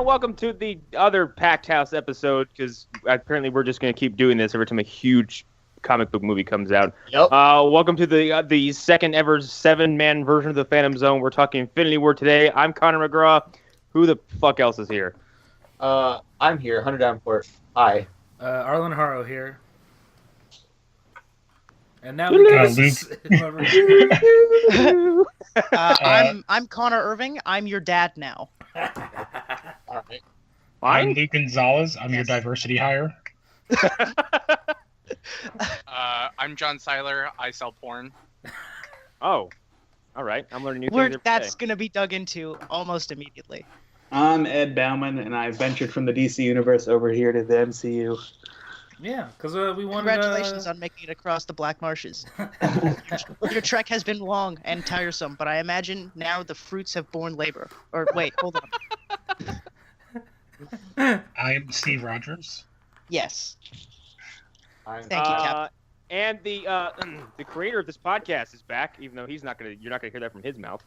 welcome to the other Packed House episode, because apparently we're just going to keep doing this every time a huge comic book movie comes out. Yep. Welcome to the second ever 7-man version of the Phantom Zone. We're talking Infinity War today. I'm Connor McGraw. Who the fuck else is here? I'm here, Hunter Davenport. Hi. Arlen Harrow here. And now I'm Connor Irving. I'm your dad now. All right. I'm Luke Gonzalez. I'm your diversity hire. I'm John Seiler. I sell porn. Oh, all right. I'm learning new things every day. That's going to be dug into almost immediately. I'm Ed Bauman, and I ventured from the DC universe over here to the MCU. Yeah, because we wanted. Congratulations on making it across the Black Marshes. Your trek has been long and tiresome, but I imagine now the fruits have borne labor. Or wait, hold on. I'm Steve Rogers. Yes. Thank you, Cap. And the creator of this podcast is back, even though you're not gonna hear that from his mouth.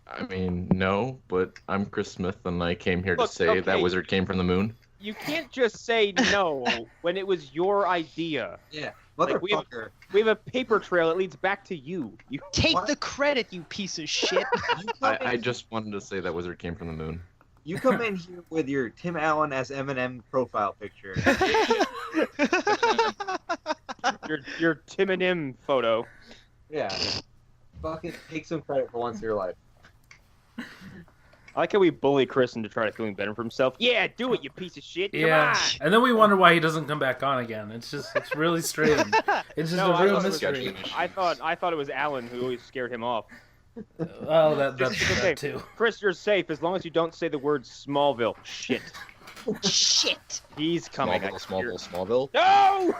I mean, no, but I'm Chris Smith, and I came here to say that wizard came from the moon. You can't just say no when it was your idea. Yeah, motherfucker. We have a paper trail that leads back to you. Take the credit, you piece of shit. I just wanted to say that wizard came from the moon. You come in here with your Tim Allen as Eminem profile picture. your Tim and M photo. Yeah. Fucking take some credit for once in your life. I like how we bully Chris into trying to feeling better for himself. Yeah, do it, you piece of shit. Come on. And then we wonder why he doesn't come back on again. It's really strange. It's just a real mystery. I thought it was Alan who always scared him off. Oh, that's that too. Chris, you're safe as long as you don't say the word Smallville. Shit. Shit. He's coming. Smallville. No.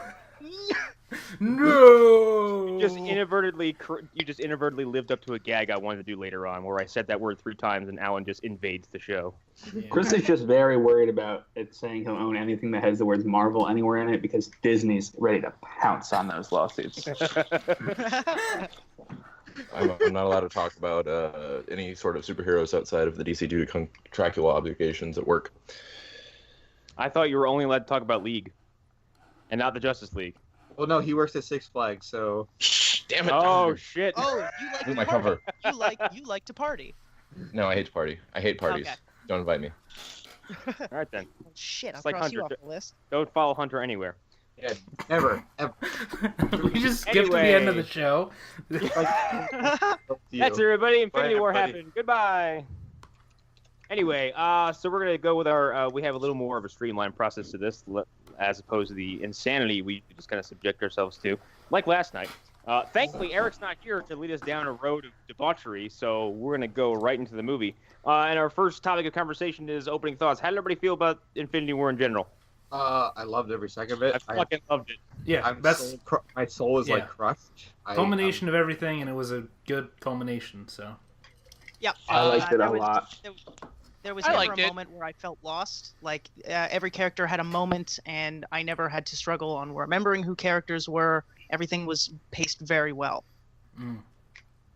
No! You just inadvertently lived up to a gag I wanted to do later on, where I said that word 3 times and Alan just invades the show. Yeah. Chris is just very worried about it saying he'll own anything that has the words Marvel anywhere in it, because Disney's ready to pounce on those lawsuits. I'm not allowed to talk about any sort of superheroes outside of the DC due to contractual obligations at work. I thought you were only allowed to talk about League, and not the Justice League. Well, no, he works at Six Flags, so. Damn it! Oh shit! Oh, you like to my party. cover. You like to party. No, I hate to party. I hate parties. Okay. Don't invite me. All right then. Shit, I'll like cross Hunter. You off the list. Don't follow Hunter anywhere. Yeah, ever. We just skipped to the end of the show. That's everybody. Infinity War happened. Goodbye. Anyway, so we're gonna go with our. We have a little more of a streamlined process to this, as opposed to the insanity we just kind of subject ourselves to, like last night. Thankfully, Eric's not here to lead us down a road of debauchery, so we're gonna go right into the movie. And our first topic of conversation is opening thoughts. How did everybody feel about Infinity War in general? I loved every second of it. I fucking loved it. Yeah, my soul was like crushed. Culmination of everything, and it was a good culmination. So. Yep. I liked it a lot. There was never a moment where I felt lost. Like, every character had a moment, and I never had to struggle on remembering who characters were. Everything was paced very well. Mm.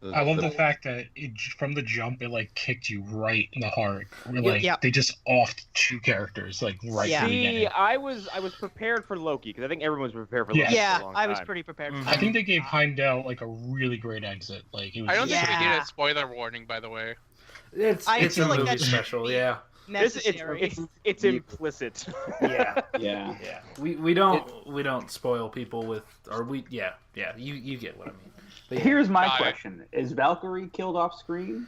I love the fact that from the jump, it like kicked you right in the heart. They just offed 2 characters right. Yeah. See, I was prepared for Loki, because I think everyone was prepared for Loki. Yeah, for a long I was time. pretty prepared. I think they gave Heimdall like a really great exit. Like it was. I don't think we did a spoiler warning, by the way. It's a like movie special, yeah. It's implicit. Yeah. We don't spoil people with, or you get what I mean. But here's my question: is Valkyrie killed off screen?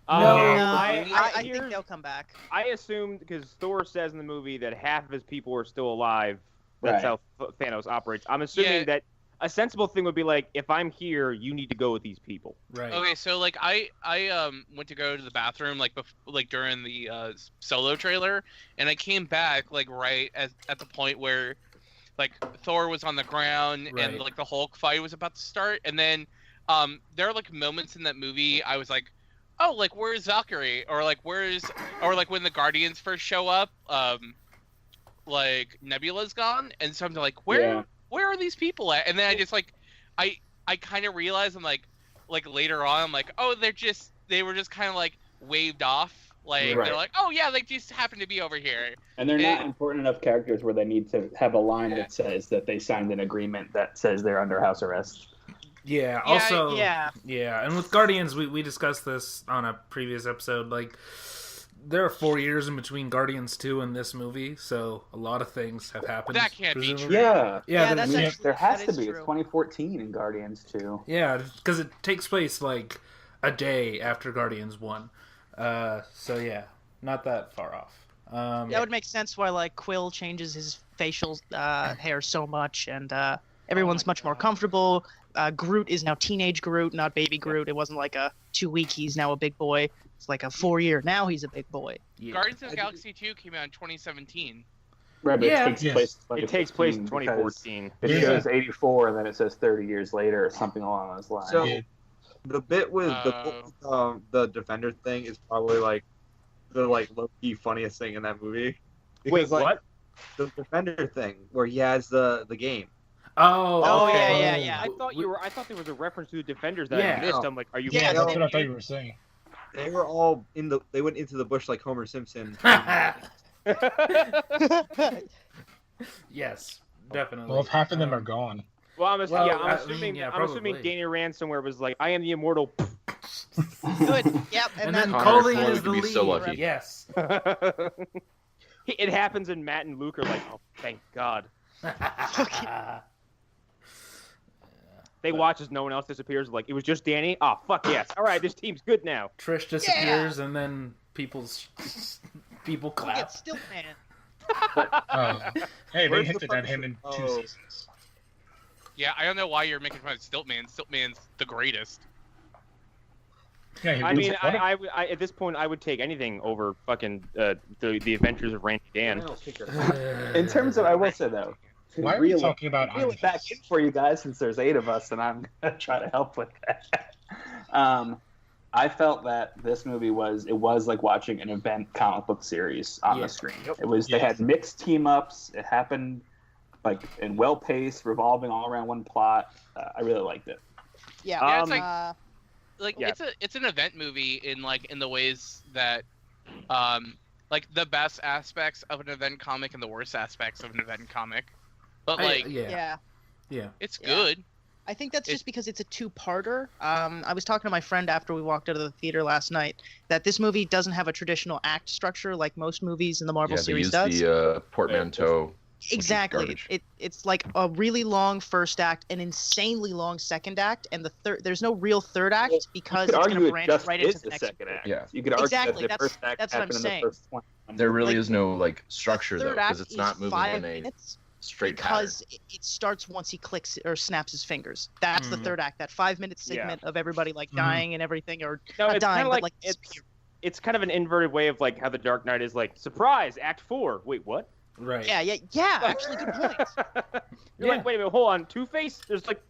No, I think they'll come back. I assumed, because Thor says in the movie that half of his people are still alive. That's how Thanos operates. I'm assuming that a sensible thing would be like, if I'm here, you need to go with these people. Right. Okay, so like I went to go to the bathroom like during the Solo trailer, and I came back like right at the point where like Thor was on the ground and like the Hulk fight was about to start, and then there are like moments in that movie I was like, oh, like where's Valkyrie, or like when the Guardians first show up, like Nebula's gone, and so I'm like, where are these people at? And then I just like, I kind of realized I'm like later on I'm like, oh, they were just kind of like waved off Like Right. they're like, oh yeah, they just happen to be over here. And they're not important enough characters where they need to have a line that says that they signed an agreement that says they're under house arrest. Yeah. Also, yeah. And with Guardians, we discussed this on a previous episode. Like, there are 4 years in between Guardians 2 and this movie, so a lot of things have happened. That can't be presumably. true. Yeah. Yeah, that's actually, There has that to is be. true. It's 2014 in Guardians 2. Yeah, because it takes place like a day after Guardians 1. So yeah, not that far off. That would make sense why like Quill changes his facial hair so much, and everyone's much more comfortable. Groot is now teenage Groot, not baby Groot. It wasn't like a 2 week he's now a big boy. It's like a 4 year now he's a big boy. Yeah. Guardians of the Galaxy 2 came out in 2017. Right, but Yeah. it takes place in 2014. It shows 84 and then it says 30 years later or something along those lines. So the bit with the Defender thing is probably like the low key funniest thing in that movie. Because, Wait, what? The Defender thing where he has the game. Oh, okay. yeah. I thought there was a reference to the Defenders that Yeah. I missed. I'm like, are you? Yeah, no. that's what I thought you were saying. They were all they went into the bush like Homer Simpson. Yes, definitely. Well, if half of them are gone. Well, I'm probably. assuming Danny Rand somewhere was like, I am the immortal. Good. Yep. And then Connor Colleen Floyd is the would be lead. so lucky. Yes. It happens, and Matt and Luke are like, oh, thank God. They watch as no one else disappears. Like, it was just Danny. Oh, fuck yes. All right, this team's good now. Trish disappears, and then people Look clap. at Stilt Man. Hey, they Where's the hinted at him in Punisher? 2 seasons. Yeah, I don't know why you're making fun of Stiltman. Stiltman's the greatest. Yeah, he I was mean, one of- I at this point, I would take anything over fucking the Adventures of Randy Dan. In terms of, I will say though, Why are we talking about reel it back in for you guys since there's 8 of us, and I'm gonna try to help with that. I felt that this movie was like watching an event comic book series on the screen. It was they had mixed team ups. It happened like in well paced, revolving all around one plot. I really liked it. Yeah. Yeah, it's like Yeah. it's an event movie in the ways that like the best aspects of an event comic and the worst aspects of an event comic. But Yeah. it's good. I think that's just because it's a 2-parter. I was talking to my friend after we walked out of the theater last night that this movie doesn't have a traditional act structure like most movies in the Marvel series does. The portmanteau. Exactly. It's like a really long first act, an insanely long second act, and there's no real third act because it's going to branch right into the next. second act. Yeah. You could argue Exactly, that the first act that's what I'm happened in the saying. first 20. There really Like, is no structure though, Third because act it's not is moving 5 in a minutes straight pattern. because it starts once he clicks or snaps his fingers. That's the third act. That 5-minute segment of everybody like dying and everything, or No, not it's dying, kinda but like like it's kind of an inverted way of like how the Dark Knight is like surprise Act 4. Wait, what? Right. Yeah. Actually, good point. You're like, wait a minute, hold on, Two-Face. There's like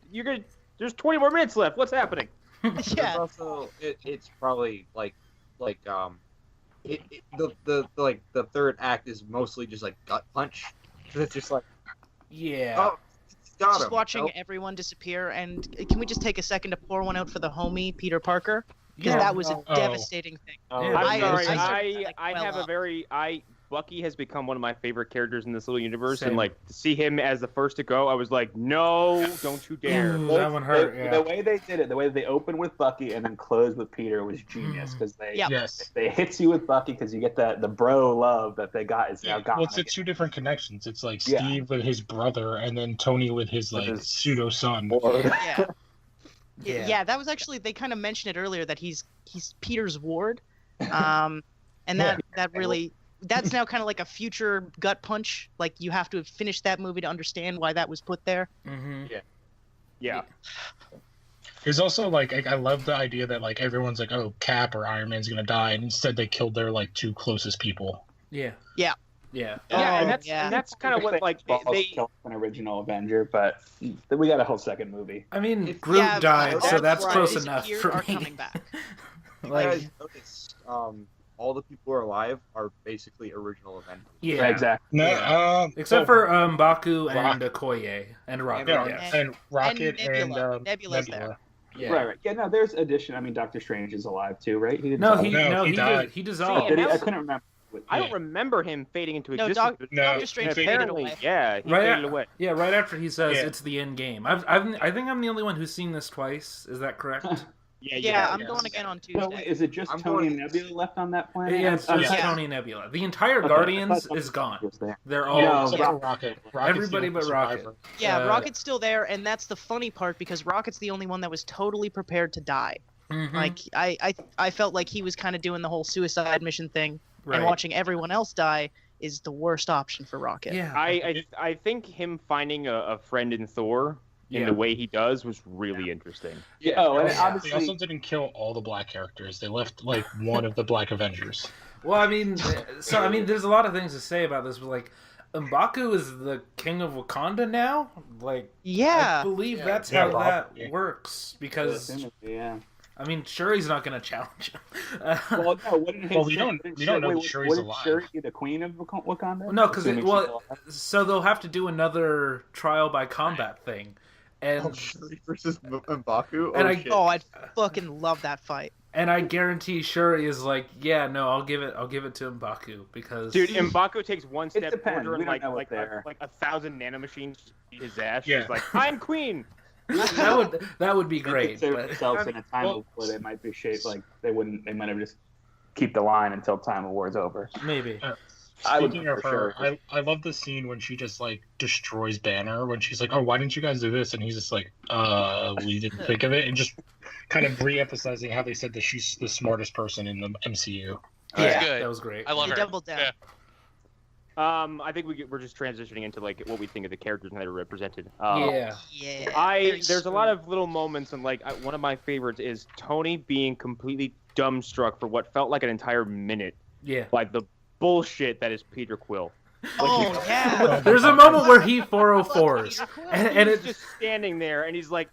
there's 20 more minutes left. What's happening? There's Yeah. also it's probably the third act is mostly just like gut punch. It's just like Yeah. oh, got Just him. watching Nope. everyone disappear, and can we just take a second to pour one out for the homie Peter Parker? Because Yeah. that was a devastating thing. Yeah. I'm sorry. I I well have a up. very Bucky has become one of my favorite characters in this little universe, Same. and like to see him as the first to go, I was like, no, don't you dare. Ooh, that one hurt. The way they did it, the way they opened with Bucky and then closed with Peter was genius because they hits you with Bucky because you get the bro love that they got is now gone. Well, it's the 2 different connections. It's like Steve with his brother, and then Tony with his pseudo son. Yeah, that was actually they kind of mentioned it earlier that he's Peter's ward, and that really that's now kind of like a future gut punch. Like you have to finish that movie to understand why that was put there. Mm-hmm. Yeah. There's also like I love the idea that like everyone's like, oh, Cap or Iron Man's gonna die, and instead they killed their like 2 closest people. Yeah. Yeah. Yeah. And that's kind of what like they killed an original Avenger, but we got a whole second movie. I mean, Groot died, so that's close enough for me. Coming back. You guys notice all the people who are alive are basically original Avengers. Yeah, exactly. No, except for Baku and Okoye and Rocket. And Rocket and Nebula. and Nebula's there. Yeah. Right. Yeah, no, there's addition. I mean, Doctor Strange is alive too, right? He didn't No, die. he died. he dissolved. Did he? I couldn't remember. I don't remember him fading into No, existence. Doctor Strange faded Apparently, away. yeah, he Right faded away. Yeah, right after he says Yeah. it's the end game. I think I'm the only one who's seen this twice. Is that correct? Yeah, I'm going again on Tuesday. So, is it just I'm Tony going- and Nebula left on that planet? Yeah, it's just Tony and Nebula. The entire Guardians is gone. They're all Yeah, except for Rocket. Rocket's everybody the but only Rocket. survivor. Yeah, Rocket's still there, and that's the funny part because Rocket's the only one that was totally prepared to die. Mhm. Like I felt like he was kind of doing the whole suicide mission thing, Right. and watching everyone else die is the worst option for Rocket. Yeah. I think him finding a friend in Thor in the way he does was really interesting. Yeah. Oh, and They obviously, also didn't kill all the black characters. They left like one of the Black Avengers. Well, I mean, there's a lot of things to say about this, but like, M'Baku is the king of Wakanda now. Like, Yeah. I believe Yeah. that's Yeah, how that probably. works because yeah. I mean, Shuri's not going to challenge him. Well, no, wouldn't his, Well, we don't know that Shuri's wouldn't alive. Shuri be the queen of Wakanda? No, because Assuming she's so they'll have to do another trial by combat thing, and Oh, Shuri versus M'Baku? And Oh, I- shit. Oh, I'd fucking love that fight. and I guarantee Shuri is like, yeah, no, I'll give it to M'Baku because Dude, M'Baku takes one step depends. forward We and don't know what they're- like 1,000 nanomachines beat his ass. Yeah. She's like, I'm queen. that would be They great. consider But themselves in a time of war they might be shaped like they might have just keep the line until time of war is over. maybe. I would Speaking of for her, sure. I love the scene when she just like destroys Banner when she's like, "Oh, why didn't you guys do this?" And he's just like, we didn't think of it," and just kind of re-emphasizing how they said that she's the smartest person in the MCU. Yeah, good. that was great. I love He her. doubled down. Yeah. I think we're just transitioning into like what we think of the characters and how they're represented. Yeah. Yeah. There's a lot of little moments, and like one of my favorites is Tony being completely dumbstruck for what felt like an entire minute, Yeah. like the bullshit that is Peter Quill. Oh yeah. There's a moment where he 404s, and He's it just standing there, and he's like,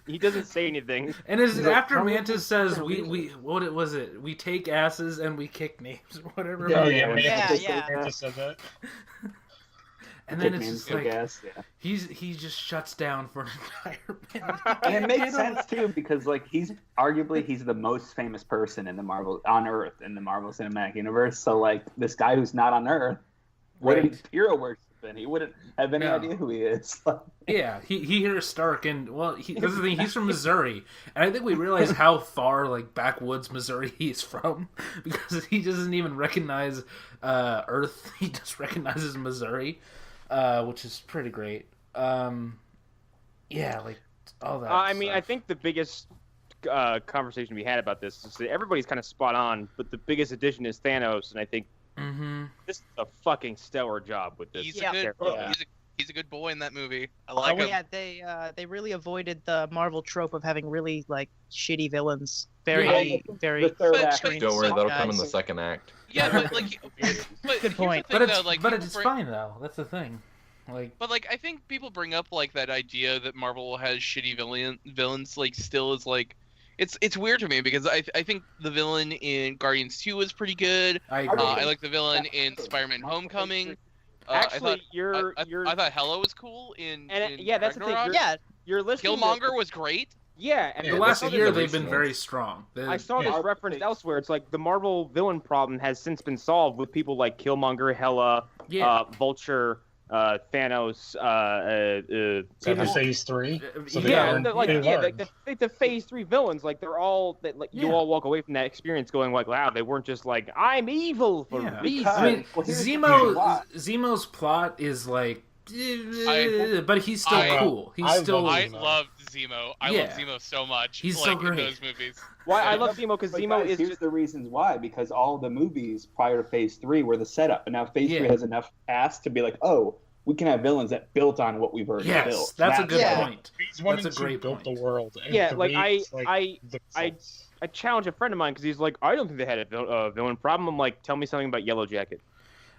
he doesn't say anything. and it's after Mantis says we what was it? We take asses and we kick names or whatever. Oh yeah, Yeah. said that. And then Kick it's man's just so like gas, yeah. he just shuts down for an entire minute. And it makes sense too because like he's the most famous person in the Marvel on Earth in the Marvel Cinematic Universe. So like this guy who's not on Earth wouldn't hero worship him. He wouldn't have any idea who he is. Yeah, he hears Stark, and well, this is the thing. He's from Missouri, and I think we realize how far like backwoods Missouri he's from because he doesn't even recognize Earth. He just recognizes Missouri, which is pretty great. Yeah, like all that. I mean, stuff. I think the biggest conversation we had about this is that everybody's kind of spot on, but the biggest addition is Thanos, and I think this is a fucking stellar job with this. He's Yeah. a good. character. He's a good boy in that movie. I like him. Yeah, they really avoided the Marvel trope of having really like shitty villains. Very The third But- act. but- Don't worry, that'll guys. come in the second act. Yeah, but like, but here's point. the but thing, it's though, like, but people it's bring- fine though. That's the thing. Like, But like, I think people bring up like that idea that Marvel has shitty villains. Like, still is like, it's weird to me because I think the villain in Guardians 2 was pretty good. I I like the villain in Spider-Man: Homecoming. Actually, I thought Hela was cool in yeah, that's the thing. Ragnarok. yeah. You're listening. Killmonger was great. Yeah, and the Yeah, last this is year the they've been recent very ones. strong. I saw this referenced elsewhere. It's like the Marvel villain problem has since been solved with people like Killmonger, Hela, Vulture, Thanos, After Phase 3. So they Yeah, learned- like they learned. the Phase 3 villains, like they're all that like you all walk away from that experience going like, wow, they weren't just like I'm evil for Yeah. reasons. I mean, Well, here's the thing, why? Zemo's plot is like, I- but he's still cool. He's I still. love I Zemo. loved Zemo. I Yeah. love Zemo so much. He's like, so great. in those movies. Why I love Zemo because But Zemo guys, is here's just the reasons why. Because all the movies prior to Phase 3 were the setup, and now Phase 3 has enough cast to be like, oh, we can have villains that built on what we've already Yes, built. that's a good Yeah. point. Phase 1 That's and a 2 great built point. the world. And Yeah, 3 like, is, I challenge a friend of mine because he's like, I don't think they had a villain problem. I'm like, tell me something about Yellow Jacket.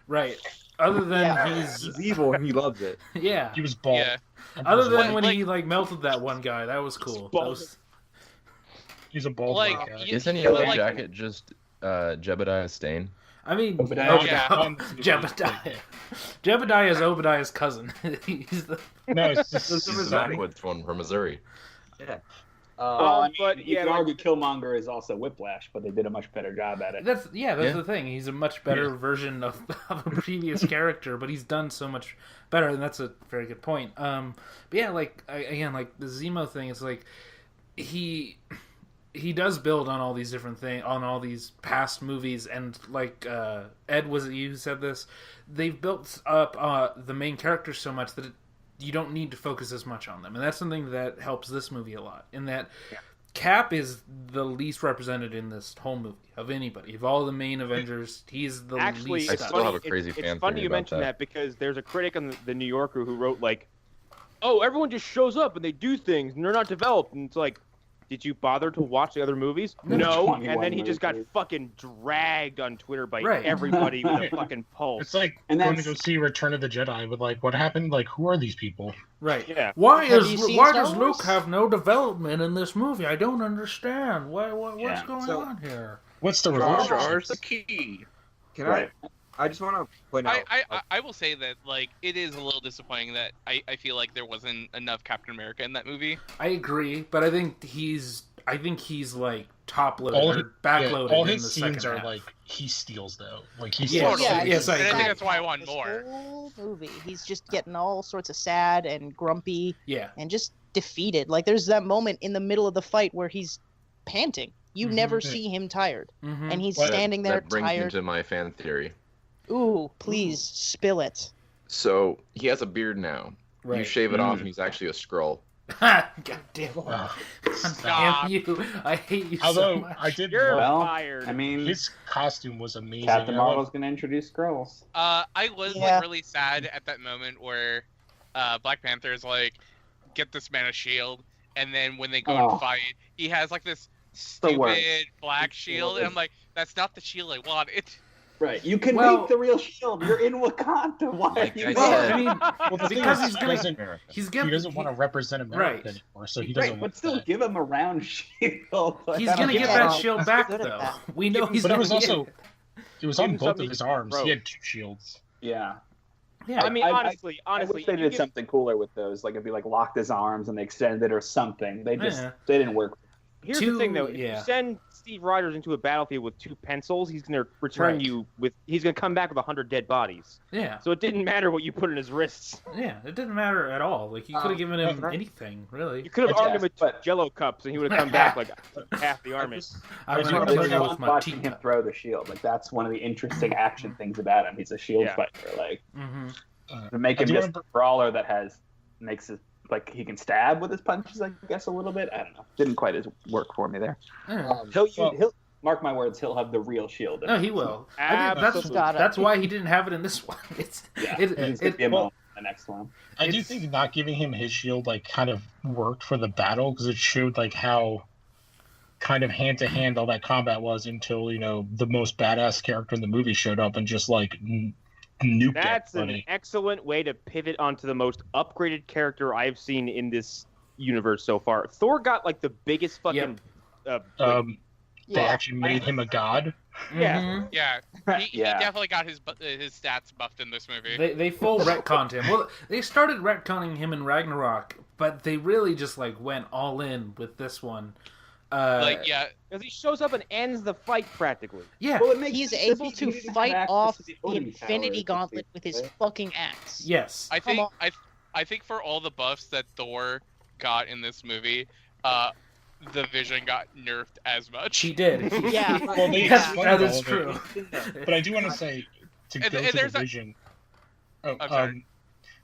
Right. Other than He's he's evil and he loves it. yeah. He was bald. Yeah. Other than Like- when he like melted that one guy, that was cool. That was He's a bald Like, white guy. you- Isn't but, Yellow like- Jacket just Jebediah Stane? I mean, Obadiah. Yeah. Jebediah. Jebediah is Obadiah's cousin. He's the No, it's just He's the backwoods one from Missouri. Yeah. Well, I mean, but you yeah, can like- argue Killmonger is also Whiplash, but they did a much better job at it. That's Yeah. the thing. He's a much better version of a previous character, but he's done so much better, and that's a very good point. But yeah, like again, like the Zemo thing is like he does build on all these different things, on all these past movies, and like Ed, was it you who said this? They've built up the main characters so much that you don't need to focus as much on them, and that's something that helps this movie a lot. In that, Cap is the least represented in this whole movie of anybody. Of all the main Avengers, he's the Actually, least. I it's still have funny, a crazy it's fan funny theory you about mentioned that. that because there's a critic on the New Yorker who wrote like, "Oh, everyone just shows up and they do things and they're not developed." And it's like, did you bother to watch the other movies? No. 21 And then he just got movies. fucking dragged on Twitter by Right. everybody with a fucking pulse. It's like And going to that's- go see Return of the Jedi, but like, what happened? Like, who are these people? Right. Yeah. Why Have is you seen why Star does Wars? Luke have no development in this movie? I don't understand. What's Yeah, going so- on here? What's the Jar Jar relationship? Jar's the key. Can Right. I just want to point out. I will say that like it is a little disappointing that I feel like there wasn't enough Captain America in that movie. I agree, but I think he's like top loaded All or his- back Yeah, loaded all in his the scenes second are half. like he steals though. Like he Yeah, steals. yeah, yes, I And I agree. think that's why I want This more. whole movie, he's just getting all sorts of sad and grumpy Yeah. and just defeated. Like there's that moment in the middle of the fight where he's panting. You Mhm. never see him tired, Mm-hmm. and he's Well, standing there That brings me tired. to my fan theory. Ooh, please spill it. So he has a beard now. You Right. shave it off, and he's actually a Skrull. God damn it. Ugh. Damn you. I hate you so Although much. I did You're love Well, fired. I mean, his costume was amazing. Captain I love- Marvel's going to introduce Skrulls. I was Yeah. like really sad at that moment where Black Panther is like, get this man a shield, and then when they go Oh. and fight, he has like this The worst. stupid black shield, and I'm like, that's not the shield I wanted. Right. You can Well- make the real shield. You're in Wakanda. Why Like are you I Well, said- I mean, Well, the thing because is, he's he gonna doesn't, he's he gonna doesn't want to represent America Right. anymore, so he doesn't Right, want but still that. give him a round shield. Like, he's I don't gonna get get that it. shield back good at though. that. We know he's But it gonna was get also it. it was Give on him both something of his to arms. throw. He had two shields. Yeah. Yeah. I mean, I honestly, I wish they you did give- something cooler with those. Like, it'd be like locked his arms and they extended or something. They just, Yeah. they didn't work. Here's Two- the thing, though. If yeah. you send Steve Rogers into a battlefield with 2 pencils, he's going to return Right. you with. He's going to come back with 100 dead bodies. Yeah. So it didn't matter what you put in his wrists. Yeah. It didn't matter at all. Like you could have given him right. anything, really. You could have Yes, armed him with but- Jello cups, and he would have come back like half the army. I'm just gonna wanna kill bring you up with my watching him teacup. throw the shield. Like, that's one of the interesting action things about him. He's a shield Yeah. fighter. Like, Mm-hmm. to make I him do just wanna- a brawler that makes it like he can stab with his punches, I guess, a little bit. I don't know. Didn't quite as work for me there. Yeah. He'll mark my words. He'll have the real shield. in No, him. he will. I think Absolutely. that's why he didn't have it in this one. It's Yeah, it, he's gonna it, be a well- moment in the next one. I do It's- think not giving him his shield like kind of worked for the battle because it showed like how kind of hand to hand all that combat was until the most badass character in the movie showed up and just like nuked That's an everybody. excellent way to pivot onto the most upgraded character I've seen in this universe so far. Thor got like the biggest fucking. They actually made him a god. Yeah. Mhm. Yeah, he Yeah. definitely got his stats buffed in this movie. They full retconned him. Well, they started retconning him in Ragnarok, but they really just like went all in with this one. Yeah, Because he shows up and ends the fight practically. Yeah. Well, it makes He's sense able he to didn't have fight access off to the Odin Infinity powers, Gauntlet with his basically. fucking axe. Yes. I Come think on. I think for all the buffs that Thor got in this movie, the Vision got nerfed as much. He did. Yeah. Well, they Yes, explained that all is of true. it. But I do want to say to And- go and to the there's a- Vision. I'm sorry.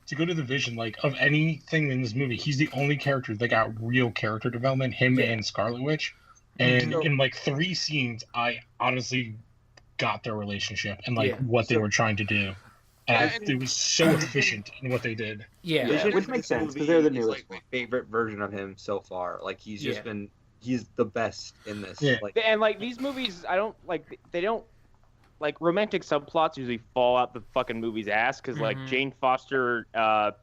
To go to the Vision, like of anything in this movie, he's the only character that got real character development. Him Yeah. and Scarlet Witch, and So- in like 3 scenes, I honestly got their relationship and like Yeah. what they were trying to do. And And- it was so efficient in what they did. Yeah. Vision- which in makes this sense, 'cause movie they're the is, newest like my one. favorite version of him so far. Like he's just Yeah. he's the best in this. Yeah. Like And like these movies, I don't like. They don't like romantic subplots usually fall out the fucking movie's ass because like Mhm. Jane Foster,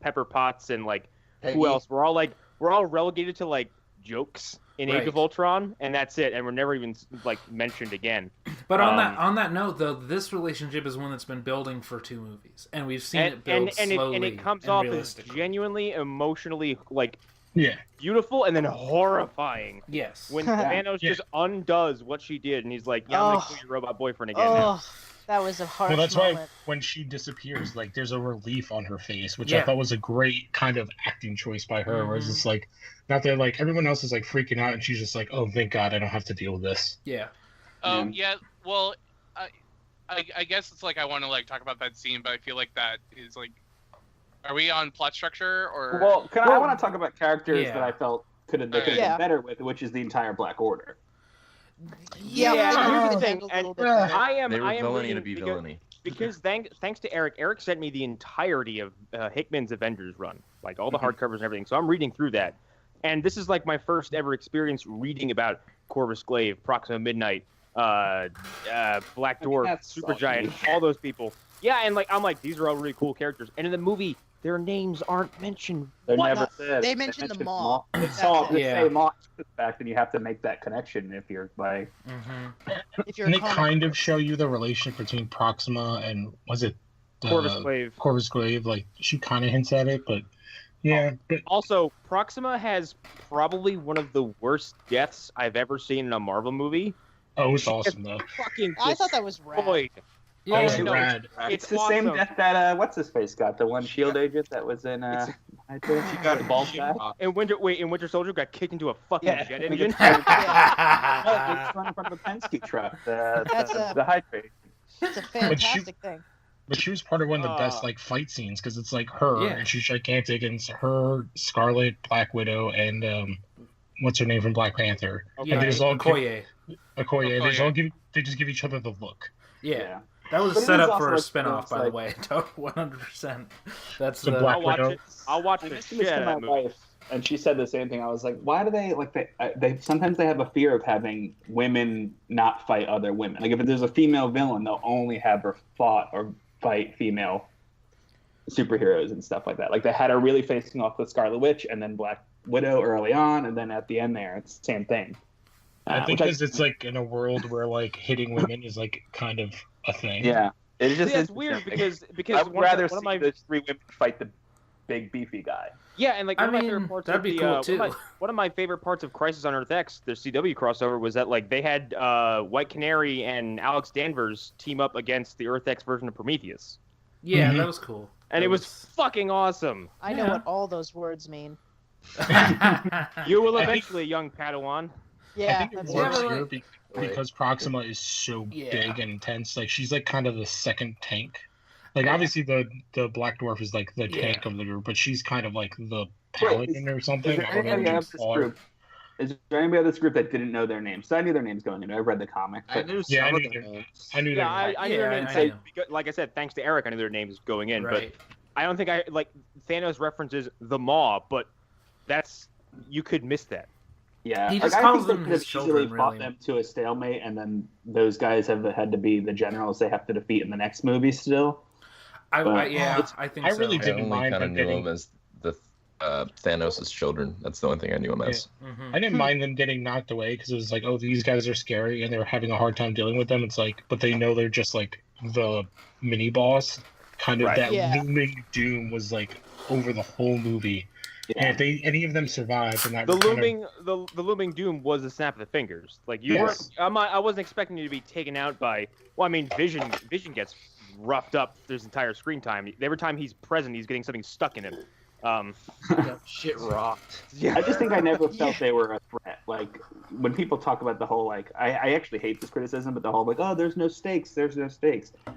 Pepper Potts, and like Peggy. who else? We're all relegated to like jokes in Right. Age of Ultron, and that's it. And we're never even like mentioned again. But on Um, that note, though, this relationship is one that's been building for 2 movies, and we've seen it And build and slowly it comes and off as realistically. genuinely emotionally like Yeah. beautiful and then horrifying. Yes. When Thanos just undoes what she did, and he's like, "Yeah, I'm gonna kill your robot boyfriend again." Now. Oh, that was a harsh Well, that's moment. why when she disappears, like there's a relief on her face, which Yeah. I thought was a great kind of acting choice by her. Whereas it's like, not that like everyone else is like freaking out, and she's just like, "Oh, thank God, I don't have to deal with this." Yeah. Yeah. Well, I guess it's like I want to like talk about that scene, but I feel like that is like, are we on plot structure or? Well, I want to talk about characters Yeah. that I felt they could have Yeah. been better with, which is the entire Black Order. Yeah, Yeah, I here's could the have thing, handled a little and bit better. I am villainy reading to be because- villainy. Because thanks to Eric. Eric sent me the entirety of Hickman's Avengers run, like all the hardcovers and everything. So I'm reading through that, and this is like my first ever experience reading about Corvus Glaive, Proxima Midnight, Black Dwarf, that's Supergiant, all those people. Yeah, and like I'm like, these are all really cool characters, and in the movie their names aren't mentioned. They're What? never said. They mentioned the Maw. It's all That's the it. same Maw fact, and you have to make that connection if you're like. Mm-hmm. If you're And a they comic kind of book. show you the relationship between Proxima and was it Corvus Glaive. Corvus Glaive? Like she kind of hints at it, but yeah, but Also, Proxima has probably one of the worst deaths I've ever seen in a Marvel movie. oh, it's awesome though. Fucking I thought that was rad. destroyed. That was I know. rad. It's It's the same awesome. death that what's his face got, the one Shield agent that was in. I think She got the bald guy. And Winter Soldier got kicked into a fucking Yeah. jet engine. No, it's running from the Penske truck. That's The hydrate. It's a fantastic thing. But she was part of one of the best like fight scenes because it's like her Yeah. and she's gigantic and it's her, Scarlet, Black Widow, and what's her name from Black Panther. Okay. Yeah. And they just all Okoye. Okoye. They just all they just give each other the look. Yeah. That was But a it setup is for a also spinoff, it's by the like- way. 100%. That's The the Black I'll watch Widow. it. I'll watch I the mentioned shit this to out my of that movie. wife, and she said the same thing. I was like, why do they like they sometimes they have a fear of having women not fight other women. Like if there's a female villain, they'll only have her fight female superheroes and stuff like that. Like they had her really facing off with Scarlet Witch and then Black Widow early on, and then at the end there, it's the same thing. I think which because it's like in a world where like hitting women is like kind of a thing. yeah, it's just See, that's weird because I would rather one of see my those three women fight the big beefy guy. yeah, and like I one of my mean, favorite parts that'd of be the, cool, one too. one of my favorite parts of Crisis on Earth X, the CW crossover, was that like they had White Canary and Alex Danvers team up against the Earth X version of Prometheus, Yeah, Mhm. that was cool. and That it was fucking awesome. I know Yeah. what all those words mean. You will I think- eventually, young Padawan. I Yeah, think it that's works right. here because Proxima is so Yeah. big and intense. Like she's like kind of the second tank. Like obviously the Black Dwarf is like the Yeah. tank of the group, but she's kind of like the paladin or something. Is there I don't know anybody what else you in this call her. group? Is there anybody else in this group that didn't know their names? So I knew their names going in. I read the comic. I But knew Yeah, I some of knew the their- names. I knew Yeah, that. I knew their Yeah, names. I know. Because, like I said, thanks to Eric, I knew their names going in. Right. But I don't think I like Thanos references the Maw, but you could miss that. yeah, He like, just I calls think they them could have his easily children, fought really. them to a stalemate, and then those guys have had to be the generals they have to defeat in the next movie still. Yeah, I think I so. really I didn't only mind kind of them knew getting. him as the Thanos' children. That's the only thing I knew him as. Mhm. I didn't mind them getting knocked away because it was like, oh, these guys are scary and they're having a hard time dealing with them. It's like, but they know they're just like the mini boss. Kind of Right. that Yeah. looming doom was like over the whole movie. And if any of them survived, and that The kind the looming doom was a snap of the fingers. Like you Yes. weren't. I wasn't expecting you to be taken out by. Well, I mean, Vision gets roughed up his entire screen time. Every time he's present, he's getting something stuck in him. Shit rocked. I just think I never felt they were a threat. Like when people talk about the whole like, I actually hate this criticism, but the whole like, oh, there's no stakes.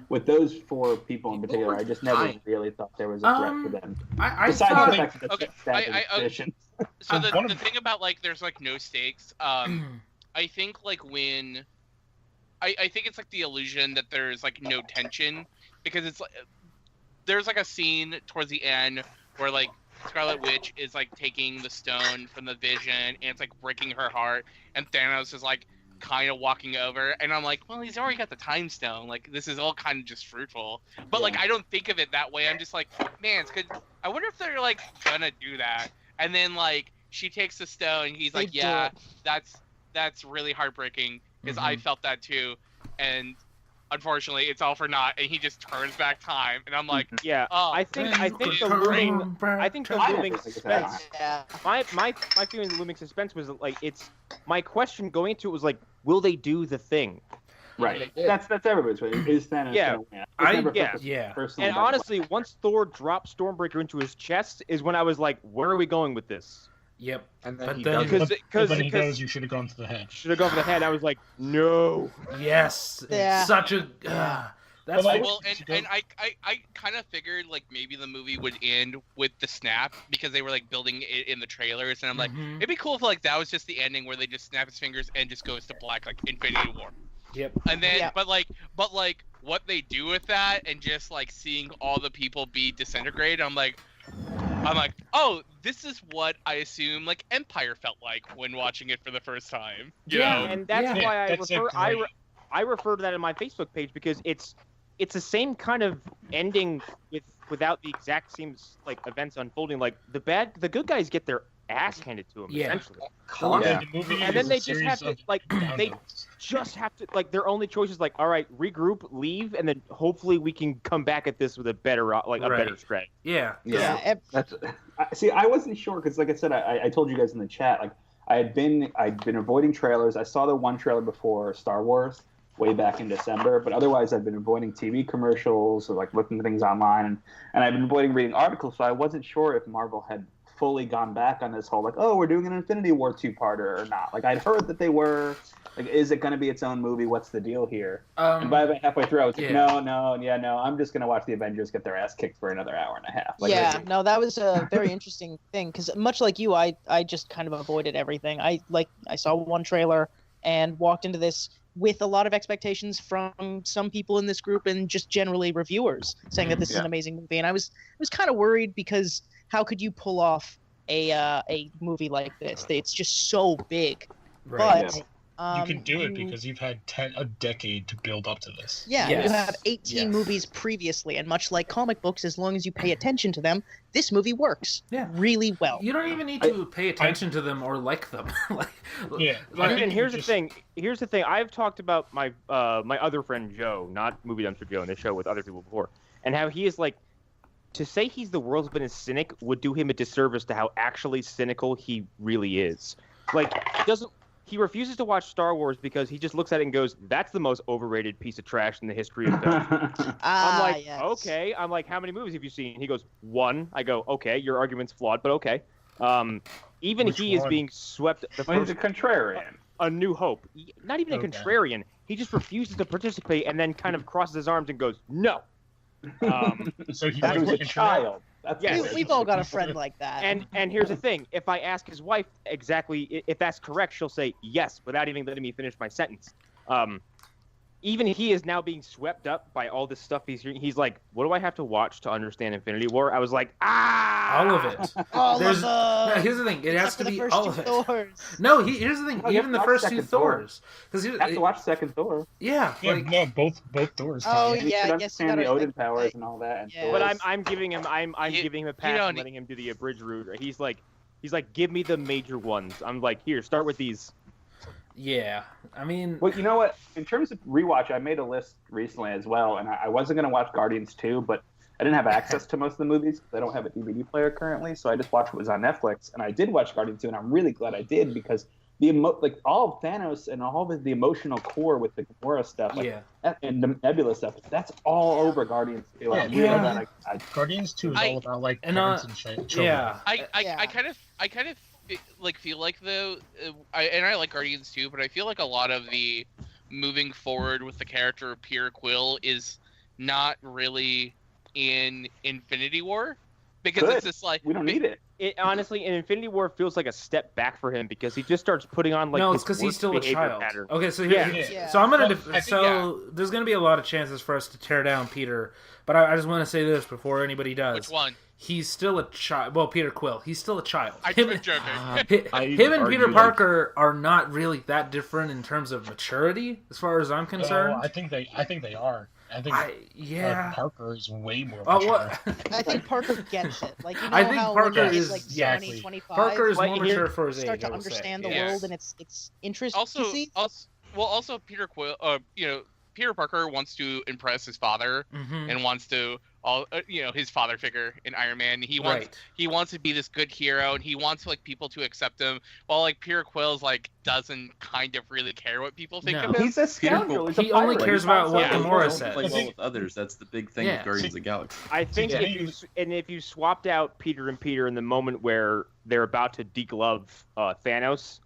With those four people in particular, I just never Fine. really thought there was a threat for them. I Besides thought the fact that Okay, they're stabbed in I- position. So the, One of- the thing about like there's like no stakes, I think like when I think it's like the illusion that there's like no tension because it's like there's like a scene towards the end where like Scarlet Witch is like taking the stone from the Vision and it's like breaking her heart and Thanos is like kind of walking over and I'm like, well, he's already got the time stone, like this is all kind of just fruitful, but like I don't think of it that way. I'm just like, man, I wonder if they're like gonna do that. And then like she takes the stone and he's They like, do yeah, it. that's really heartbreaking because I felt that too. And unfortunately, it's all for naught, and he just turns back time, and I'm like, Yeah, I think the looming suspense. Yeah. My feeling of the looming suspense was like my question going into it was like, will they do the thing? Right. That's everybody's way. Is Thanos Yeah. gonna win? It's never felt yeah. personally And about honestly, once Thor dropped Stormbreaker into his chest, is when I was like, where are we going with this? Yep. And then But he then- does But when he goes, you should have gone for the head. Should have gone for the head. I was like, no. Yes. Yeah. Such a. That's But, like, well, and I kind of figured like maybe the movie would end with the snap because they were like building it in the trailers, and I'm like, Mhm. it'd be cool if like that was just the ending where they just snap his fingers and just goes to black like Infinity War. Yep. And then, Yeah. but like what they do with that, and just like seeing all the people be disintegrated, I'm like, oh, this is what I assume like Empire felt like when watching it for the first time. You know? And that's Yeah. why That's I refer to that in my Facebook page because it's the same kind of ending without the exact same like events unfolding. Like the good guys get their ass handed to them essentially. Yeah. The movie And is then a they just series have to of like they downloads. just have to like their only choice is like, all right, regroup, leave, and then hopefully we can come back at this with a better better strategy. Yeah. Yeah. That's see. I wasn't sure because, like I said, I told you guys in the chat, like I'd been avoiding trailers. I saw the one trailer before Star Wars way back in December, but otherwise I've been avoiding TV commercials or like looking at things online, and I've been avoiding reading articles. So I wasn't sure if Marvel had fully gone back on this whole like, oh, we're doing an Infinity War 2-parter or not. Like I'd heard that they were. Like, is it going to be its own movie? What's the deal here? And by about halfway through, I was like, no, I'm just going to watch the Avengers get their ass kicked for another hour and a half. Like, No, that was a very interesting thing because much like you, I just kind of avoided everything. I saw one trailer and walked into this with a lot of expectations from some people in this group and just generally reviewers saying that this is an amazing movie. And I was kind of worried because how could you pull off a movie like this? It's just so big. Right. But You can do it because you've had a decade to build up to this. Yeah, Yes. you have 18 movies previously, and much like comic books, as long as you pay attention to them, this movie works really well. You don't even need to pay attention to them or like them. And here's the thing. Here's the thing. I've talked about my my other friend Joe, not Movie Dumpster Joe, in this show with other people before, and how he is like, to say he's the world's biggest cynic would do him a disservice to how actually cynical he really is. Like, he refuses to watch Star Wars because he just looks at it and goes, that's the most overrated piece of trash in the history of film. I'm like, okay. I'm like, how many movies have you seen? He goes, 1. I go, okay, your argument's flawed, but okay. Even Which he one? is being swept. he's a contrarian. A New Hope. Not even a contrarian. He just refuses to participate and then kind of crosses his arms and goes, no. So he's That was like a child. That's We've all got a friend like that. And here's the thing. If I ask his wife exactly if that's correct, she'll say yes without even letting me finish my sentence. Even he is now being swept up by all this stuff he's hearing. He's like, what do I have to watch to understand Infinity War? I was like, all of it. No, here's the thing. It has to be all of it. No, here's the thing. Oh, you even have the to watch first two second Thor. Thors. Because You have to watch second Thor. Yeah. No, both doors. Oh, You yeah, should I guess you understand the gotta Odin powers and all that. And Yeah. but Thor's- I'm giving him giving him a pass and letting him do the abridged route. He's like, give me the major ones. I'm like, here, start with these. Yeah. I mean, Well, you know what? In terms of rewatch, I made a list recently as well, and I wasn't going to watch Guardians 2, but I didn't have access to most of the movies because I don't have a DVD player currently, so I just watched what was on Netflix, and I did watch Guardians 2, and I'm really glad I did because all of Thanos and all of the emotional core with the Gamora stuff, and the Nebula stuff, that's all over Guardians 2. I'm really glad I Guardians 2 is all about like and, parents and children. yeah. I kind of feel like though, I like Guardians too, but I feel like a lot of the moving forward with the character of Peter Quill is not really in Infinity War because Good. it's just like we don't need it. It honestly, in Infinity War, feels like a step back for him because he just starts putting on like no, his it's because he's worst still a behavior child. pattern. Okay, so Yeah. so I'm gonna Well, I think, there's gonna be a lot of chances for us to tear down Peter, but I just want to say this before anybody does. which one? He's still a child. Well, Peter Quill. He's still a child. I'm Him, joking. him and Peter Parker are not really that different in terms of maturity, as far as I'm concerned. I think they are. I think Parker is way more mature. What? I think Parker gets it. Like, you know I think how Parker when is he's like exactly. 20, 25, Parker is Like, more mature for his age. start to I would say. understand the Yeah. world and it's interesting Also, to see. also Peter Quill. Peter Parker wants to impress his father and wants to his father figure in Iron Man. He wants to be this good hero, and he wants like people to accept him. While like Peter Quill's like doesn't kind of really care what people think of him. He's a scoundrel. He only cares about what Gamora says. Play well with others. That's the big thing with Guardians of the Galaxy. I think if you swapped out Peter and Peter in the moment where they're about to deglove Thanos,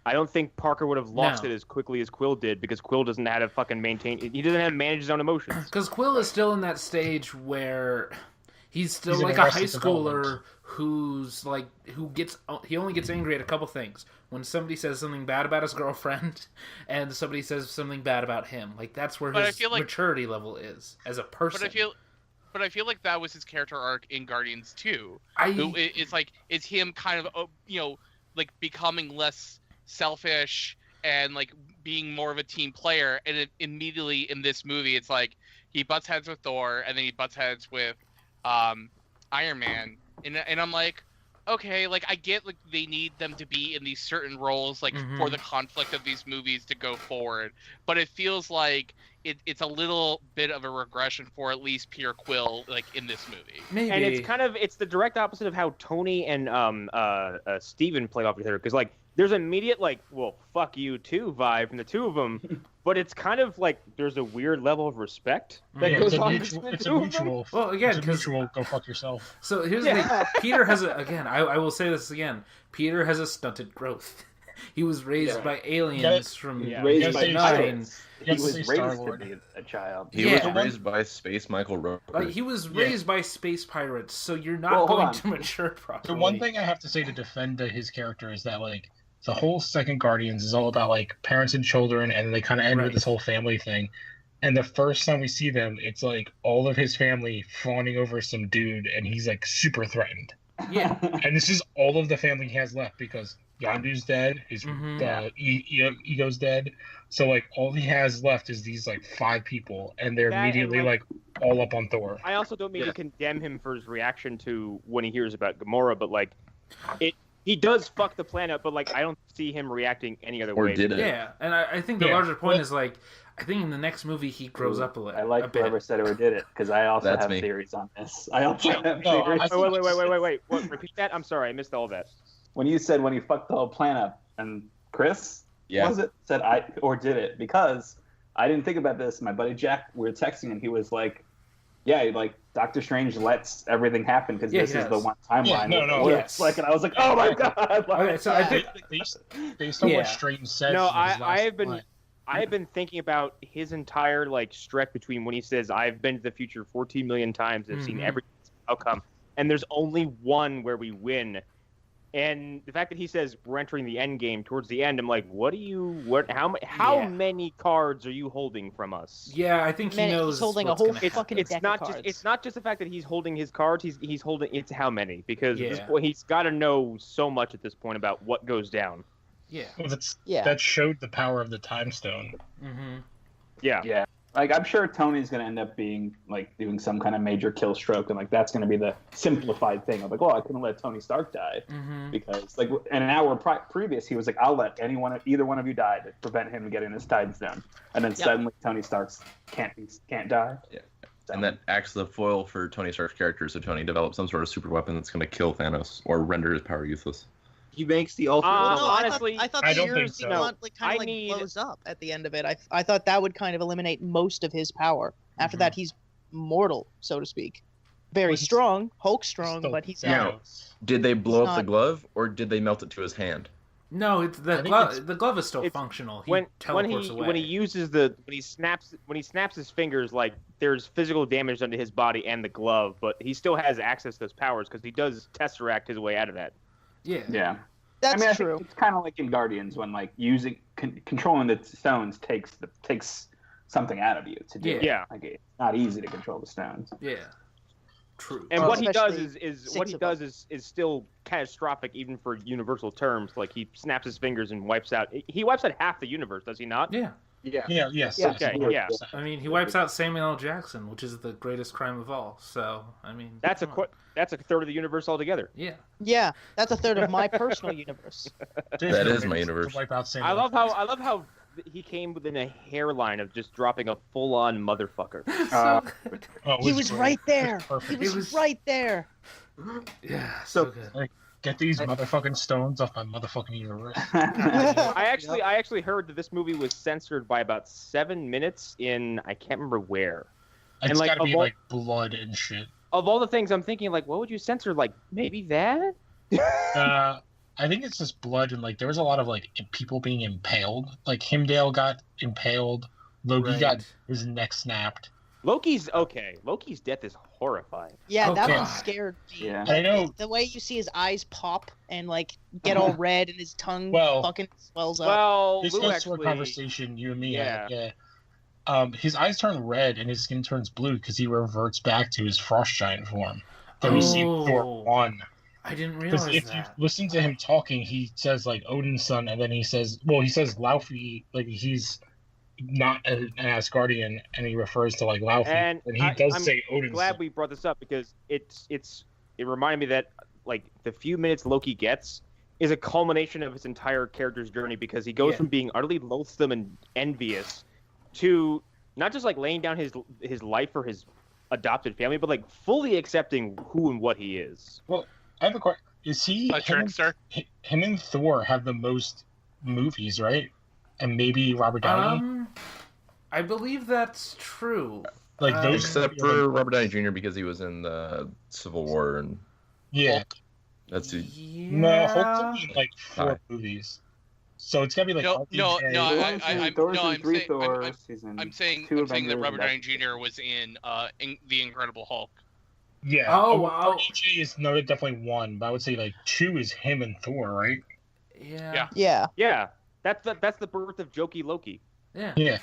I don't think Parker would have lost it as quickly as Quill did, because Quill doesn't know how to fucking maintain. He doesn't have to manage his own emotions. Because Quill is still in that stage where he's still like a high schooler he only gets angry at a couple things. When somebody says something bad about his girlfriend, and somebody says something bad about him. Like that's where his maturity level is as a person. But I feel like that was his character arc in Guardians 2. It's him kind of like becoming less selfish and like being more of a team player, and immediately in this movie it's like he butts heads with Thor, and then he butts heads with Iron Man, and I'm like, okay, like I get like they need them to be in these certain roles like for the conflict of these movies to go forward, but it feels like it's a little bit of a regression for at least Peter Quill like in this movie. Maybe. And it's the direct opposite of how Tony and Steven play off each other, because like there's immediate like, well, fuck you too vibe from the two of them, but it's kind of like there's a weird level of respect that goes on. It's a mutual. Well, again, it's a mutual. Go fuck yourself. So here's the thing. Peter has I will say this again. Peter has a stunted growth. He was raised by aliens raised by 9. He was raised to be a child. He was raised by Space Michael Rooker. Like, he was raised by space pirates, so you're not going to mature properly. The one thing I have to say to defend his character is that like the whole second Guardians is all about like parents and children, and they kind of end with this whole family thing. And the first time we see them, it's like all of his family fawning over some dude, and he's like super threatened. Yeah. And this is all of the family he has left, because Yondu's dead, his Ego's dead. So like all he has left is these like 5 people, and they're immediately like all up on Thor. I also don't mean to condemn him for his reaction to when he hears about Gamora, but like he does fuck the planet, but like I don't see him reacting any other way. Or did it? Yeah, and I think the larger point is like I think in the next movie he grows up a little. I like whoever said it or did it, because I also have theories on this. I also have theories. Wait. What, repeat that? I'm sorry, I missed all of that. When you said when he fucked the whole planet up, and Chris was it said I or did it, because I didn't think about this. My buddy Jack, we were texting, and he was like, "Yeah, like Doctor Strange lets everything happen because this is the one timeline." Like, and I was like, "Oh my god!" Okay, so I think based on what Strange said. No, I have been thinking about his entire like stretch between when he says, "I've been to the future 14 million times, I've seen every outcome," and there's only one where we win. And the fact that he says we're entering the end game towards the end, I'm like, how many cards are you holding from us? Yeah, I think he knows. He's holding a whole fucking deck of cards. It's not just the fact that he's holding his cards. He's holding. It's how many, because at this point he's got to know so much at this point about what goes down. Yeah. Well, that showed the power of the Time Stone. Mm-hmm. Yeah. Like, I'm sure Tony's going to end up being, like, doing some kind of major kill stroke, and, like, that's going to be the simplified thing of, like, well, I couldn't let Tony Stark die. Because, like, an hour previous, he was like, I'll let either one of you die to prevent him getting his Time Stone. And then suddenly Tony Stark can't die. Yeah. And that acts as a foil for Tony Stark's character, so Tony develops some sort of super weapon that's going to kill Thanos or render his power useless. He makes the ultimate. Honestly, I thought I the don't think Earth so. blows up at the end of it. I thought that would kind of eliminate most of his power. After that, he's mortal, so to speak. Very strong, Hulk strong, but he's not. Did they blow up the glove, or did they melt it to his hand? No, the glove is still functional. When he snaps his fingers, like there's physical damage done to his body and the glove, but he still has access to those powers because he does Tesseract his way out of that. Yeah. That's I true. think it's kind of like in Guardians when like controlling the stones takes something out of you to do. Yeah. Like, it's not easy to control the stones. Yeah. True. And what he does is still catastrophic even for universal terms. Like he snaps his fingers and wipes out half the universe, does he not? Yeah. Yes. Okay. Yeah. I mean, he wipes out Samuel L. Jackson, which is the greatest crime of all. So, I mean, that's a third of the universe altogether. Yeah. Yeah, that's a third of my personal universe. That is my universe. Wipe out I love how he came within a hairline of just dropping a full-on motherfucker. So good. Oh, it He was great. right there. It was perfect. He was right there. Yeah, so good. Get these motherfucking stones off my motherfucking universe. I actually heard that this movie was censored by about 7 minutes in I can't remember where. It's like, gotta be of all- like blood and shit. Of all the things I'm thinking, like, what would you censor? Like, maybe that? I think it's just blood and like there was a lot of like people being impaled. Like Himdall got impaled. Loki Right. got his neck snapped. Loki's okay. Loki's death is horrifying. Yeah, that Okay. one scared me. Yeah. I know. The way you see his eyes pop and like get all red and his tongue Well- fucking swells up. Well, This Lou goes actually, to a conversation you and me Yeah. had. Yeah. His eyes turn red and his skin turns blue because he reverts back to his frost giant form that we see in Thor 1. I didn't Because realize if you that. listen to him talking, he says like Odin's son, and then he says Laufey, like he's not an Asgardian, and he refers to like Laufey, And he I'm does say Odin's glad son. we brought this up because it reminded me that like the few minutes Loki gets is a culmination of his entire character's journey because he goes Yeah. from being utterly loathsome and envious to not just like laying down his life for his adopted family, but like fully accepting who and what he is. I have a question. Is he A trickster. him and Thor have the most movies, right? And maybe Robert Downey. I believe that's true. Like those, Except for Robert Downey Jr. because he was in the Civil War, and yeah. that's who. No, Hulk's Yeah. only in, like 4 Hi. movies. So it's gotta be like No, no, RDJ. no, Thor's no, in I'm 3 saying- Thors. He's in I'm saying 2 that Avengers, Robert and Downey Jr. was in The Incredible Hulk. Yeah. Oh, wow. RDJ is no, definitely 1, but I would say like 2 is him and Thor, right? Yeah. Yeah, Yeah, that's the birth of Jokey Loki. Yeah. Yeah.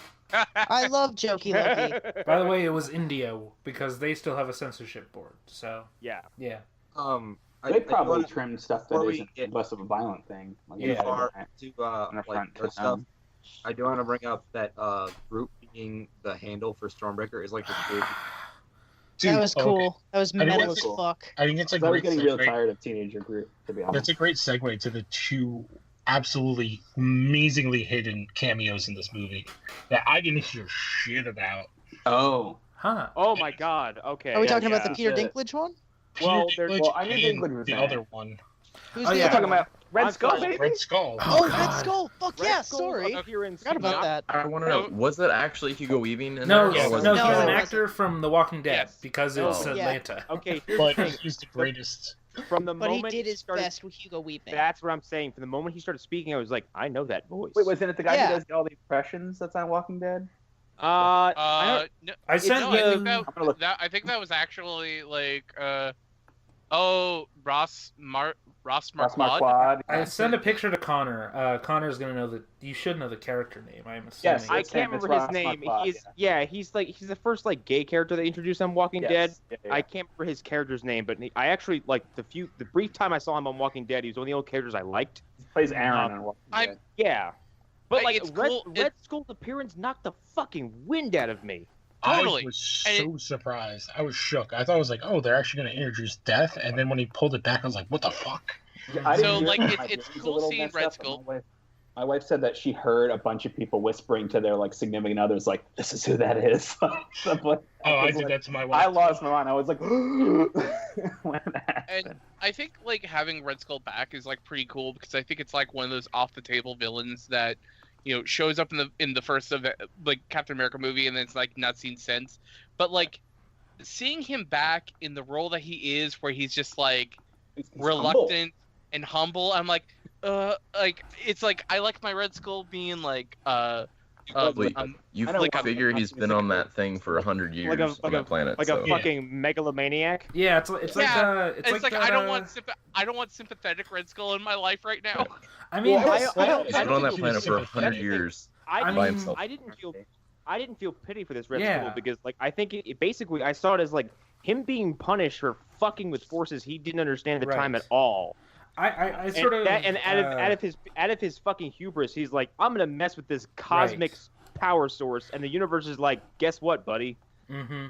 I love Jokey Loki. By the way, it was India because they still have a censorship board. So Yeah. yeah. They probably wanna- trimmed stuff that before we isn't get less of a violent thing. Like, Yeah. they had far it to on the like front, nerd stuff. I do want to bring up that Groot being the handle for Stormbreaker is like the coolest. Dude, That was okay. cool. That was I think metal that's as cool. fuck. I think it's a I was great getting real segue. tired of Teenager Groot, to be honest. That's a great segue to the 2 absolutely amazingly hidden cameos in this movie that I didn't hear shit about. Oh. Huh. Oh my God. Okay. Are we talking about the yeah. Peter Yeah. Dinklage one? Well, Peter there's- Dinklage well, I knew and Dinklage was the in it. other one. Who's Oh, the yeah. other Talking one? about Red I'm Skull, sorry. baby. Red Skull. Oh, God. Red Skull. Fuck Red yeah, Skull sorry. appearance Forgot about now. that. I want to know, was that actually Hugo Weaving? In No, there, or Yeah, was no, it- he's No, an it actor from The Walking Dead Yes. because Oh. it's Yeah. Atlanta. Okay. Here's But the thing. he's the greatest. From the But he moment did his started, best with Hugo Weaving. That's what I'm saying. From the moment he started speaking, I was like, I know that voice. Wait, wasn't it the guy Yeah. who does all the impressions that's on Walking Dead? I No, I sent no, I think the. I'm gonna look. I think that was actually like Ross Ross Marquand. Marquand. I sent a picture to Connor. Connor's gonna know that. You should know the character name. I'm assuming. Yes, I It's can't him, it's remember his Ross name. Marquand, He's the first like gay character they introduced on Walking Dead. Yes. Yeah. I can't remember his character's name, but I actually like the brief time I saw him on Walking Dead, he was one of the old characters I liked. He plays Aaron on Walking I'm- Dead. Yeah. But like It's Red, cool. Red Skull's appearance knocked the fucking wind out of me. Totally. I was And so surprised. I was shook. I thought it was like, oh, they're actually going to introduce death. And then when he pulled it back, I was like, what the fuck? Yeah, I didn't So, hear like, it. it's- My it's brain's a cool little seeing messed Red up, but Skull. My wife said that she heard a bunch of people whispering to their like significant others, like, "This is who that is." So, like, Oh, I was did like- that to my wife. I lost my mind. I was like, when that happened. And I think like having Red Skull back is like pretty cool because I think it's like one of those off the table villains that shows up in the first of like Captain America movie and then it's like not seen since. But like seeing him back in the role that he is, where he's just like He's reluctant and humble, I'm like it's like I like my Red Skull being like Probably, you I know, like a- figure he's been on that thing for 100 years on that planet. Like so. a fucking megalomaniac. Yeah, it's like Yeah, it's it's like that, I don't want sympathetic Red Skull in my life right now. I mean, Well, his- I don't- He's been on that planet for 100 think- years I I didn't, by mean- himself. I didn't feel pity for this Red Yeah. Skull because like I think it basically I saw it as like him being punished for fucking with forces he didn't understand at the time Right. at all. I sort of And out of his fucking hubris, he's like, I'm gonna mess with this cosmic power source, and the universe is like, guess what, buddy? Mm-hmm.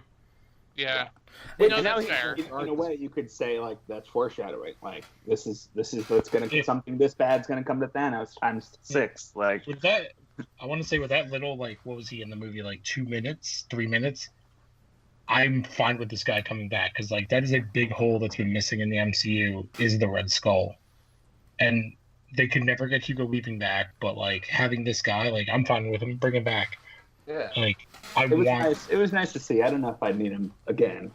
Yeah. Which, No, now that's he- fair. in a way, you could say like that's foreshadowing. Like this is what's gonna something this bad's gonna come to Thanos times 6. Like With that, I want to say with that little like, what was he in the movie? Like 2 minutes, 3 minutes. I'm fine with this guy coming back because like that is a big hole that's been missing in the MCU is the Red Skull, and they could never get Hugo Weaving back. But like having this guy, like I'm fine with him. Bring him back. Yeah. Like it was nice. It was nice to see. I don't know if I'd need him again.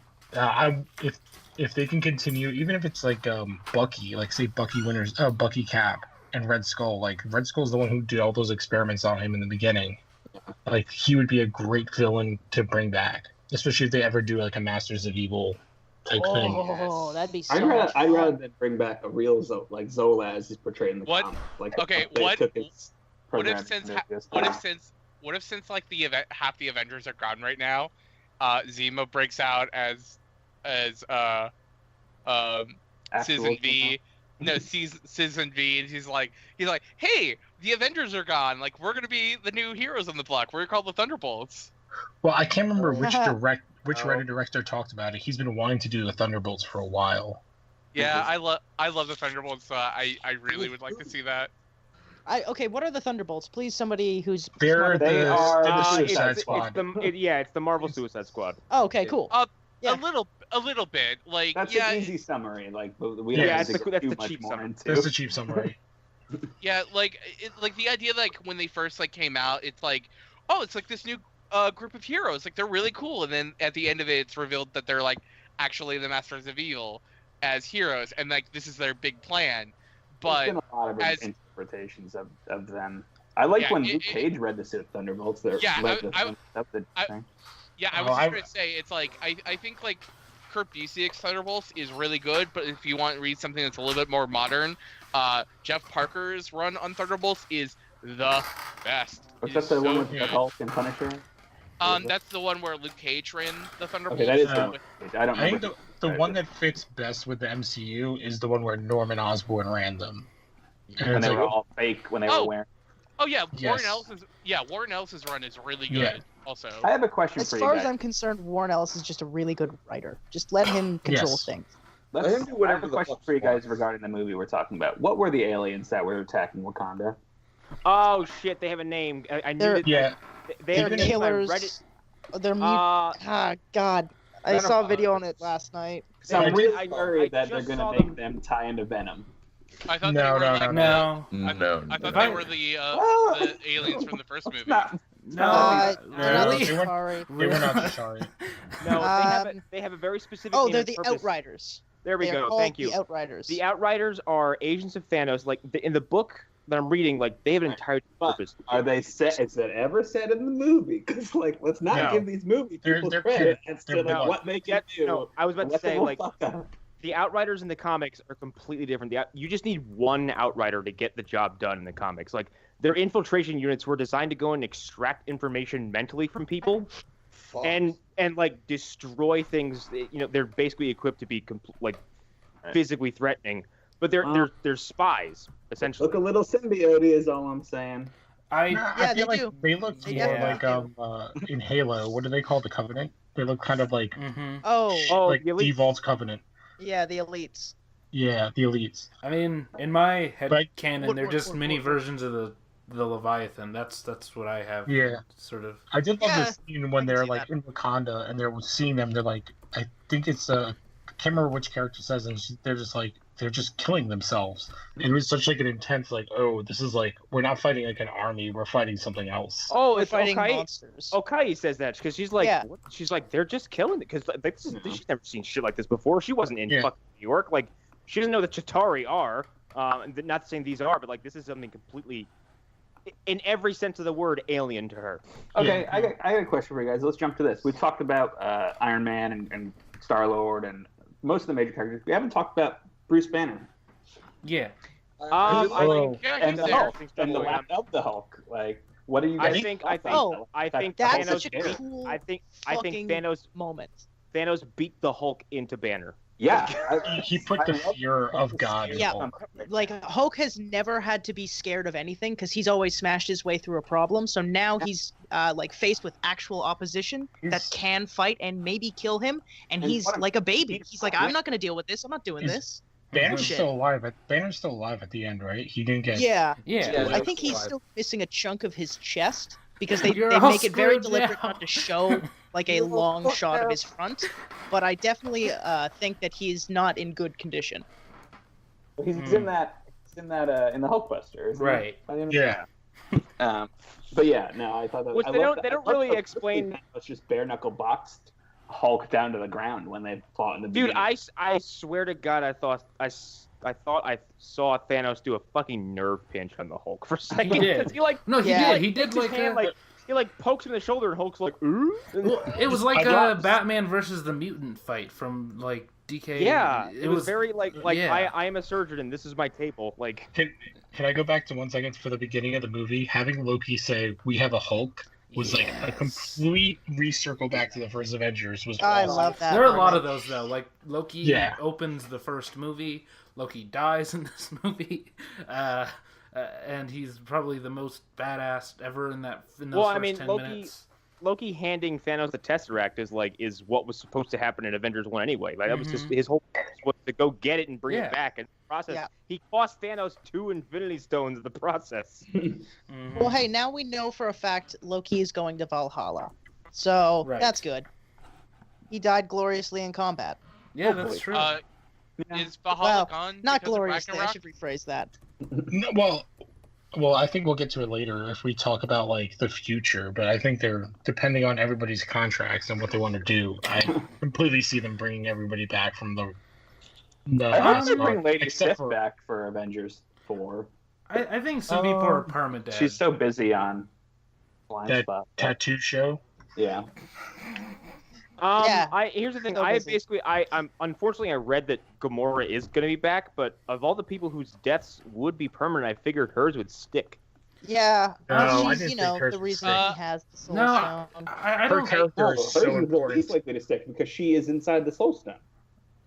If they can continue, even if it's like Bucky, like say Bucky Cap and Red Skull. Like Red Skull's the one who did all those experiments on him in the beginning. Like he would be a great villain to bring back, especially if they ever do like a Masters of Evil type thing. Oh, that'd be so I'd much rather fun. than bring back a real like Zola as he's portrayed in the What? comic. Like Okay, they what- took his What if program since and just- what if since like half the Avengers are gone right now, Zemo breaks out as Actual Season V. No, Season V, and he's like, hey, the Avengers are gone. Like, we're gonna be the new heroes on the block. We're called the Thunderbolts. Well, I can't remember which Oh. writer director talked about it. He's been wanting to do the Thunderbolts for a while. Yeah, I love the Thunderbolts. So I really would like to see that. Okay, what are the Thunderbolts? Please, somebody who's They're smarter They the, are they're the the Suicide it's Squad. it's the Marvel Suicide Squad. Oh, okay, cool. Yeah. A little bit. Like, That's yeah, an easy summary. Like we Yeah, don't that's need to the- get that's too the much cheap more summary. into. That's the cheap summary. yeah, like the idea that, like, when they first like came out, it's like, oh, it's like this new group of heroes. Like, they're really cool, and then at the end of it, it's revealed that they're like actually the Masters of Evil as heroes, and like this is their big plan. But There's been a lot of as- interpretations of them. I like Yeah, when it- Luke Cage read the Thunderbolts. There, Yeah, led I- the I- thing. yeah, I Oh, was just I- gonna say, it's like I think like Kurt Busiek's Thunderbolts is really good, but if you want to read something that's a little bit more modern, Jeff Parker's run on Thunderbolts is the best. Was It that is the one so with the good. Hulk and Punisher? That's the one where Luke Cage ran the Thunderbolts. Okay, that is the Uh, one. I don't I think remember. the one that fits best with the MCU is the one where Norman Osborn ran them. And When it's they like, were all fake, when they Oh. were wearing. Oh yeah, Yes. Warren Ellis's run is really good. Yeah. Also, I have a question As for far you as guys. I'm concerned, Warren Ellis is just a really good writer. Just let him control Yes. things. Let's, Let him do I have whatever a the question fuck for you he guys wants. regarding the movie we're talking about. What were the aliens that were attacking Wakanda? Oh shit, they have a name. I knew They're- that. yeah, they have They're a name. killers. I read it. They're God. I Venom saw a video on virus. it last night. So I'm I really just- worried I that they're just going saw to make them- them tie into Venom. I thought No, they were no, like, No, No, I thought no. they were the aliens from the first movie. Not, I'm really? sorry. they were not sorry. No, they have a very specific. Oh, name they're and the purpose. Outriders. There we They're go. called Thank you. The Outriders. The Outriders are agents of Thanos. Like in the book that I'm reading, like they have an entire But purpose. are they set? Is it ever said in the movie? Because like, let's not No. give these movie They're- people they're credit kid- as to they're like blood. what they can do. No, I was about to Let say them like fuck up. the Outriders in the comics are completely different. You just need one Outrider to get the job done in the comics. Like their infiltration units were designed to go and extract information mentally from people, and like destroy things. You know, they're basically equipped to be physically threatening, but they're spies essentially. Look a little symbiote is all I'm saying. I Yeah, feel they like do. they look They more definitely like in Halo. What do they call the Covenant? They look kind of like Oh, like the Elite- Devol's Covenant. yeah, the elites. Yeah, the elites. I mean, in my head But- canon, they're just mini versions of the Leviathan. That's what I have. Yeah. Sort of. I did love Yeah, this scene I when can they're see like that. in Wakanda and they're seeing them. They're like, I think it's I can't remember which character says, and they're just killing themselves. And it was such like an intense like, oh, this is like we're not fighting like an army, we're fighting something else. Oh, We're it's fighting Okai. monsters. Okai says that because she's like, Yeah. what? She's like, they're just killing it because she's never seen shit like this before. She wasn't in Yeah. fucking New York. Like, she doesn't know that Chitauri are. Not saying these are, but like this is something completely, in every sense of the word, alien to her. Okay, Yeah. I got a question for you guys. Let's jump to this. We talked about Iron Man and Star Lord and most of the major characters. We haven't talked about Bruce Banner Yeah. I Hello. think, Yeah, and he's the there. Hulk and the lack of the Hulk. Like, what do you guys? I think Oh, I think That's Thanos. such a cool I think fucking Thanos. moment. Thanos beat the Hulk into Banner. Yeah, He put the fear of God in Yeah. Hulk. Like Hulk has never had to be scared of anything because he's always smashed his way through a problem. So now he's like faced with actual opposition that can fight and maybe kill him, and he's like a baby. He's like, I'm not going to deal with this. I'm not doing this. Banner's Shit. still alive. Banner's still alive at the end, right? He didn't get. Yeah. Yeah. I think he's still missing a chunk of his chest because they You're all make it very screwed deliberate now. not to show like a long shot of his front. But I definitely think that he's not in good condition. he's in that in the Hulkbuster, isn't he? Right. Yeah. But yeah, no, I thought that. Which I they love don't- that. they don't I love really how explain- quickly Thanos just bare knuckle boxed Hulk down to the ground when they fought in the Dude, beginning. I swear to God, I thought I saw Thanos do a fucking nerve pinch on the Hulk for a second. He did. 'Cause he like No, he Yeah. did. He did takes his like, hand, he like pokes him in the shoulder, and Hulk's like, ooh. well, it was like I got- Batman versus the mutant fight from like DK. Yeah, it was very like yeah. I am a surgeon and this is my table. Like, Can I go back to 1 second for the beginning of the movie? Having Loki say, "We have a Hulk," was like a complete recircle back to the first Avengers. Was I awesome. love that. There are a lot moment. of those though. Like Loki Yeah. opens the first movie. Loki dies in this movie, and he's probably the most badass ever in those Well, I first mean, 10 Loki- minutes. Loki handing Thanos the Tesseract is what was supposed to happen in Avengers 1 anyway. Like, that was just his whole purpose was to go get it and bring Yeah. it back. And in the process, Yeah. he cost Thanos 2 Infinity Stones in the process. Well, hey, now we know for a fact Loki is going to Valhalla, so Right. that's good. He died gloriously in combat. Yeah, that's true. Is Valhalla Well, gone? not because of gloriously. I Ragnarok? should rephrase that. No, well, I think we'll get to it later if we talk about like the future. But I think they're depending on everybody's contracts and what they want to do. I completely see them bringing everybody back from the. I hope they last bring arc, Lady except Sif for back for Avengers 4. I think some people are permadead. She's so busy on Blind That Spot. tattoo show. Yeah. Yeah. Here's the thing. So busy. I'm unfortunately I read that Gamora is going to be back, but of all the people whose deaths would be permanent, I figured hers would stick. Yeah, No, I she's, didn't you know, think hers the would reason stick. he has the Soul No, Stone. I Her don't. character No, is hers so is the important. least likely to stick because she is inside the Soul Stone.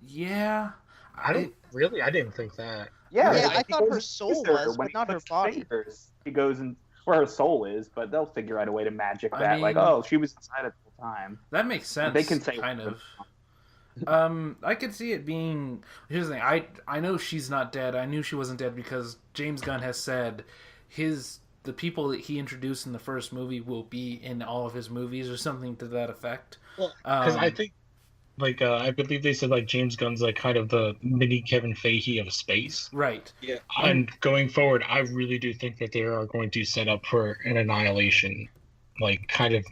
Yeah, I didn't think that. Yeah, Yeah, like, I he thought goes her and soul sees her was, when but he not her clicks body. fingers. He goes and where her soul is, but they'll figure out a way to magic I that. mean- like, oh, she was inside it the whole time. that makes sense. They can say kind of. whatever. I could see it being. Here's the thing. I know she's not dead. I knew she wasn't dead because James Gunn has said the people that he introduced in the first movie will be in all of his movies or something to that effect. Because I think, like, I believe they said like James Gunn's like kind of the mini Kevin Feige of space. Right. And going forward, I really do think that they are going to set up for an annihilation, like kind of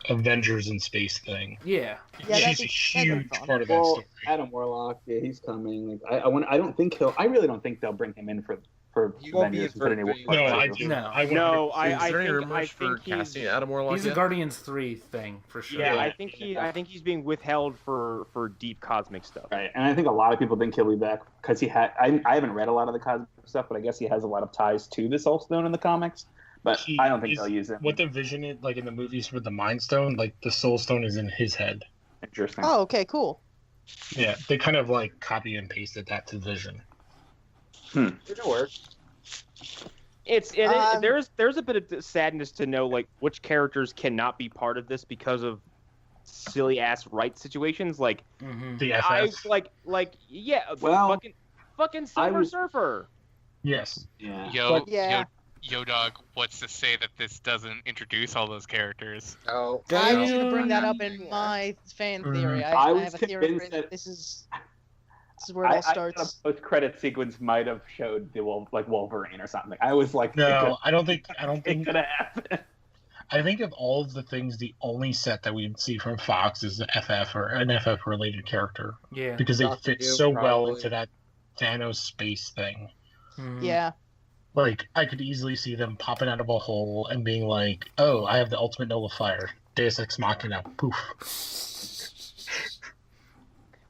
Avengers in space thing. Yeah. Yeah, that'd She's be- a that'd be huge fun. part of that Well, story. Adam Warlock, yeah, he's coming. Like, I don't think I really don't think they'll bring him in for He won't be Avengers in for Infinity Infinity War. No, War. I do. No. I No, 100% I Is there any think rumors for he's- casting Adam Warlock He's a yet? Guardians 3 thing for sure. Yeah, I think he's being withheld for deep cosmic stuff. Right, and I think a lot of people think he'll be back because he had. I haven't read a lot of the cosmic stuff, but I guess he has a lot of ties to the Soul Stone in the comics. But I don't think He's- they'll use him. What the Vision is like in the movies with the Mind Stone, like the Soul Stone is in his head. Interesting. Oh, okay, cool. Yeah, they kind of like copy and pasted that to Vision. It'll work. There's a bit of sadness to know like which characters cannot be part of this because of silly ass rights situations. Like Mm-hmm. The I FF. yeah, Well, fucking Silver would- Surfer. Yes. Yeah. Yeah. Yo, dog. What's to say that this doesn't introduce all those characters? Oh, I was going to bring that up in my fan theory. I I was have a theory convinced that that- this is where it all I thought starts. a post-credit sequence might have showed the Wolverine or something. I was like, No, I don't think. it could have happened. I think of all of the things, the only set that we see from Fox is the FF or an FF related character Yeah. because they Doctor fit Doom, so well probably. into that Thanos space thing. Mhm. Yeah. Like I could easily see them popping out of a hole and being like, "Oh, I have the ultimate nullifier, Deus Ex Machina." Poof.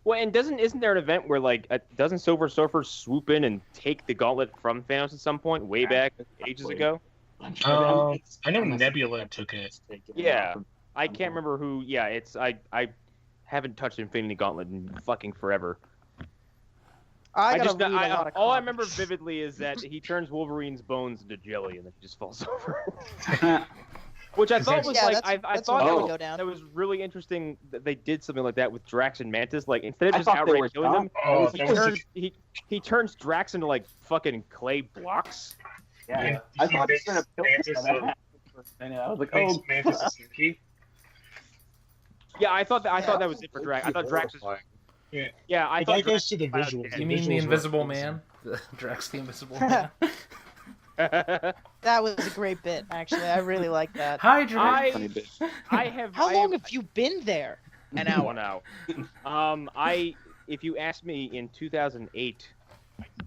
Well, and isn't there an event where like doesn't Silver Surfer swoop in and take the gauntlet from Thanos at some point way back ages ago? I know Nebula took it. Yeah. I can't remember who. Yeah, it's I haven't touched Infinity Gauntlet in fucking forever. I gotta read a lot of all I comics. remember vividly is that he turns Wolverine's bones into jelly and then he just falls over. Which I thought was like, I that's thought one that way to was, go down. that was really interesting that they did something like that with Drax and Mantis. Like instead of I just thought they were outright killing them, Oh, he that was turns just- he turns Drax into like fucking clay blocks. Yeah, I thought he was gonna kill him. And I was like, oh, Mantis is sneaky. Yeah, I thought that was it for Drax. I thought Drax was. Yeah. Yeah, I But thought that Drax goes to the was visuals. dead. You mean the visuals Invisible were Man? Drax the Invisible Man? That was a great bit, actually. I really like that. Hi, Drax. funny bit. How long have you been there? An hour now. If you asked me in 2008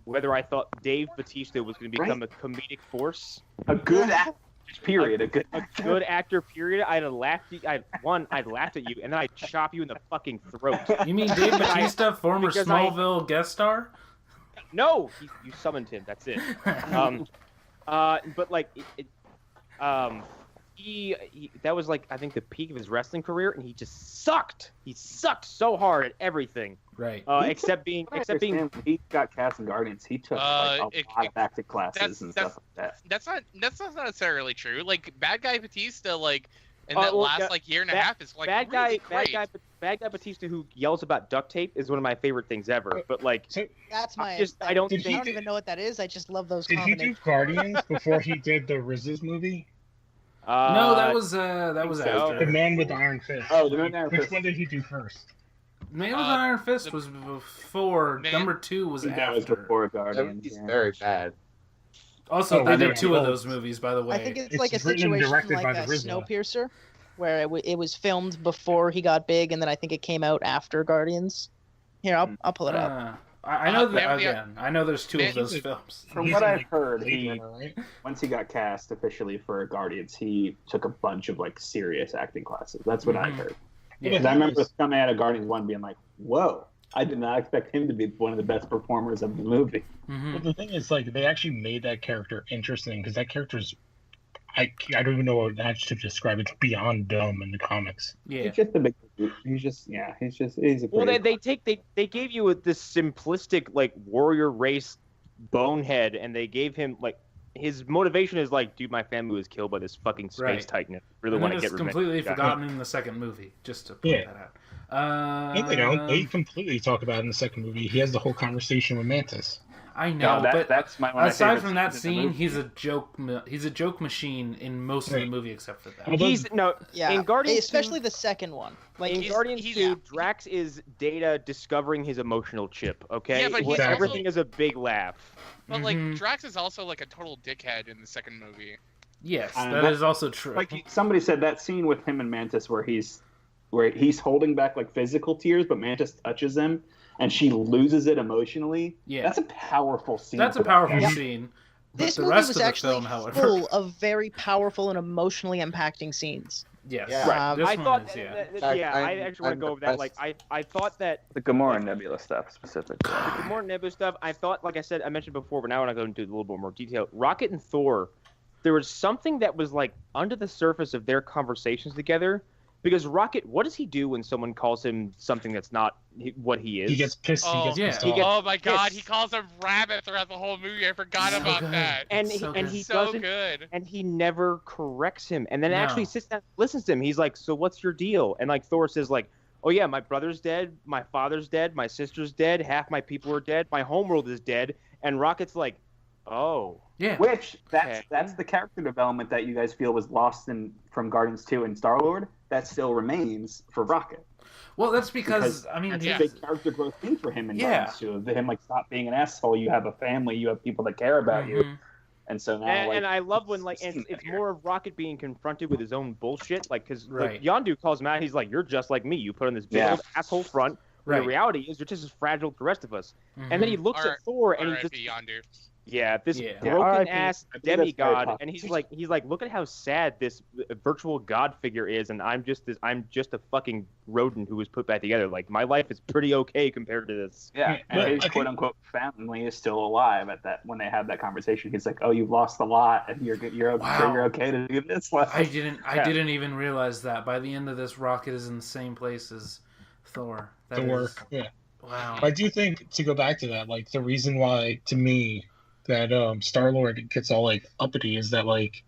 whether I thought Dave Bautista was going to become a comedic force, A good actor, period. A good actor, period, I'd have laughed. I'd laughed at you, and then I'd chop you in the fucking throat. You mean Dave Bautista, former because Smallville guest star? No, you summoned him. That's it. But like, he that was like I think the peak of his wrestling career, and he just sucked. He sucked so hard at everything. Right. Except being when he got cast in Guardians, he took like, a lot of acting classes and stuff like that. That's not necessarily true. like Bad Guy Batista, like in Oh, that well, last yeah, like year and a half is like bad really guy, great. bad guy Batista who yells about duct tape is one of my favorite things ever. But like, That's my. I don't Did think. I don't even know what that is. I just love those Did he do combinations. Guardians before he did the RZA's movie? No, that was after. The Man with the Iron Fist. Oh, the Man with the Iron Which Fist. one did he do first? Man with Iron Fist was before. Number 2 was That after. was before Guardians. He's yeah. very bad. Also, Oh, they I know. did 2 of those movies, by the way. I think it's It's like a written and situation directed like by a the RZA. Snowpiercer, where it was filmed before he got big, and then I think it came out after Guardians. Here, I'll pull it up. I know that Man with the- again. I know there's 2 of those films. From He's what in, I've like, heard, Blade he Runner, right? once he got cast officially for Guardians, he took a bunch of like serious acting classes. That's what I've heard. Yeah. Because I remember coming out of Guardians 1 being like, whoa, I did not expect him to be one of the best performers of the movie. Mhm. But the thing is, like, they actually made that character interesting because that character's, I don't even know what adjective to describe. It's beyond dumb in the comics. Yeah. He's just a big. He's a. Well, pretty- they gave you this simplistic like warrior race bonehead, and they gave him like his motivation is like, dude, my family was killed by this fucking space Right. titan. I really And want then to it's get revenge. completely Yeah. forgotten in the second movie, just to point Yeah. that out. And they don't. They completely talk about it in the second movie. He has the whole conversation with Mantis. I know, No, but that's one of my aside favorite from that scenes in the scene, movie. he's a joke machine in most of the Right. movie except for that. Although- He's no Yeah, in Guardians, especially the second one. Like in he's- Guardians he's- 2, Drax is Data discovering his emotional chip. Okay, Yeah, but he's everything also- is a big laugh. But like Mhm. Drax is also like a total dickhead in the second movie. Yes, And that that- is also true. Like somebody said, that scene with him and Mantis where he's holding back like physical tears, but Mantis touches him and she loses it emotionally. Yeah. That's a powerful scene. That's a for that powerful character. scene. But this the movie rest was of the actually film, however, full of very powerful and emotionally impacting scenes. yes, Yeah. Right. this I one thought, is, yeah. I actually want to go over that. Like, I thought that The Gamora and Nebula stuff specifically. the more Nebula stuff, I thought, like I said, I mentioned before, but now I want to go into a little bit more detail. Rocket and Thor, there was something that was like under the surface of their conversations together. Because Rocket, what does he do when someone calls him something that's not what he is? He gets pissed. Oh, he gets yeah. pissed He off. gets Oh my god, pissed. he calls him rabbit throughout the whole movie. I forgot So about good. that. and so he good. So doesn't, good. and he never corrects him, and then No. actually sits down, and listens to him. He's like, "So what's your deal?" And like Thor says, like, "Oh yeah, my brother's dead, my father's dead, my sister's dead, half my people are dead, my homeworld is dead," and Rocket's like, "Oh." Yeah. Which Okay. that's the character development that you guys feel was lost from Guardians 2 and Star-Lord. That still remains for Rocket. Well, that's because I mean, That's Yeah. a big character growth thing for him in Yeah. Guardians 2. Of him like, stop being an asshole. You have a family. You have people that care about you. mhm. And so now, And I love when like it's more of Rocket being confronted with his own bullshit, like because Right. like, Yondu calls him out. He's like, "You're just like me. You put on this big Yeah. old asshole front." When Right. the reality is, you're just as fragile as the rest of us. Mhm. And then he looks R- at Thor and he just R.I.P. Yondu. this Yeah. broken R.I.P. ass I think that's very demigod, possible. and he's like, look at how sad this virtual god figure is, and I'm just a fucking rodent who was put back together. Like my life is pretty okay compared to this. yeah, Yeah, and but his I think- quote unquote family is still alive at that when they have that conversation. He's like, "Oh, you've lost a lot, and you're Wow. okay to do this." Like, I didn't Yeah. even realize that by the end of this, Rocket is in the same place as Thor. Yeah. Wow. I do think, to go back to that, like, the reason why, to me, that Star-Lord gets all, like, uppity is that, like,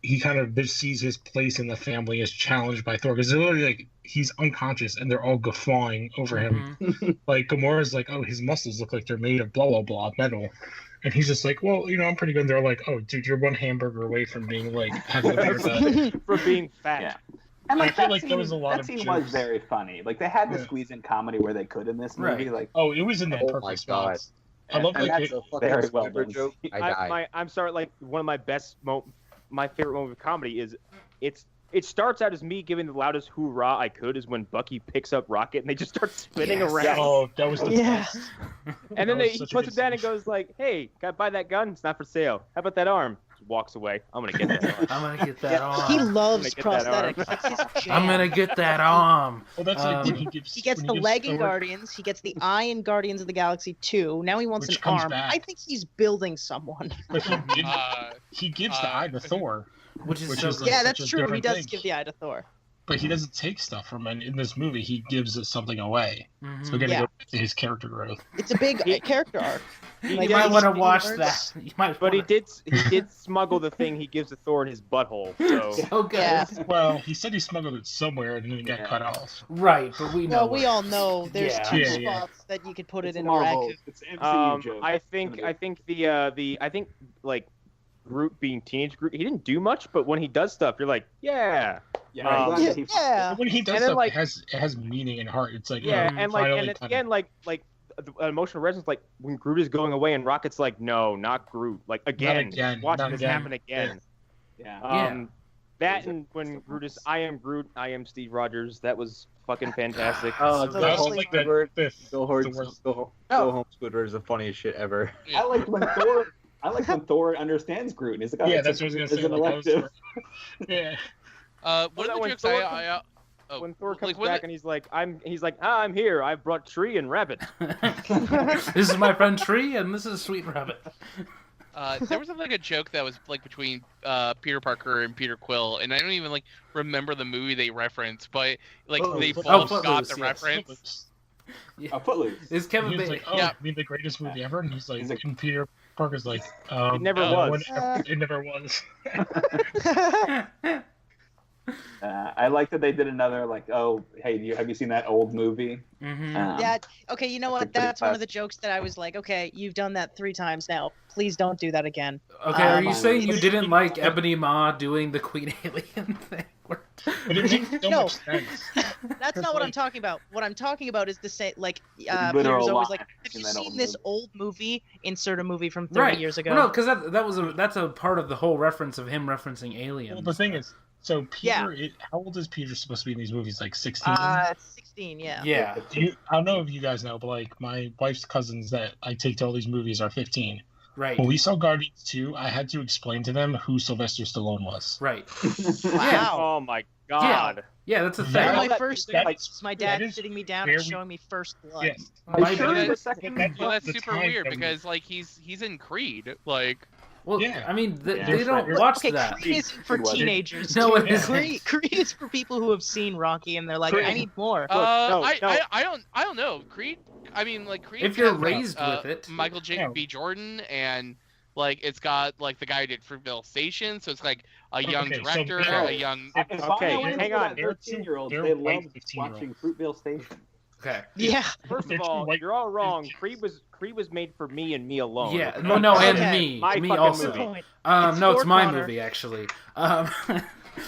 he kind of sees his place in the family as challenged by Thor. Because literally, like, he's unconscious, and they're all guffawing over him. Like, Gamora's like, oh, his muscles look like they're made of blah, blah, blah, metal. And he's just like, well, I'm pretty good. And they're like, oh, dude, you're one hamburger away from being, like, having a bigger guy. For being fat. Yeah. And I like feel that like scene, there was a lot that of scene jokes. was very funny. Like they had to squeeze in comedy where they could in this movie. Right. Like, Oh, it was in the Oh perfect my spots. I love and like that's it, a fucking very well done joke. scene. I died. I'm sorry. Like one of my my favorite moment of comedy is it starts out as me giving the loudest hoorah I could is when Bucky picks up Rocket and they just start spinning around. Oh, that was the best. And then That was he such a puts good it down and scene. goes like, "Hey, gotta buy that gun? It's not for sale. How about that arm?" Just walks away. I'm gonna get that arm. I'm gonna get that arm. He loves I'm gonna get that arm. prosthetics. That's his jam. I'm gonna get that arm. Well, that's like when he gives. He gets when the gives leg in Thor- Guardians. He gets the eye in Guardians of the Galaxy 2. Now he wants Which an comes arm. back. I think he's building someone. But he gives the eye to Thor, Which is Which so is good. like- Yeah, such that's a true. He different does thing. give the eye to Thor. but he doesn't take stuff from it. In this movie, he gives something away. So we're gonna Yeah. go back to his character growth. It's a big character arc. Like, You might want to he's- watch he that. You might But he wanna- did smuggle the thing he gives to Thor in his butthole. So So good. Yeah. Well, he said he smuggled it somewhere and then he got cut off. Right, but we know. Well, we all know there's Yeah. two Yeah. spots that you could put it It's in a Marvel. raccoon. It's an MCU joke. I think like Groot being teenage Groot, he didn't do much, but when he does stuff, you're like, yeah, Yeah, I'm glad that he- Yeah. When he does And then, stuff, like- it has meaning and heart. It's like yeah, oh, and finally at the kinda- end, like the emotional resonance, like when Groot is going away and Rocket's like, no, not Groot, like again, again, watch not this again. happen again. Yeah. That and when Groot is, I am Groot, I am Steve Rogers, that was fucking fantastic. Oh, So that was Totally like the Squidward. fifth. Go the worst. home Squidward is the funniest shit ever. I like when Thor. I like when Thor understands Groot. And he's like, oh, Yeah, it's that's what I was it's gonna say. an Like, elective. yeah. One that of the when jokes Thor when Thor comes back and he's like, I'm here. I brought Tree and Rabbit. This is my friend Tree, and this is Sweet Rabbit. there was like a joke that was like between Peter Parker and Peter Quill, and I don't even like remember the movie they referenced, but like they both got Footloose, the yes. reference. Footloose. Is Kevin He was Bacon? like, oh, Yeah. you mean the greatest movie ever? And he's like, He's like- and Peter Parker's like, It never no, was. It never was. I like that they did another like, oh, hey, have you seen that old movie? Yeah. Okay. You know what? pretty That's one of fast. the jokes that I was like, okay, you've done that 3 times now. Please don't do that again. Okay, are you Um, saying you didn't like Ebony Maw doing the Queen Alien thing? But it makes so No. much sense. That's not what I'm talking about. What I'm talking about is the same. Like, Peter's Literal always like, line have in you that seen old this movie. old movie? Insert a movie from 30 Right. years ago. Well, no, because that's a part of the whole reference of him referencing aliens. Well, the thing is, so Yeah. Peter, how old is Peter supposed to be in these movies? Like 16? 16. Yeah. Yeah. I don't know if you guys know, but like my wife's cousins that I take to all these movies are 15. Right. When we saw Guardians 2, I had to explain to them who Sylvester Stallone was. Right. Wow. Oh my god. Yeah, that's a thing. That- One of my that- first that- things was my dad that is sitting me down very- and showing me First Blood. Yes. My sure dad- the second Well, that's The super time weird that we- because like he's in Creed, like Well, Yeah. I mean, Yeah. they don't Well, watch Okay, that. Creed is for Good one. teenagers. No, too. it isn't. Creed is for people who have seen Rocky and they're like, I need more. no, I don't know Creed. I mean, like Creed. If you're has, raised with it. Michael J. Yeah. B. Jordan, and like it's got like the guy who did Fruitvale Station, so it's like a young Okay, so director, no. a young. Okay, hang on. 13-years-olds, They're they white love 15-year-olds. watching Fruitvale Station. Okay. Yeah. First They're of too all, white. you're all wrong. Creed was made for me and me alone. Yeah. No, no, and Okay. me. My Me fucking also. movie. It's No, it's for my Connor. movie, actually.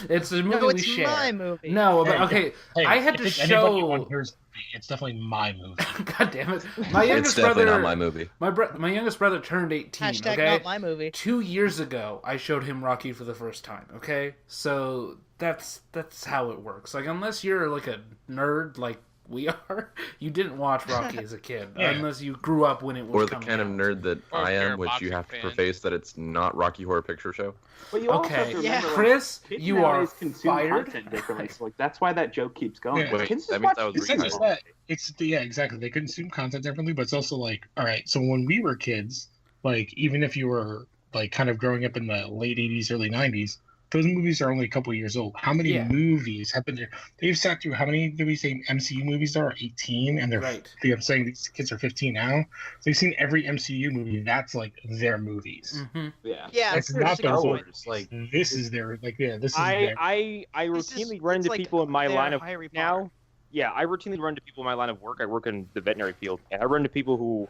It's a movie No, we it's share. my movie. No, but Hey, okay. Hey, I had if to it's anybody show. on here's it's definitely my movie. God damn it! My It's youngest definitely brother. not my movie. My youngest brother turned 18. Hashtag okay. not my movie. 2 years ago, I showed him Rocky for the first time. Okay, so that's how it works. Like, unless you're like a nerd like we are, you didn't watch Rocky as a kid, Yeah. unless you grew up when it was Or the coming kind of out. nerd that Or I if you're a am, which you boxing have to fan. preface that it's not Rocky Horror Picture Show. But you also have Okay, to Yeah. remember, like, Chris, kids you are nowadays consume fired. content differently. So like that's why that joke keeps going. Yeah. Wait, Kids just that means watch I was It's not just retired. that. Yeah, exactly. They consume content differently, but it's also like, all right, so when we were kids, like even if you were like kind of growing up in the late 80s, early 90s, those movies are only a couple years old. How many movies have been there? They've sat through how many do we say MCU movies there are? 18, and they're I'm saying these kids are 15 now. So they've seen every MCU movie. That's like their movies. Yeah, it's not Star Wars. Like this is their this is I routinely run into people in my line of now. Yeah, I routinely run into people in my line of work. I work in the veterinary field, and I run into people who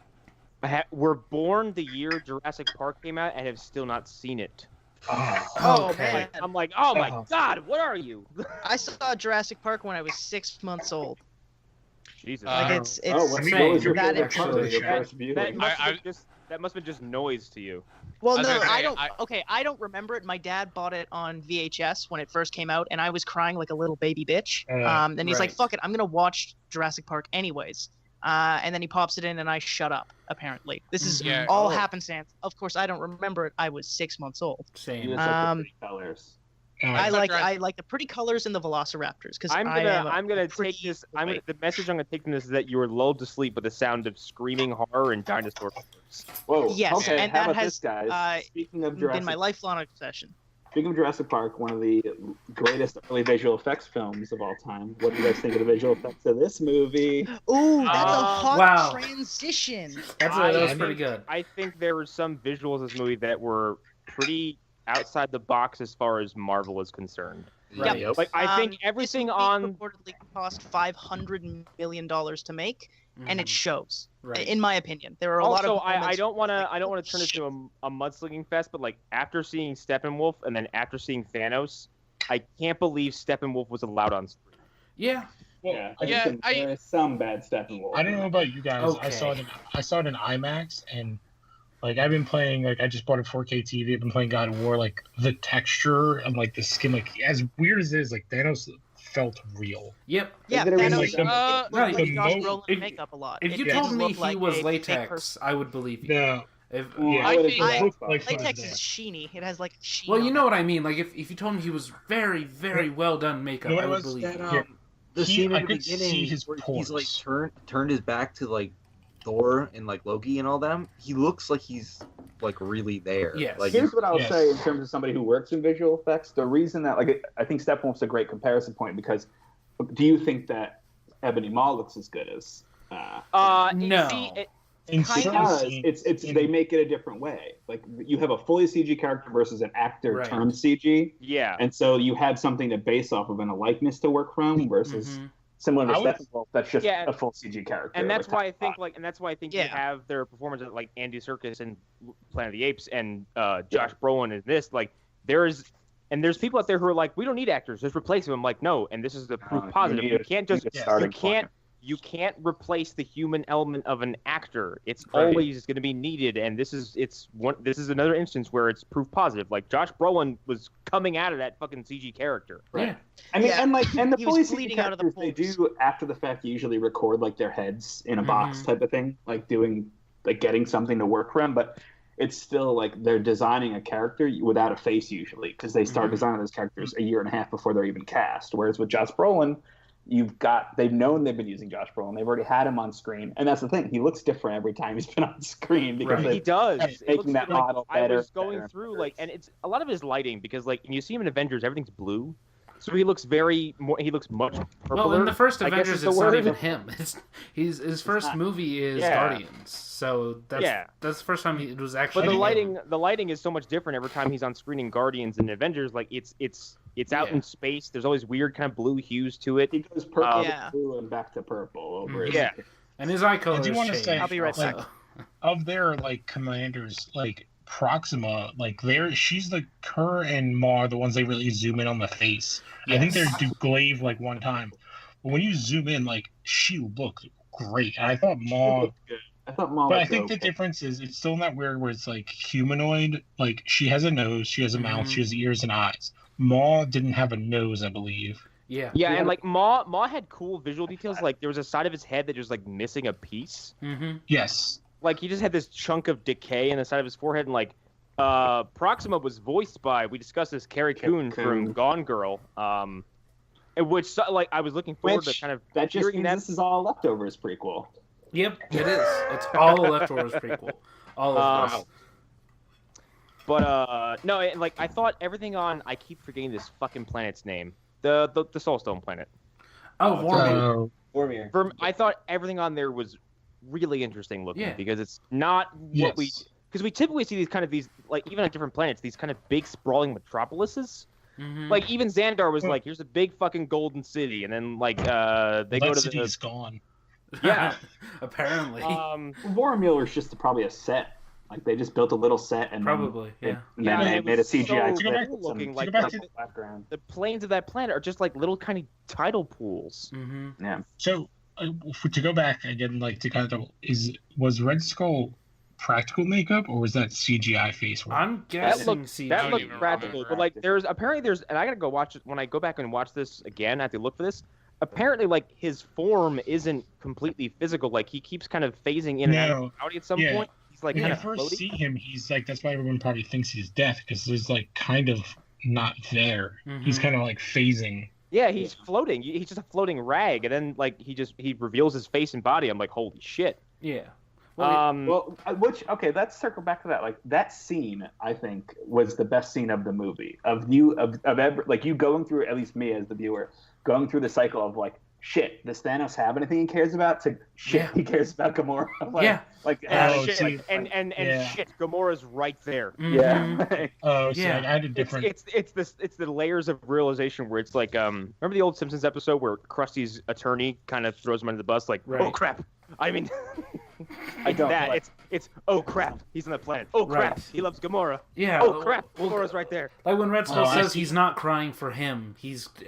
were born the year Jurassic Park came out and have still not seen it. Oh man! I'm like, oh my god, what are you? I saw Jurassic Park when I was 6 months old. Jesus. Like it's what was your that favorite part of interesting. your first viewing? That must have been just noise to you. Well, no, I don't. Okay, I don't remember it. My dad bought it on VHS when it first came out, and I was crying like a little baby bitch. And he's like, "Fuck it, I'm gonna watch Jurassic Park anyways." And then he pops it in, and I shut up. Apparently, this is all happenstance. Of course, I don't remember it. I was 6 months old. Same. Colors. I like the pretty colors and the Velociraptors because I'm gonna take this. The message I'm gonna take from this is that you were lulled to sleep with the sound of screaming horror and dinosaur. Whoa. Yes, okay, and how that about has this, guys? Speaking of Jurassic, been my lifelong obsession. Speaking of Jurassic Park, one of the greatest early visual effects films of all time. What do you guys think of the visual effects of this movie? Ooh, that's a hot transition. That was pretty good. I think there were some visuals in this movie that were pretty outside the box as far as Marvel is concerned. Right. Yep. Like I think everything on reportedly cost $500 million to make, and it shows. Right. In my opinion, there are a lot of. Also, I don't want to turn this into a mudslinging fest, but like after seeing Steppenwolf and then after seeing Thanos, I can't believe Steppenwolf was allowed on screen. Yeah. Well, there is some bad Steppenwolf. I don't know about you guys. Okay. I saw it in IMAX, and like I've been playing, like I just bought a 4K TV. I've been playing God of War. Like the texture and like the skin, like as weird as it is, like Thanos felt real. Yep. Yeah, Thanos makeup a lot. If you told me he was latex, I would believe you. No. Latex is sheeny. It has like sheen. Well, you know what I mean. Like if you told me he was very, very well done makeup, I would believe you. The scene at the beginning where he's like turned his back to like Thor and like Loki and all them, he looks like he's like really there. Yes. Like, here's what I'll say in terms of somebody who works in visual effects. The reason that I think Steppenwolf's a great comparison point because do you think that Ebony Maw looks as good as? No. They make it a different way. Like you have a fully CG character versus an actor turned CG. Yeah. And so you have something to base off of and a likeness to work from versus. Similar to Steppenwolf, that's just a full CG character. And that's why I think you have their performances like Andy Serkis in Planet of the Apes and Josh Brolin in this. Like there's people out there who are like, we don't need actors, just replace them. I'm like, no, and this is the proof positive. You can't replace the human element of an actor. It's always going to be needed, and this is another instance where it's proof positive. Like Josh Brolin was coming out of that fucking CG character. Right. Yeah. I mean, and the fully CG characters they do after the fact usually record like their heads in a box type of thing, like getting something to work from, but it's still like they're designing a character without a face usually because they start designing those characters a year and a half before they're even cast. Whereas with Josh Brolin, they've known they've been using Josh Brolin. They've already had him on screen, and that's the thing. He looks different every time he's been on screen because he does. Making that model better. I was going through and it's a lot of his lighting because like when you see him in Avengers, everything's blue, so he looks much purpler. Well, in the first Avengers, it's not even him. His first movie is Guardians, so that's the first time it was actually. But the lighting is so much different every time he's on screen in Guardians and Avengers. Like it's out in space. There's always weird kind of blue hues to it. He goes purple to blue and back to purple over his and his eye color. I do want to say, I'll be right back. Of their like commanders, like Proxima, like she's her and Maw are the ones they really zoom in on the face. Yes. I think they're Glaive like one time, but when you zoom in, like she looked great. And I thought Maw. But I think the difference is it's still not weird where it's like humanoid. Like she has a nose, she has a mouth, she has ears and eyes. Maw didn't have a nose, I believe. Yeah, and like Maw had cool visual details. Like there was a side of his head that was like missing a piece. Yes. Like he just had this chunk of decay in the side of his forehead, and like Proxima was voiced by, we discussed this, Carrie Coon from Gone Girl. Which like I was looking forward to kind of that just means this is all Leftovers prequel. Yep, it is. It's all a Leftovers prequel. All of this. But no, like I thought everything on. I keep forgetting this fucking planet's name. The Soulstone planet. Oh, Vormir. Vormir. I thought everything on there was really interesting looking Yeah. because it's not what we. Because we typically see these like even on different planets, these kind of big sprawling metropolises. Mhm. Like even Xandar was like, here's a big fucking golden city, and then like they go to the. city's gone. Yeah. Apparently. Vormir is just probably a set. Like they just built a little set and Probably, then, yeah. and then they made a CGI so clip cool with some looking, like background. the planes of that planet are just like little kind of tidal pools. Mm-hmm. Yeah. So to go back again, like to kind of was Red Skull practical makeup or was that CGI face work? I'm guessing CGI. That don't looked even practical, remember. but like there's and I gotta go watch it when I go back and watch this again. I have to look for this. Apparently, like his form isn't completely physical. Like he keeps kind of phasing in and out of No. reality at some Yeah. point. He's like When kind you of first floating. see him, he's like that's why everyone probably thinks he's death because he's like kind of not there. He's Mhm. kind of like phasing. Yeah, he's floating. He's just a floating rag, and then like he reveals his face and body. I'm like, holy shit. Yeah. Let's circle back to that. Like that scene, I think, was the best scene of the movie. Like you going through, at least me as the viewer, going through the cycle of like, shit, does Thanos have anything he cares about? To shit, Yeah. he cares about Gamora. Like, Yeah. Like Oh, shit, see, and yeah. shit, Gamora's right there. Mhm. yeah. Oh, so Yeah. I had a different. It's the layers of realization where it's like remember the old Simpsons episode where Krusty's attorney kind of throws him under the bus like, Right. oh crap. I mean, I don't that like- it's oh crap, he's on the planet. Oh crap, Right. he loves Gamora. Yeah. Oh crap, Gamora's right there. Like when Red Skull Oh, I says see. he's not crying for him,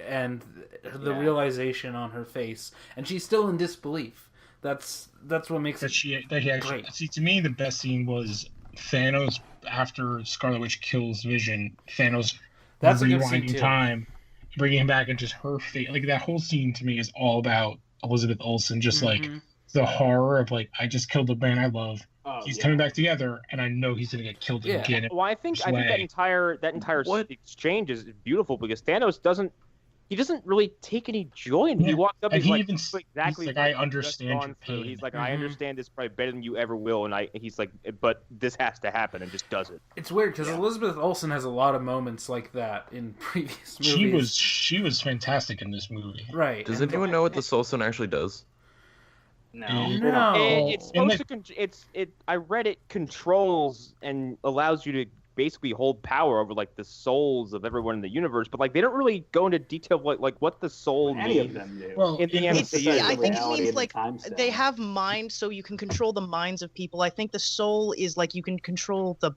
and the Yeah. realization on her face, and she's still in disbelief. That's what makes that it. he actually Great. see. To me, the best scene was Thanos after Scarlet Witch kills Vision. Thanos That's a good scene, rewinding too. time, bringing him back, and just her face. Like that whole scene to me is all about Elizabeth Olsen. Just like Mhm. the horror of like I just killed the man I love. Oh, He's yeah. coming back together, and I know he's gonna get killed Yeah. again. Well, I think that Slay. entire What? exchange is beautiful because Thanos doesn't really take any joy in it. He Yeah. walks up And and he's he like, even "This is exactly he's like, what I you've just understand gone your through." pain. He's like, I Mhm. understand this probably better than you ever will, and he's like, but this has to happen, and just does it. It's weird because Yeah. Elizabeth Olsen has a lot of moments like that in previous movies. She was fantastic in this movie. right. Does and- anyone know what the Soul Stone actually does? No. No. It's And supposed to. I read it controls and allows you to basically hold power over like the souls of everyone in the universe, but like they don't really go into detail of what the soul Any of means. them do. Well, In the yeah, MCU. It's I think it reality means and the like time stone. they have minds, so you can control the minds of people. I think the soul is like you can control the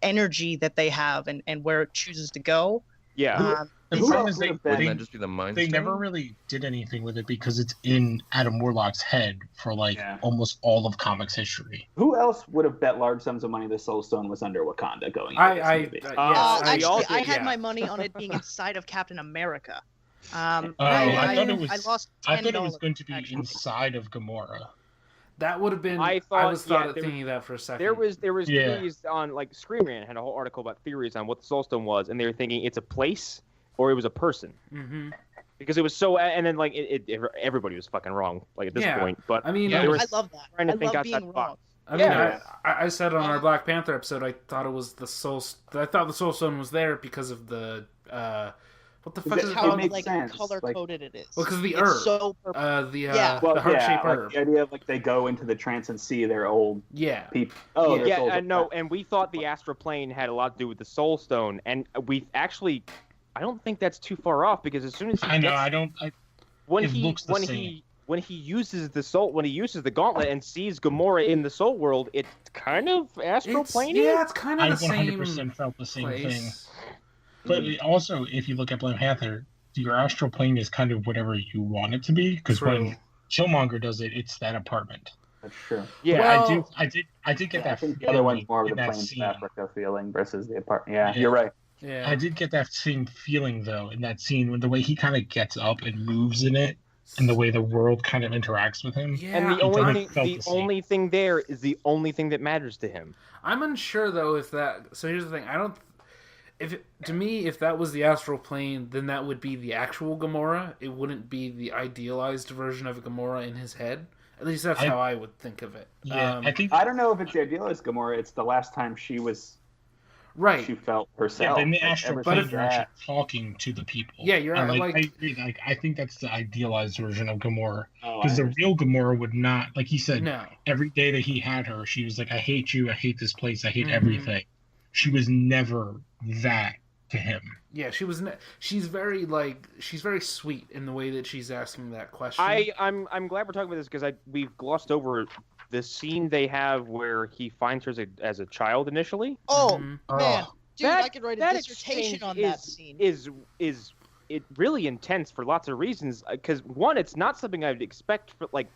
energy that they have and where it chooses to go. Yeah. Um, the Who problem else is would have Wouldn't been- that just be the Mind they Stone? never really did anything with it because it's in Adam Warlock's head for like Yeah. almost all of comics history. Who else would have bet large sums of money the Soul Stone was under Wakanda going into I this movie? yes, we actually, all I did, had yeah. my money on it being inside of Captain America. I thought it was. I lost $10. I thought it was going to be actually. inside of Gamora. that would have been. I I thought- was yeah, there- thinking that for a second. There was Yeah. theories on like Screen Rant had a whole article about theories on what the Soul Stone was, and they were thinking it's a place or it was a person hmm because it was so. And then like everybody was fucking wrong like at this Yeah. point. But I mean, Yeah, there I was love that. trying to I think love outside being the box. wrong. I mean, Yeah. I said on our Black Panther episode, I thought it was the Soul. I thought the Soul Stone was there because of the what the fuck Is is it it how How called? makes like sense, color like- coded it is. Well, because of the It's herb. so purple. The Well, heart-shaped like herb. the idea of like they go into the trance and see their old Yeah. people. Oh, Yeah. their souls Yeah, are and no, back. and we thought the astral plane had a lot to do with the Soul Stone, and we actually, I don't think that's too far off because as soon as he I know. gets- I don't. when it he looks the when same. he when he uses the gauntlet and sees Gamora in the Soul World, it's kind of astral plane. Yeah, it's kind I of the 100% same felt the same thing. place. But it also, if you look at Black Panther, your astral plane is kind of whatever you want it to be. Because True. when Killmonger does it, it's that apartment. That's true. Yeah, Well- I did get Yeah, I that. think the other one's more of in the that Plains of scene. Africa feeling versus the apartment. Yeah, Yeah. you're right. Yeah. I did get that same feeling though in that scene when the way he kind of gets up and moves in it, and the way the world kind of interacts with him. Yeah. and the it only definitely thing felt the the same. only thing there is the only thing that matters to him. I'm unsure though if that. So here's the thing. I don't. To me, if that was the astral plane, then that would be the actual Gamora. It wouldn't be the idealized version of Gamora in his head. At least that's how I would think of it. Yeah, I think I don't know if it's the idealist Gamora. It's the last time she was Right. she felt Yeah, herself. then the like, astral ever plane, since you're that. actually talking to the people. Yeah, you're And, like I agree. Like, I think that's the idealized version of Gamora. Oh, Because I the real Gamora would not, like he said, no. every day that he had her, she was like, I hate you, I hate this place, I hate Mhm. everything. She was never that to him. Yeah, she's very sweet in the way that she's asking that question. I'm glad we're talking about this because we've glossed over the scene they have where he finds her as a child initially. Oh Mhm. man, dude, That- I could write a that dissertation exchange on that scene. Is it really intense for lots of reasons? Because one, it's not something I'd expect. For like,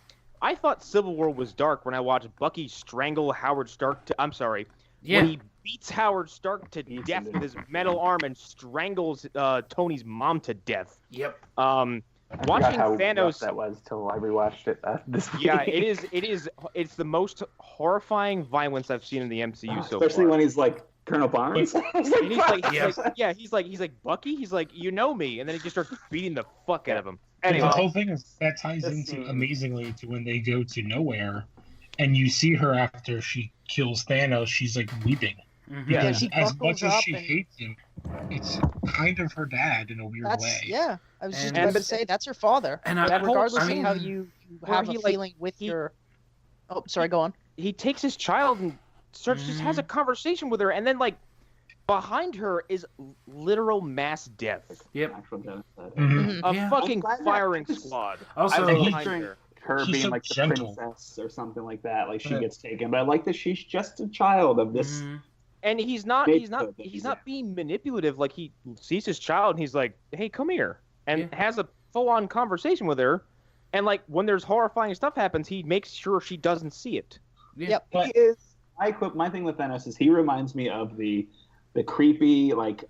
I thought Civil War was dark when I watched Bucky strangle Howard Stark. When he beats Howard Stark to Beats death him with his metal arm and strangles Tony's mom to death. Yep. I forgot Watching how rough Thanos. that was till I rewatched it this week. Yeah, it's the most horrifying violence I've seen in the MCU so Especially far. when he's like Colonel Barnes. And he's like, Yeah. he's like Bucky. He's like, you know me, and then he just starts beating the fuck out of him. Anyway, The whole thing is that ties this into scene- amazingly to when they go to nowhere, and you see her after she kills Thanos. She's like weeping Mhm. Yeah, because she as buckles much as up she and- hates him, it's kind of her dad in a weird That's way. yeah. I was just And- about to say that's her father. And That regardless I mean, of how you where have he, a like, feeling with he- your. Oh, sorry. Go on. He takes his child and starts just has a conversation with her, and then like behind her is literal mass death. Yep. Actual genocide. Mhm. A Yeah. fucking I'm glad that- firing squad. Also, I was behind picturing her. her He's being so like the gentle. princess or something like that. Like she Yeah. gets taken, but I like that she's just a child of this. Mhm. And he's not Maybe he's not so, but he's he's not being manipulative. Like he sees his child and he's like, "Hey, come here," and Yeah. has a full-on conversation with her. And like when there's horrifying stuff happens, he makes sure she doesn't see it. Yeah. Yep. But- He is. My thing with Thanos is he reminds me of the creepy like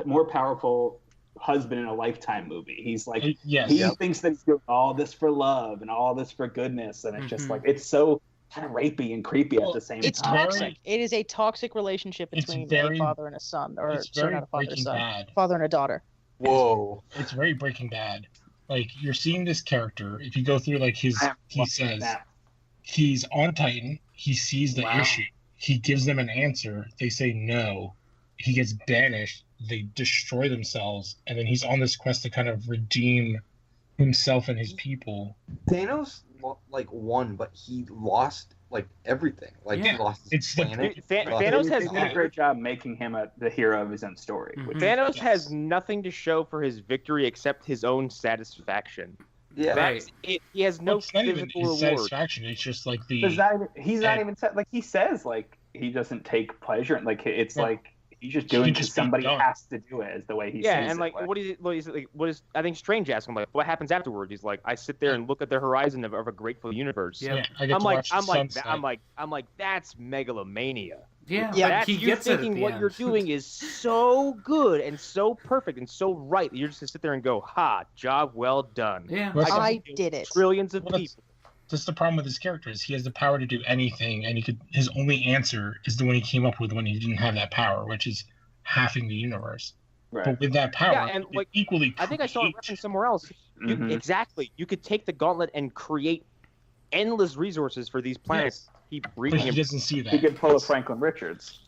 more powerful husband in a Lifetime movie. He's like Yes. he thinks that he's doing all this for love and all this for goodness, and it's just Mhm. like it's so kind of rapey and creepy at the same It's time. toxic. It is a toxic relationship It's between very- a father and a son, or It's sorry, very not a father and a Breaking son, Bad. father and a daughter. Whoa. It's very Breaking Bad. Like you're seeing this character. If you go through like his, I haven't he watched says that. he's on Titan. He sees the Wow. issue. He gives them an answer. They say no. He gets banished. They destroy themselves, and then he's on this quest to kind of redeem himself and his people. Thanos like won, but he lost like everything. Like Yeah. he lost his It's the- planet. Dude, he lost Thanos has everything. They did a great job making him the hero of his own story. Mhm. Which Thanos Yes. has nothing to show for his victory except his own satisfaction. Yeah. That's it. He has no It's not even physical his reward. satisfaction. It's just like the he's not And- even like he says like he doesn't take pleasure. Like it's Yeah. like he's just He doing can because just be somebody done. has to do it. Is the way he Yeah, sees and it. like, what is it? Like, what is? I think Strange asked him like, what happens afterward? He's like, I sit there and look at the horizon of a grateful universe. Yeah. I get I'm to like, watch the sunset. I'm like, that's megalomania. Yeah. Yeah, like, That's he you gets it at thinking the what end. you're doing is so good and so perfect and so right that you're just gonna sit there and go, ha, job well done. Yeah. Well, can I do did it. Trillions of Well, that's- people. That's the problem with his character is he has the power to do anything, and his only answer is the one he came up with when he didn't have that power, which is halving the universe. Right. But with that power, Yeah, and, it like, equally I think I saw it create- referenced somewhere else. Mhm. Exactly. You could take the gauntlet and create endless resources for these planets. Keep But breeding he him. doesn't see that. He could pull a Franklin Richards.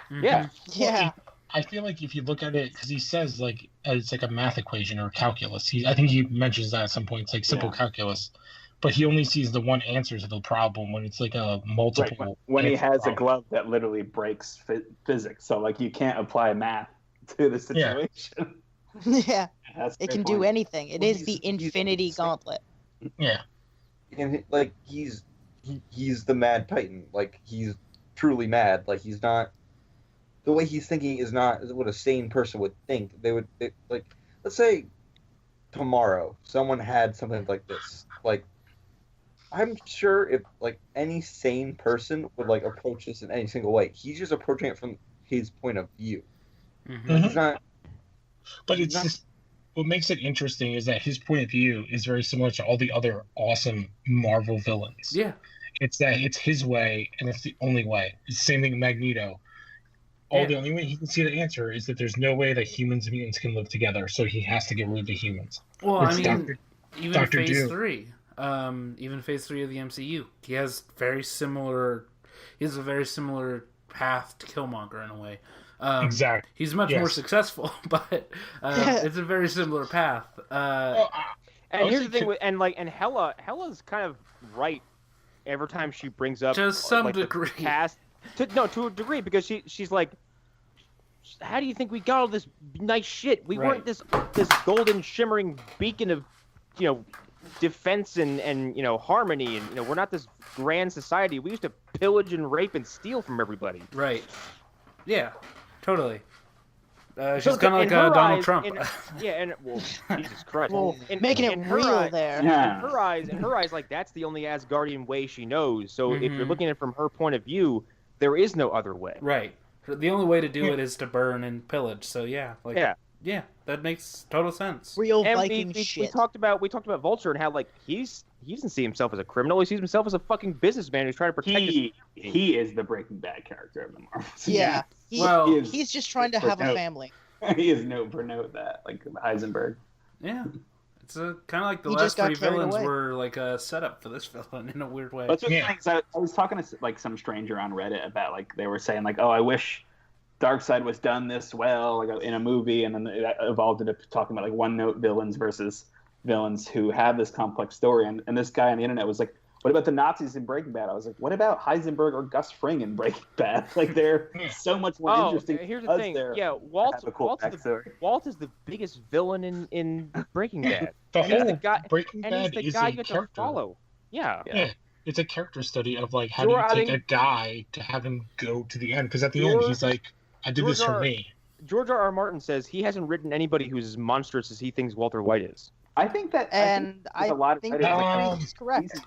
Mhm. Yeah. Yeah. I feel like if you look at it, because he says like it's like a math equation or calculus. I think he mentions that at some point. It's like simple calculus, but he only sees the one answer to the problem when it's like a multiple. Right. When he answer has a problem. glove that literally breaks physics, so like you can't apply math to the situation. Yeah. That's a It great can do point. anything. It Well, is the he's Infinity insane. Gauntlet. Yeah, And like he's the Mad Titan. Like he's truly mad. Like he's not. The way he's thinking is not what a sane person would think. Like, let's say tomorrow someone had something like this. Like, I'm sure if like any sane person would like approach this in any single way. He's just approaching it from his point of view. Mhm. He's not. but it's Not- just what makes it interesting is that his point of view is very similar to all the other awesome Marvel villains. Yeah. It's that it's his way and it's the only way. It's the same thing with Magneto. The only way he can see the answer is that there's no way that humans and mutants can live together, so he has to get rid of the humans. Well, I It's mean, even Dr. Phase Doom. 3, even Phase 3 of the MCU, he has a very similar path to Killmonger in a way. Exactly. He's much more successful, but it's a very similar path. And here's the thing, and Hella's kind of right every time she brings up to some like, degree. The past. To a degree, because she's like, how do you think we got all this nice shit? We weren't this golden shimmering beacon of, defense and harmony, and we're not this grand society. We used to pillage and rape and steal from everybody. Right. Yeah. Totally. She's kind of like Donald Trump. Jesus Christ. Well, making it real there. Yeah. In her eyes, like, that's the only Asgardian way she knows. So if you're looking at it from her point of view, there is no other way. Right. The only way to do it is to burn and pillage. So yeah, that makes total sense. Real and Viking shit. We talked about Vulture and how like he doesn't see himself as a criminal. He sees himself as a fucking businessman who's trying to protect. He is the Breaking Bad character of the Marvel. Yeah. He's just trying to have a family. He is note for note that, like Heisenberg. Yeah. It's kind of like the last three villains were like a setup for this villain in a weird way. That's I was talking to like some stranger on Reddit about like they were saying like, oh, I wish Darkseid was done this well like in a movie, and then it evolved into talking about like one-note villains versus villains who have this complex story. And this guy on the internet was like, what about the Nazis in Breaking Bad? I was like, what about Heisenberg or Gus Fring in Breaking Bad? Like they're so much more interesting. Here's the thing. Yeah, Walt is the biggest villain in Breaking Bad. Breaking Bad is a character. Follow. Yeah. It's a character study of like how do you take a guy to have him go to the end? Because at the end he's like, I did this for me. George R. Martin says he hasn't written anybody who's as monstrous as he thinks Walter White is. I think that, I think he's correct.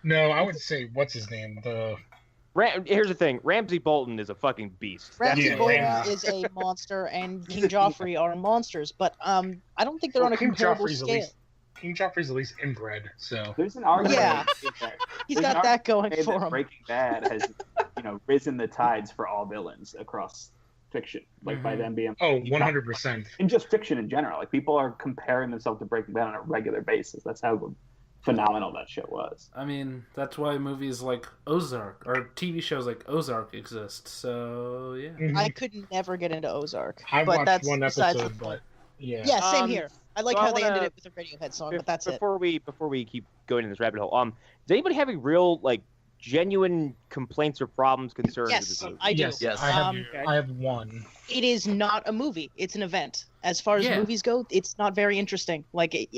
No, I would say what's his name? Here's the thing: Ramsay Bolton is a fucking beast. Ramsay Bolton is a monster, and King Joffrey are monsters, but I don't think they're on a comparable scale. King Joffrey's at least inbred, so there's an argument. Yeah, he's got that going for him. Breaking Bad has, risen the tides for all villains across fiction, like by them being 100%, and just fiction in general. Like people are comparing themselves to Breaking Bad on a regular basis. That's how phenomenal that show was. I mean, that's why movies like Ozark or TV shows like Ozark exist. So yeah, I could never get into Ozark. I watched that's one episode, but yeah, same here. I like how they ended it with a Radiohead song, but that's before we keep going in this rabbit hole. Does anybody have a real genuine complaints or problems concerns with this movie? I do. Yes, I have one. It is not a movie. It's an event. As far as movies go, it's not very interesting.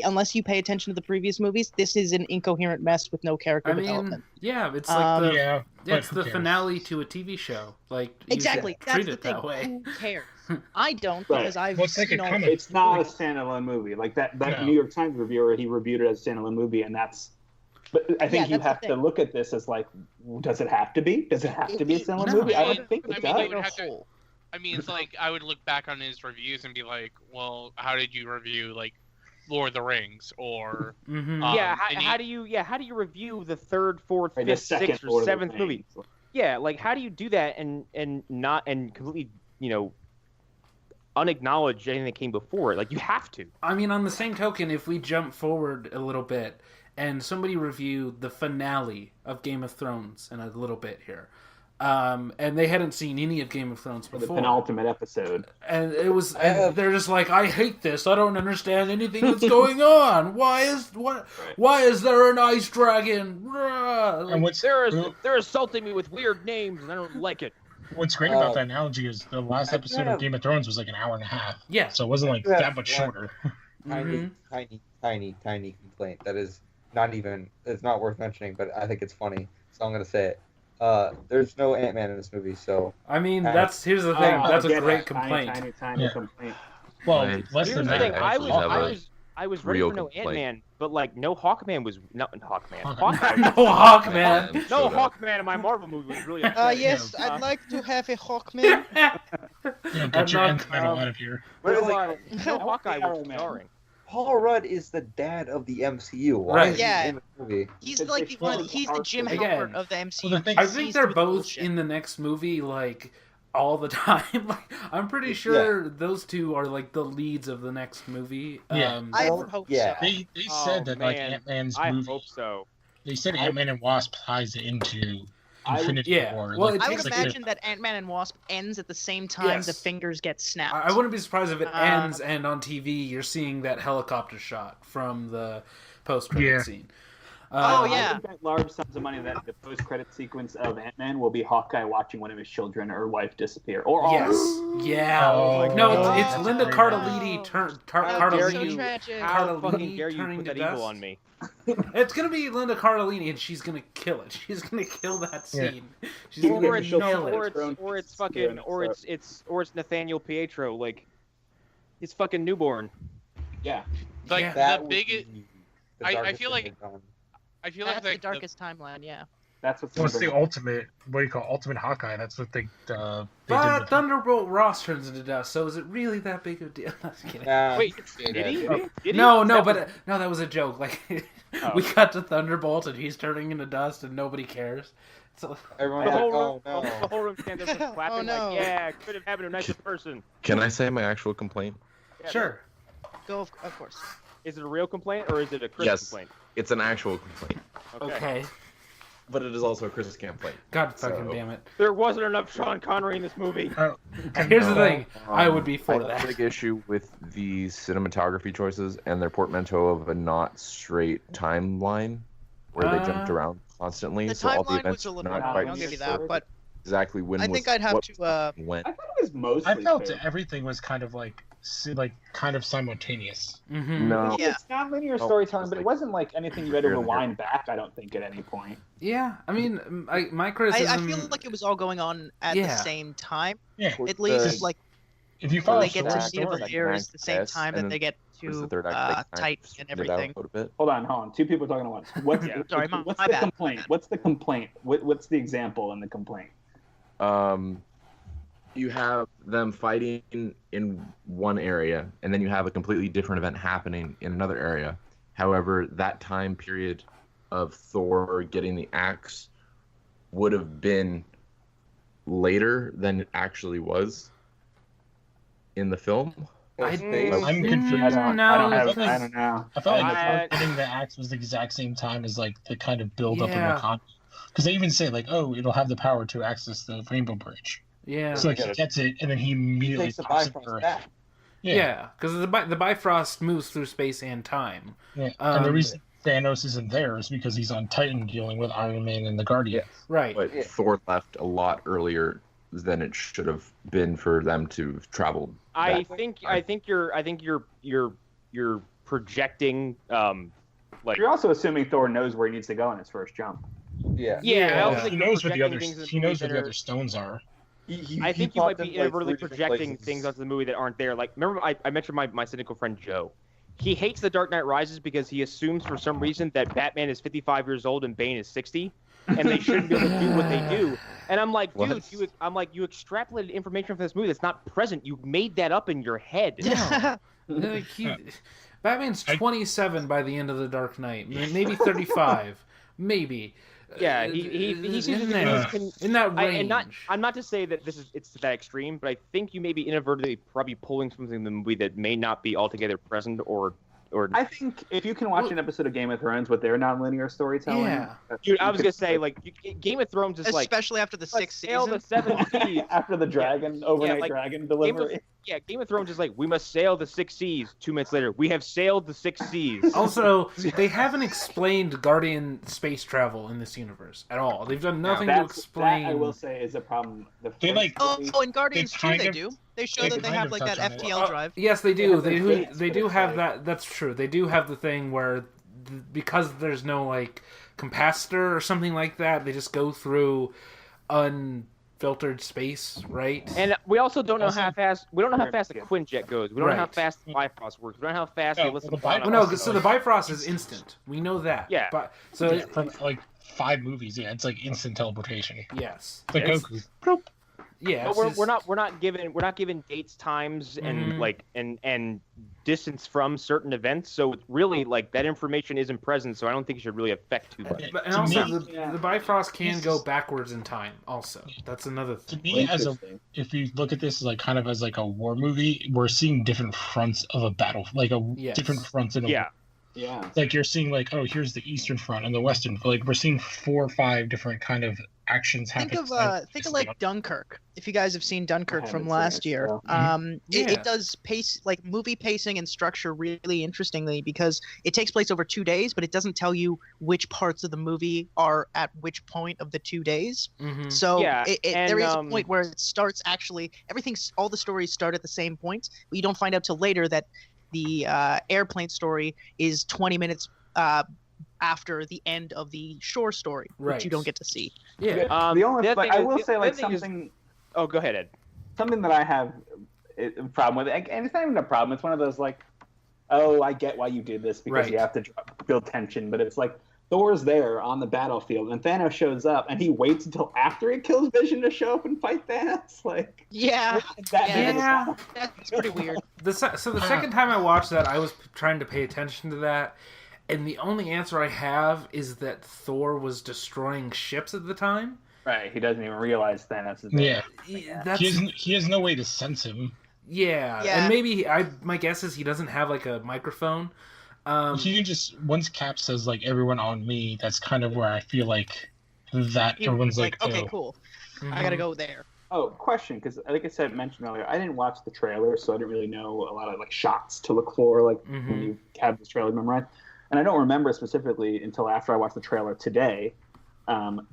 Unless you pay attention to the previous movies, this is an incoherent mess with no character development. Yeah, it's like it's the finale to a TV show. Like exactly, that's treat the it thing. that way. Who cares? I don't because I've seen all. It's not a standalone movie. Like that New York Times reviewer, he reviewed it as a standalone movie, and that's. But I think you have to look at this as like, does it have to be? Does it have to be a standalone movie? I don't think it does. It's like I would look back on his reviews and be like, well, how did you review like Lord of the Rings or how do you review the third, fourth, fifth, sixth, or seventh movie? Yeah, like how do you do that and completely unacknowledge anything that came before it? Like you have to. I mean, on the same token, if we jump forward a little bit and somebody reviewed the finale of Game of Thrones in a little bit here. And they hadn't seen any of Game of Thrones before. The penultimate episode. And it was, and they're just like, I hate this. I don't understand anything that's going on. Why is there an ice dragon? And they're assaulting me with weird names, and I don't like it. What's great about that analogy is the last episode of Game of Thrones was like an hour and a half. Yeah. So it wasn't like that much shorter. Tiny complaint. That is not even, it's not worth mentioning, but I think it's funny. So I'm going to say it. There's no Ant-Man in this movie, so... I mean, here's the thing. That's a great complaint. Tiny complaint. Well, less than that. I was ready for no Ant-Man, but no Hawkman was... Not Hawkman. No Hawkman. No Hawkman in my Marvel movie was really... yes, I'd like to have a Hawkman. Get your Ant-Man out of here. No Hawkeye was starring. Paul Rudd is the dad of the MCU. Right. Yeah. He's like he's the Jim Halpert of the MCU. Well, I think they're both in the next movie all the time. I'm pretty sure those two are the leads of the next movie. Yeah. I hope so. They said that Ant-Man's movie. I hope so. They said Ant-Man and Wasp ties into Infinity yeah. War. Well, like, it I would takes, imagine that Ant-Man and Wasp ends at the same time the Yes. fingers get snapped. I wouldn't be surprised if it ends and on TV you're seeing that helicopter shot from the post-credit scene. Oh, I yeah. would bet large sums of money that the post-credit sequence of Ant-Man will be Hawkeye watching one of his children or wife disappear, or all. Yes. Yeah. Oh, No, God. it's Linda That's Cardellini How dare so you- tragic. How fucking Cardellini dare you turning put to that evil dust. on me? It's gonna be Linda Cardellini, and she's gonna kill it. She's gonna kill that scene. She's Or gonna it's, nail or it. it's fucking, or it's Nathaniel Pietro. Like, he's fucking newborn. Yeah. Like Yeah. the would biggest. be the I darkest feel thing like- they've done. I feel That's like the darkest timeline, yeah. That's what's What's the number one. ultimate? What do you call ultimate Hawkeye? That's what they did. But With, Thunderbolt Ross turns into dust, so is it really that big of a deal? I'm just kidding. Nah, Wait, say did that. he? Did he? No, Is no, that but what- no, that was a joke. Like Oh. we cut to Thunderbolt, and he's turning into dust, and nobody cares. So, Everyone's the like, whole oh room, no. the whole room stands there just clapping Oh, no. like, yeah, could have happened to a nicer person. Can I say my actual complaint? Yeah, sure. Go, of course. Is it a real complaint or is it a Chris Yes. complaint? It's an actual complaint, Okay. but it is also a Chris complaint. God fucking So- damn it. There wasn't enough Sean Connery in this movie. Here's the thing. I would be I for have a that. big issue with the cinematography choices and their portmanteau of a not straight timeline where they jumped around constantly. The so all the timeline events was a little not wrong, quite I'll give you that, but exactly when I was think I'd have what to, when. I thought it was mostly I felt fair. everything was kind of like kind of simultaneous. Mm-hmm. No, Yeah. It's not linear Oh, storytelling, it's but it like- wasn't like anything you had to Here and there. rewind back, I don't think, at any point. Yeah, I mean, my I criticism. feel like it was all going on at the Yeah. same time. Yeah. At least, like, If you when follow they get to the see the story, like Bears Act at the same S, time and that they get was the to third act, they tight kind and of spread it out everything. a little bit. Hold on. Two people talking at once. What's, Yeah. Sorry, what's my the bad. complaint? What's the complaint? What's the example in the complaint? You have them fighting in one area, and then you have a completely different event happening in another area. However, that time period of Thor getting the axe would have been later than it actually was in the film. I'm confused. I don't know. I felt like I- getting the axe was the exact same time as like the kind of build up Yeah. in Wakanda. Because they even say like, oh, it'll have the power to access the Rainbow Bridge. Yeah. So like he gets it, and then he He immediately takes the pops in Bifrost Earth. back. Yeah, because the Bifrost moves through space and time. Yeah. And the reason Thanos isn't there is because he's on Titan dealing with Iron Man and the Guardians. Right. But Yeah. Thor left a lot earlier than it should have been for them to have traveled. I that think way. you're projecting like You're also assuming Thor knows where he needs to go in his first jump. Yeah. yeah, I also Yeah. think He you're knows where the projecting other things in he knows where that the are- other stones are. I think you might popped be in, like, inadvertently 3 different projecting places. things onto the movie that aren't there. Like, remember I mentioned my cynical friend Joe. He hates The Dark Knight Rises because he assumes for some reason that Batman is 55 years old and Bane is 60, and they shouldn't be able to do what they do. And I'm like, dude, What? you extrapolated information from this movie that's not present. You made that up in your head. Like, Batman's 27 by the end of the Dark Knight, maybe 35, maybe. Yeah, he seems in to there, be in that range. I'm not to say that it's to that extreme, but I think you may be inadvertently probably pulling something in the movie that may not be altogether present or I think if you can watch an episode of Game of Thrones with their non-linear storytelling, Yeah. dude, I was gonna say like Game of Thrones is like Especially after the let's sixth sail season. the seven seas. after the dragon overnight like, dragon Game delivery. of Thrones is like we must sail the 6 seas. 2 minutes later, we have sailed the 6 seas. Also, they haven't explained Guardian space travel in this universe at all. They've done nothing to explain. That I will say is a problem. The They, first like- movie- Oh, in Guardians 2 kind they of- do. They show they that they kind have of like that touch on it. FTL drive. Yes, they do. They have the They gates, do but have it's that. That's true. They do have the thing where, because there's no like capacitor or something like that, they just go through unfiltered space, right? And we also don't know Also- how fast the Quinjet goes. We don't know how Right. fast the Bifrost works. We don't know how fast No, they listen the to Fauna. Oh, no, Bifrost so the Bifrost is instant. We know that. Yeah. But so Yeah, from like 5 movies, yeah, it's like instant teleportation. yes, It's like Yes. Goku. yeah. But we're not given dates, times, and Mhm. like and distance from certain events. So it's really like that information isn't present. So I don't think it should really affect too much. But, and To also, me- the Bifrost can This go is- backwards in time. Also, that's another To thing. me, as a Interesting. if you look at this as like kind of as like a war movie, we're seeing different fronts of a battle, like Yes. different fronts in a Yeah. Yeah. It's like you're seeing like, oh, here's the Eastern Front and the Western. Like we're seeing 4 or 5 different kind of actions Think happening. of like Dunkirk. If you guys have seen Dunkirk from haven't last seen it, year, so. Yeah. it does pace like movie pacing and structure really interestingly because it takes place over 2 days, but it doesn't tell you which parts of the movie are at which point of the 2 days. Mhm. So Yeah, and, there is a point where it starts actually all the stories start at the same point, but you don't find out till later that the airplane story is 20 minutes after the end of the shore story, Right. which you don't get to see. Yeah. The only, the other like, thing I is- will the say, like, other thing is- something Oh, go ahead, Ed. something that I have a problem with, and it's not even a problem. It's one of those like, oh, I get why you did this because Right. you have to build tension, but it's like Thor's there on the battlefield, and Thanos shows up, and he waits until after he kills Vision to show up and fight Thanos. Like, Yeah, that Yeah. that's pretty weird. So the second time I watched that, I was trying to pay attention to that, and the only answer I have is that Thor was destroying ships at the time. Right, he doesn't even realize Thanos is there. Yeah, That's he has no way to sense him. yeah. Yeah. And maybe my guess is he doesn't have like a microphone. He can just once Cap says like everyone on me. That's kind of where I feel like that He everyone's was like, okay, oh. cool, Mhm. I gotta go there. Oh, question, because like I said, mentioned earlier, I didn't watch the trailer, so I didn't really know a lot of like shots to look for, like Mhm. when you have this trailer memorized. And I don't remember specifically until after I watched the trailer today.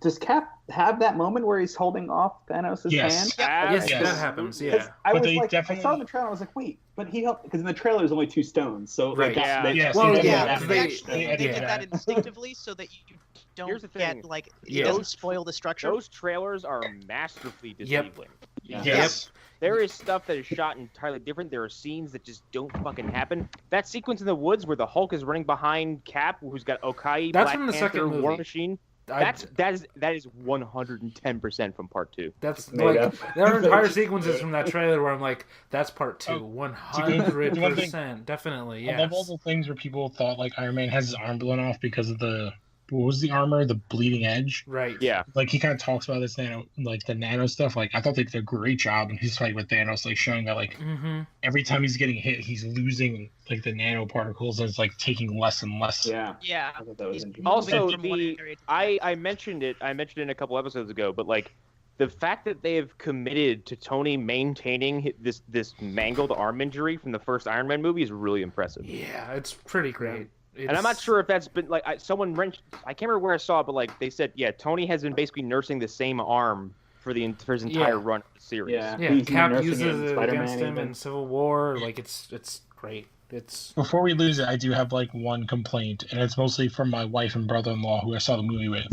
Does Cap have that moment where he's holding off Thanos' Yes. hand? Yes, Yes. that happens. 'Cause Yeah. I But was they like, I definitely- saw in the trailer, I was like, wait, but he helped, because in the trailer there's only 2 stones, so like, Right. Yeah. Yes, Well, they yeah, definitely- because they they- actually they did did that that. instinctively so that you Here's the don't get thing. like Yeah. it doesn't spoil the structure. Those trailers are masterfully Yep. deceiving. Yes. There is stuff that is shot entirely different. There are scenes that just don't fucking happen. That sequence in the woods where the Hulk is running behind Cap, who's got Okai, That's Black from the Panther, second movie. War Machine. That is 110% from part 2. That's Made like up. there are entire sequences from that trailer where I'm like, that's part 2, Oh, 100%, definitely. I love all Yes. the things where people thought like Iron Man has his arm blown off because of the what was the armor, the bleeding edge. Right. Yeah. Like he kind of talks about this the nano stuff. Like I thought they did a great job in his fight with Thanos, like showing that like Mm-hmm. every time he's getting hit, he's losing like the nanoparticles, and it's like taking less and less. Yeah. Yeah. I thought that was He's interesting. Also, moving from one area to the I mentioned it in a couple episodes ago, but like the fact that they have committed to Tony maintaining this mangled arm injury from the first Iron Man movie is really impressive. Yeah, it's pretty great. And I'm not sure if that's been like I can't remember where I saw it, but like they said, yeah, Tony has been basically nursing the same arm for his entire Yeah. run of the series. Yeah. Yeah, He's Cap nursing uses it in it Spider-Man against him even. in Civil War. Like it's great. It's Before we lose it, I do have like one complaint, and it's mostly from my wife and brother-in-law who I saw the movie with.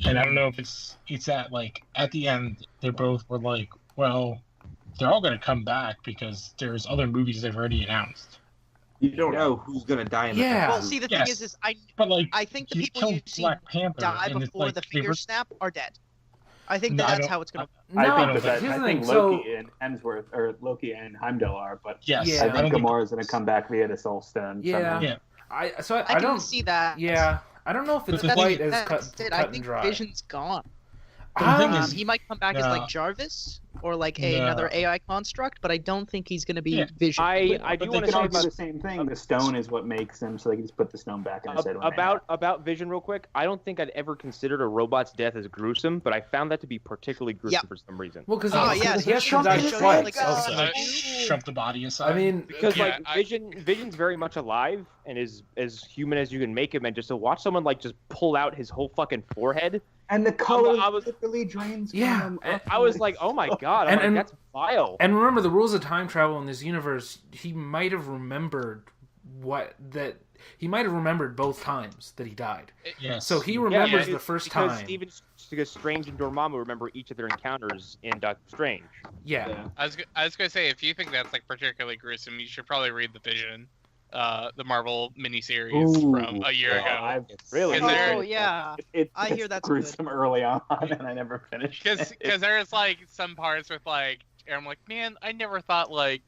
And I don't know if it's that like at the end they both were like, well, they're all gonna come back because there's other movies they've already announced. You don't know who's gonna die in the Yeah. Well, see, the thing Yes. is But like I think the he people killed you see Black Panther, die and it's before like the they fingers were- snap are dead. I think No, I that's don't- how it's gonna. no. I think Here's the thing. Loki and Hemsworth, or Loki and Heimdall are, but Yes, Yeah. I I think don't Gamora's going to come back via the Soul Stone. Yeah. somehow. Yeah. I I can don't see that. Yeah, I don't know if it's But quite as cut, That's it. cut I and think dry. Vision's gone. The thing is- He might come back as like No. Jarvis or like No. another AI construct, but I don't think he's gonna be Yeah. Vision. I do But want they to can talk all do about the same thing. The stone is what makes them, so they can just put the stone back in his head. when they about Vision real quick. I don't think I'd ever considered a robot's death as gruesome, but I found that to be particularly gruesome Yeah. for some reason. Well, because Oh, yeah, he has so to die show you, twice. like, also. uh, shove the body aside. I mean, Because Yeah, like Vision's very much alive and is as human as you can make him, and just to watch someone like just pull out his whole fucking forehead, And the color I was- literally drains. Yeah, from him. and I was like, oh my god, And- that's vile. and remember the rules of time travel in this universe. He might have remembered he might have remembered both times that he died. yes. So he Yeah, remembers the it's first because time. because Strange and Dormammu remember each of their encounters in Doctor Strange. Yeah. Yeah. I was gonna say, if you think that's like particularly gruesome, you should probably read the Vision, the Marvel miniseries from a year ago. Really? Is there- Oh yeah. I hear that's gruesome early on, and I never finished. Because it. there's like some parts with like, and I'm like, man, I never thought like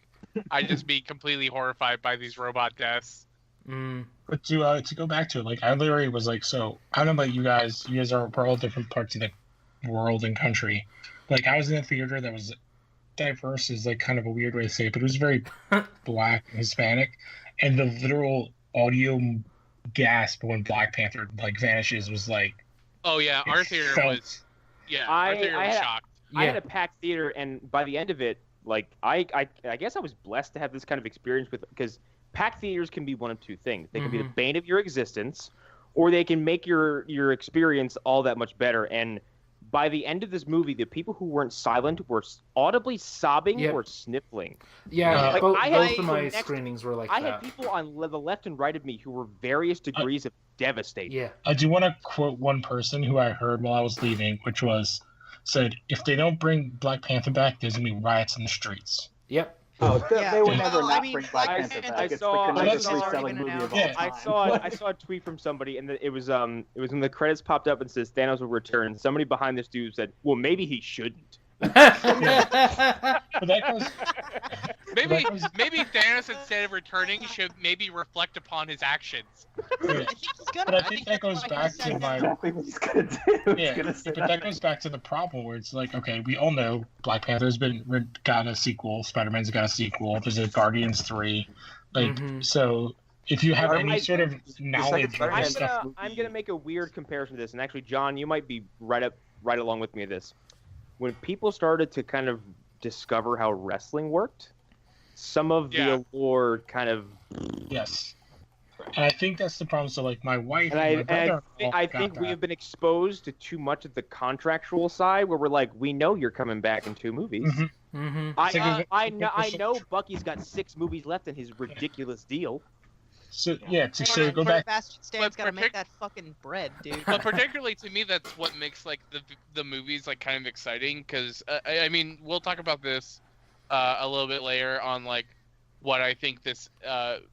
I'd just be completely horrified by these robot deaths. Mm. But to go back to it, like I literally was like, so I don't know about you guys. You guys are all different parts of the world and country. Like I was in a theater that was diverse, is like kind of a weird way to say it, but it was very black and Hispanic, and the literal audio gasp when Black Panther like vanishes was like. Oh yeah, our theater was. Yeah, our theater was shocked. I had a packed theater, and by the end of it, like I guess I was blessed to have this kind of experience with, because packed theaters can be one of two things. They can be the bane of your existence, or they can make your experience all that much better. And by the end of this movie, the people who weren't silent were audibly sobbing or sniffling. Yeah, like, both of my screenings were like that. I had people on the left and right of me who were various degrees of devastated. Yeah. I do want to quote one person who I heard while I was leaving, which said, if they don't bring Black Panther back, there's going to be riots in the streets. Yep. Oh, they would never Well, not I mean, bring Black Black Panther Panther- back. I It's saw- the I canonically saw- selling movie of all Yeah, time. I saw a tweet from somebody, and it was when the credits popped up and says Thanos will return. Somebody behind this dude said, "Well, maybe he shouldn't." But that goes, Maybe Thanos, instead of returning, should maybe reflect upon his actions. yeah. I think he's gonna. But I think that goes that's why back he to said my Exactly what he's gonna do. He's yeah. gonna say But that goes back to the problem where it's like, okay, we all know Black Panther's got a sequel, Spider-Man's got a sequel. There's a Guardians 3, like so. If you have any sort of knowledge of this stuff, I'm gonna make a weird comparison to this, and actually, John, you might be right along with me at this. When people started to kind of discover how wrestling worked, some of the allure kind of. Yes. And I think that's the problem. So, like, my wife And and my brother. I think we have been exposed to too much of the contractual side, where we're like, we know you're coming back in 2 movies. I know Bucky's got 6 movies left in his ridiculous deal. So to go back. Bastard Stan's gotta make that fucking bread, dude. But particularly to me, that's what makes like the movies like kind of exciting, because I mean, we'll talk about this a little bit later on like what I think this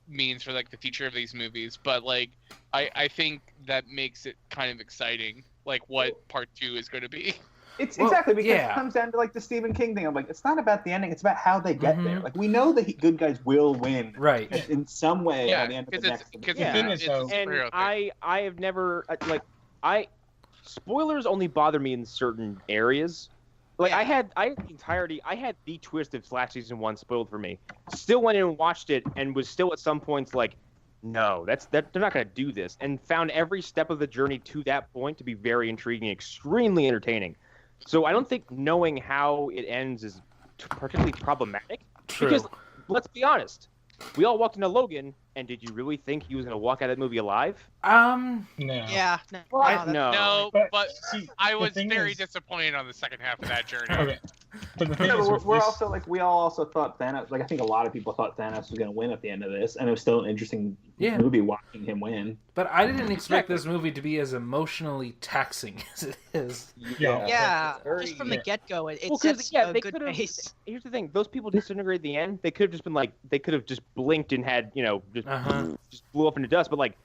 means for like the future of these movies. But like I think that makes it kind of exciting, like what part 2 is going to be. It's exactly because it comes down to like the Stephen King thing. I'm like, it's not about the ending; it's about how they get there. Like we know the good guys will win, right? In some way Yeah, at the end of the next. And I have never spoilers only bother me in certain areas. Like I had the twist of Flash season 1 spoiled for me. Still went in and watched it, and was still at some points like, no, they're not going to do this, and found every step of the journey to that point to be very intriguing, extremely entertaining. So I don't think knowing how it ends is particularly problematic. True. Because let's be honest, we all walked into Logan, and did you really think he was going to walk out of that movie alive? No. Yeah. No, but see, I was thing very is- disappointed on the second half of that journey. Okay. But the thing Yeah, is, but with we're this- also like we all also thought Thanos. Like I think a lot of people thought Thanos was going to win at the end of this, and it was still an interesting movie watching him win. But I didn't expect this movie to be as emotionally taxing as it is. Yeah, just from the get-go, it sets a they good could've- pace. Here's the thing: those people disintegrate at the end. They could have just been like, they could have just blinked and had, just blew up into dust. But like,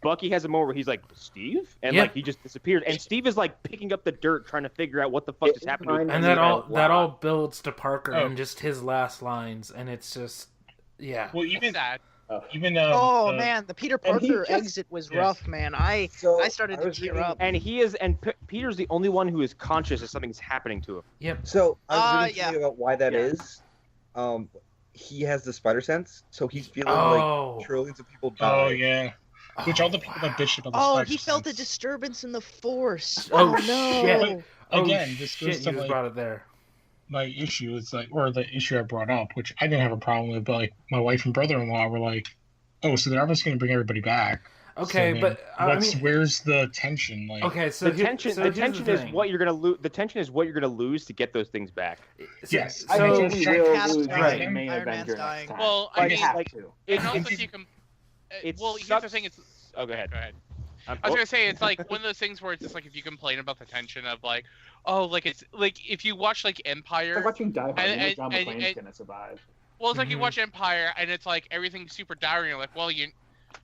Bucky has a moment where he's like, Steve, and like he just disappeared, and Steve is like picking up the dirt, trying to figure out what the fuck just happened to him. And that all builds to Parker and just his last lines, and it's just Well, even sad. Man, the Peter Parker exit was rough, man. I started to tear up. And Peter's the only one who is conscious that something's happening to him. Yep. So I was reading about why that is. He has the spider sense, so he's feeling like trillions of people die. Oh yeah. Which all the people that bitched about the Oh, spider he felt a sense. disturbance in the force. Oh, no. shit. Again, this goes shit, to you just brought it there. My issue is like, or the issue I brought up, which I didn't have a problem with, but like my wife and brother-in-law were like, "Oh, so they're obviously going to bring everybody back." Okay, so but I mean, where's the tension? Like, okay, so the tension is what you're gonna lose. The tension is what you're gonna lose to get those things back. Yes. I think we will Cast lose dying, the main Iron Man's Avenger dying. next time. Well, But I you mean, have like, to. And also, if you can. Well, here's the thing: it's. Oh, go ahead. Go ahead. I was gonna say it's like one of those things where it's just like if you complain about the tension of like, oh, like it's like if you watch like Empire. It's like watching Die Hard. You know and- John and- McClane's and- gonna survive. Well, it's like you watch Empire and it's like everything's super dire and you're like, well,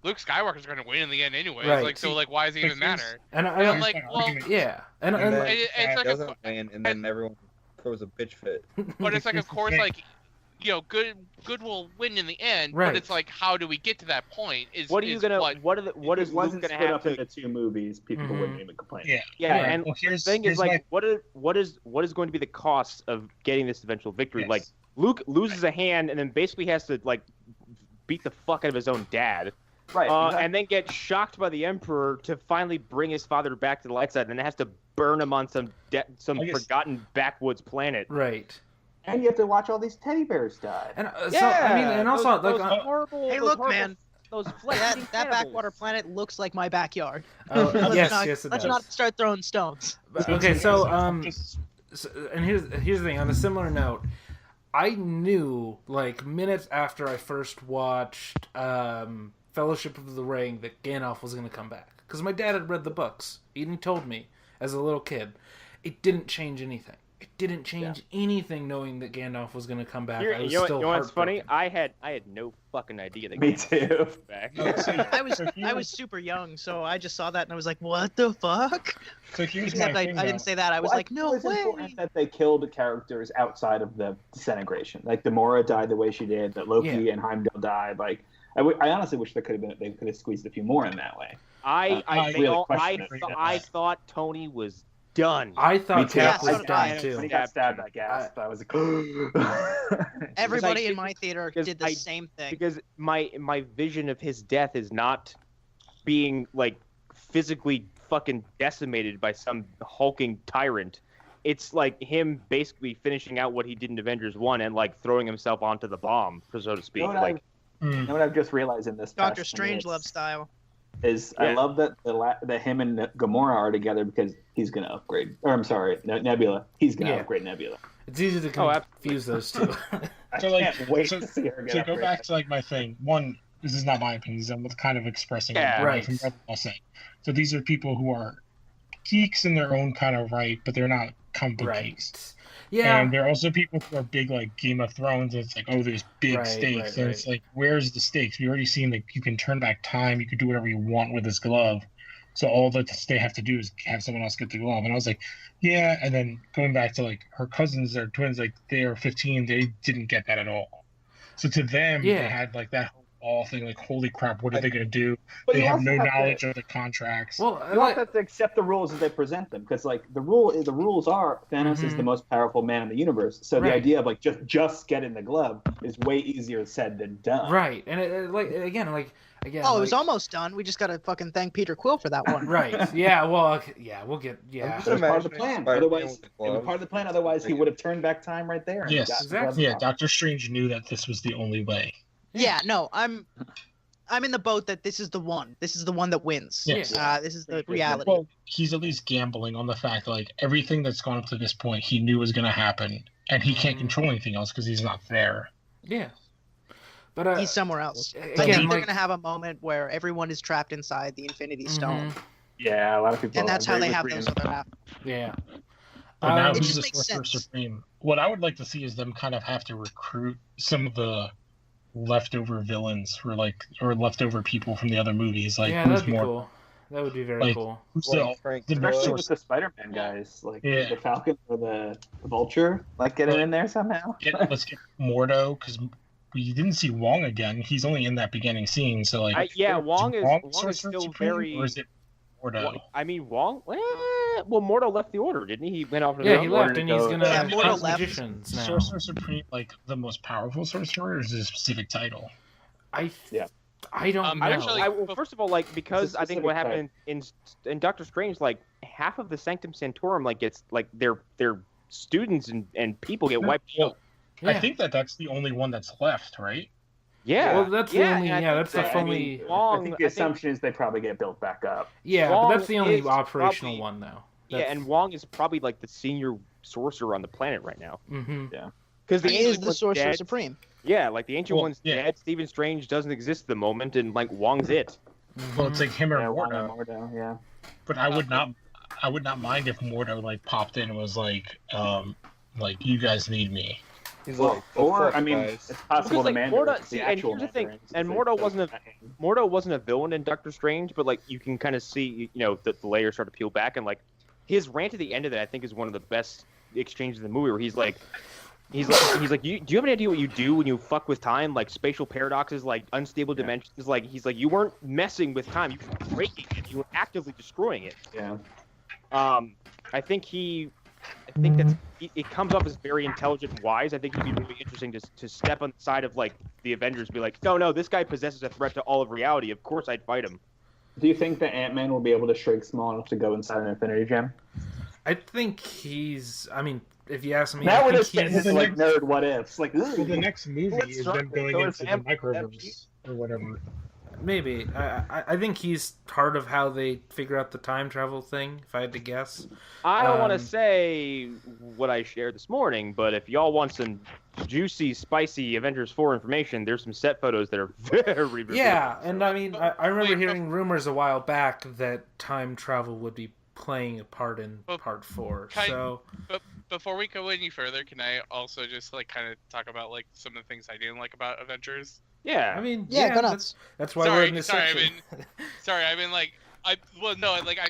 Luke Skywalker's gonna win in the end anyways. Right. Like so, like why does it even matter? And And I'm like, well, yeah, and And then it's Dad like doesn't win, and then everyone throws a bitch fit. but it's like of course like. Good will win in the end, Right. but it's like, how do we get to that point? What are you gonna? What is If it Luke wasn't gonna split have up to? into 2 movies, people Mhm. wouldn't even complain. yeah. Yeah, Alright, and well, the thing is like, what is going to be the cost of getting this eventual victory? Yes. Like Luke loses a hand and then basically has to like beat the fuck out of his own dad. Right. Exactly. And then get shocked by the Emperor to finally bring his father back to the light side, and then has to burn him on some forgotten backwoods planet. Right. And you have to watch all these teddy bears die. And and also those like horrible. Hey, those look, horrible, man. Those That cannibals. backwater planet looks like my backyard. yes, not, yes, it let's does. not start throwing stones. Okay, so and here's the thing. On a similar note, I knew like minutes after I first watched Fellowship of the Ring that Gandalf was going to come back because my dad had read the books. He told me as a little kid. It didn't change anything. It didn't change anything knowing that Gandalf was going to come back. I was you still know what's funny? heartbroken. I had no fucking idea that Me Gandalf too. was back. I was super young, so I just saw that and I was like, "What the fuck?" So here's Except my I thing, didn't say that. I was Well, like, I "No think it's way." important that they killed characters outside of the disintegration. Like Gamora died the way she did, that Loki and Heimdall died. Like I honestly wish they could have squeezed a few more in that way. I thought Tony was done. I thought Cap was so done did I. too. When he got stabbed, I guessed. I was like, Everybody Because in my theater did the same thing. Because my vision of his death is not being like physically fucking decimated by some hulking tyrant. It's like him basically finishing out what he did in Avengers 1 and like throwing himself onto the bomb, so to speak. You know what I've just realized in this Doctor past Strangelove style. is I love that him and Gamora are together because he's gonna upgrade. Or I'm sorry, Nebula. He's gonna upgrade Nebula. It's easy to confuse those two. So like, Can't wait to see her get to go upgraded. back to like my thing. One, this is not my opinion. I'm kind of expressing Yeah, it right. from what I'm saying. So these are people who are geeks in their own kind of right, but they're not comic book geeks. Right. Yeah. And there are also people who are big like Game of Thrones. And it's like, oh, there's big stakes, and it's like, where's the stakes? We already seen that you can turn back time. You can do whatever you want with this glove. So all that they have to do is have someone else get the glove. And I was like, yeah. And then going back to like her cousins or twins, like they are 15, they didn't get that at all. So to them, they had like that whole thing, like, holy crap, what are they going to do? But They you have also no have to- knowledge of the contracts. Well, You also have to accept the rules as they present them, because like the rules are Thanos is the most powerful man in the universe. So the idea of like just getting the glove is way easier said than done. right. And Oh, it was almost done. We just gotta fucking thank Peter Quill for that one. right. Yeah. Well. Yeah. We'll get. Yeah. just It was part of the imagining plan. Spider-Man Otherwise, with it was gloves. part of the plan. Otherwise, he would have turned back time right there. And Yes, got the exactly. glove Yeah, out. Doctor Strange knew that this was the only way. Yeah, no, I'm in the boat that this is the one. This is the one that wins. Yes. This is the reality. Well, he's at least gambling on the fact that, like, everything that's gone up to this point, he knew was going to happen, and he can't control anything else because he's not there. Yeah. But He's somewhere else. I again, think they're like- gonna have a moment where everyone is trapped inside the Infinity Stone, Yeah, a lot of people. and that's how they agree have with those Reed. other half. Yeah. But now It who's just the makes Sorcerer sense. Supreme? What I would like to see is them kind of have to recruit some of the leftover villains or leftover people from the other movies. Like, Yeah, who's that'd be more? cool. That would be very Like, cool. Who's Like Frank the Especially source- with the Spider-Man guys, like Yeah. the Falcon or the Vulture, like get him in there somehow. Let's get Mordo, because we didn't see Wong again. He's only in that beginning scene, so like, Wong is Sorcerer still Supreme, very. or is it Mordo? I mean, Wong. Well, Mordo left the order, didn't he? He went off. Yeah, he left, and he's gonna Yeah, have Mordo left. magicians now. Sorcerer Supreme, like the most powerful sorcerer, or is it a specific title? I don't know. Actually, well, first of all, like because It's a I think what specific happened in Doctor Strange, like half of the Sanctum Sanctorum, like gets like their students and people get wiped out. Yeah. I think that's the only one that's left, right? Yeah, Well, that's the only. and I Yeah, think that's the that- only. Wong, I think the assumption is they probably get built back up. Yeah, Wong but that's the only is operational probably- one, though. Yeah, and Wong is probably like the senior sorcerer on the planet right now. Mm-hmm. Because He is the Sorcerer Supreme. Yeah, like the Ancient Well, One's yeah. dead. Stephen Strange doesn't exist at the moment, and like Wong's it. Well, it's like him or Yeah, Wong and Mordo. Mordo, yeah. But I would not mind if Mordo like popped in and was like you guys need me. He's Well, like, "The or fuck, I mean, guys?" it's possible Because, the like, Mandarin Mordo- is see, the and actual here's the thing, Mandarin, and since they- Mordo wasn't a villain in Doctor Strange, but like you can kind of see, the layers start to peel back, and like his rant at the end of that, I think, is one of the best exchanges in the movie, where he's like, do you have any idea what you do when you fuck with time, like spatial paradoxes, like unstable dimensions? Like he's like, you weren't messing with time, you were breaking it, you were actively destroying it. Yeah. I think he I think that's it comes off as very intelligent and wise. I think it'd be really interesting to step on the side of like the Avengers, and be like, no, this guy possesses a threat to all of reality. Of course, I'd fight him. Do you think that Ant-Man will be able to shrink small enough to go inside an Infinity Gem? I think he's. I mean, if you ask me, Now I we're think just getting he's. into like nerd what ifs. Like, Well, the next movie What's is wrong them with going Thor's into the microverse or whatever. Maybe. I think he's part of how they figure out the time travel thing, if I had to guess. I don't want to say what I shared this morning, but if y'all want some juicy, spicy Avengers 4 information, there's some set photos that are very Yeah, and I mean, I remember hearing rumors a while back that time travel would be playing a part in Part 4. But before we go any further, can I also just like kind of talk about like some of the things I didn't like about Avengers? Yeah, I mean, Yeah, go nuts. that's why we're in this sorry, section. I mean, like, I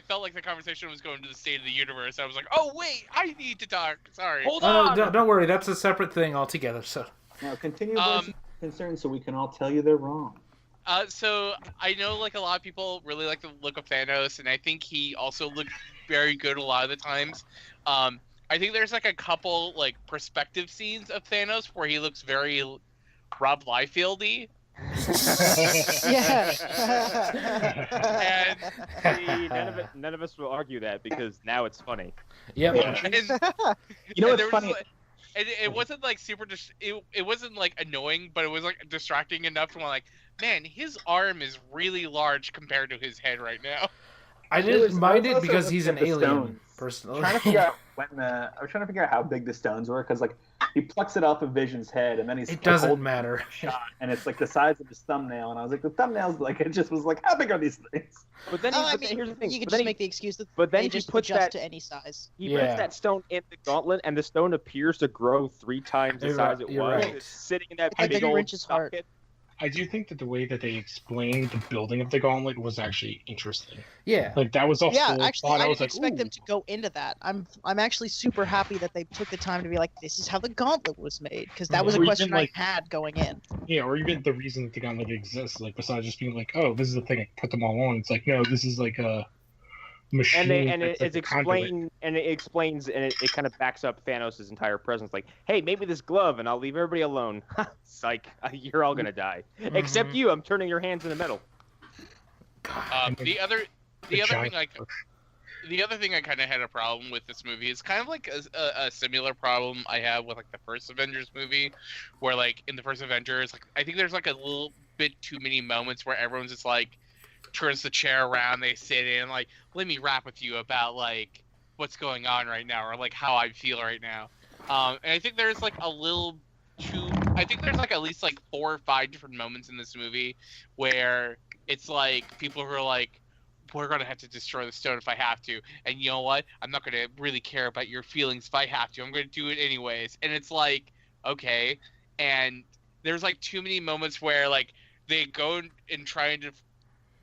felt like the conversation was going to the state of the universe. I was like, oh wait, I need to talk. Sorry. Hold Oh, on. no, don't worry, that's a separate thing altogether. So now continue voicing concerns so we can all tell you they're wrong. So I know like a lot of people really like the look of Thanos, and I think he also looked very good a lot of the times. I think there's like a couple like perspective scenes of Thanos where he looks very Rob Liefeld-y. Yeah. And none of us will argue that because now it's funny. yeah. And, You know and what's there was, funny? like- and it wasn't like super it wasn't like annoying, but it was like distracting enough to like, man, his arm is really large compared to his head right now. I It didn't was mind it also because looking he's at an the alien, stones. personally. Trying to figure out I was trying to figure out how big the stones were because like he plucks it off of Vision's head and then he's It doesn't holding matter. a shot and it's like the size of his thumbnail and I was like the thumbnail's like it just was like how big are these things? But then I but mean, here's the thing. you could but then just he- make the excuse that but then they he just puts adjust that- to any size. He Yeah. puts that stone in the gauntlet, and the stone appears to grow 3 times the You're size right- it you're was. right. It's sitting in that It's like big Eddie old Wrench's heart. socket. I do think that the way that they explained the building of the gauntlet was actually interesting. Yeah. Like that was a Yeah, whole actually, thought. I I was didn't like, expect them ooh. to go into that. I'm actually super happy that they took the time to be like, this is how the gauntlet was made, because that was a Or even, question like- I had going in. Yeah, or even the reason that the gauntlet exists, like besides just being like, oh, this is the thing I put them all on. It's like, no, this is like a machine. It's that's like a conduit. explains and it kind of backs up Thanos' entire presence. Like, hey, maybe this glove, and I'll leave everybody alone. Psych, you're all gonna die, except you. I'm turning your hands into metal. The other giant thing the other thing I kind of had a problem with this movie is kind of like a similar problem I have with like the first Avengers movie, where like in the first Avengers, like I think there's like a little bit too many moments where everyone's just like turns the chair around, they sit in, like, let me rap with you about like what's going on right now or like how I feel right now. And I think there's like I think there's like at least like 4 or 5 different moments in this movie where it's like people who are like, we're gonna have to destroy the stone if I have to, and you know what? I'm not gonna really care about your feelings if I have to. I'm gonna do it anyways. And it's like, okay. And there's like too many moments where like they go and trying to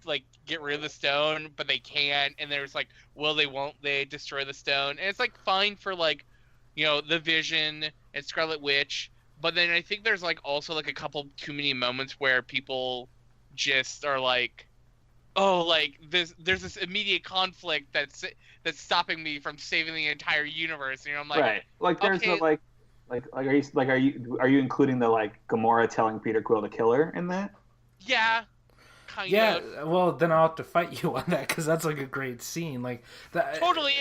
like get rid of the stone, but they can't. And there's like, well, won't they destroy the stone? And it's like fine for like, you know, the Vision and Scarlet Witch, but then I think there's like also like a couple too many moments where people just are like, oh, like there's this immediate conflict that's stopping me from saving the entire universe. And I'm like, right. Like there's okay. the are you including the like Gamora telling Peter Quill to kill her in that? yeah, kind Yeah, of. well, then I'll have to fight you on that because that's like a great scene. Like that. Totally.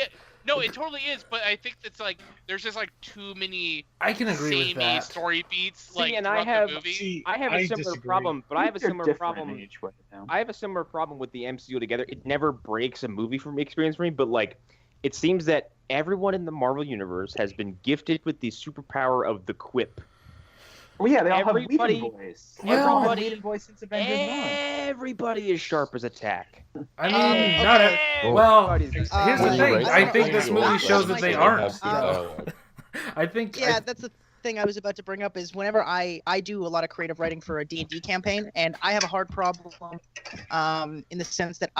No, it totally is, but I think it's like there's just like too many I can agree with samey that. story beats See, like and throughout I have- the movie. See, I have a similar disagree. problem, but I have a They're similar different problem. in each way, though. I have a similar problem with the MCU together. It never breaks a movie from experience for me, but like, it seems that everyone in the Marvel universe has been gifted with the superpower of the quip. Well, yeah, they all have Everybody- leading voice. Yeah. Everyone has Everybody- leading voice since Avengers 1. Everybody is sharp as a tack. I mean, not okay. well. Everybody's- Here's the Well, thing. right. I think this movie Not shows just that they myself. aren't. Um, I think. Yeah, that's the thing I was about to bring up is whenever I do a lot of creative writing for a D&D campaign, and I have a hard problem in the sense that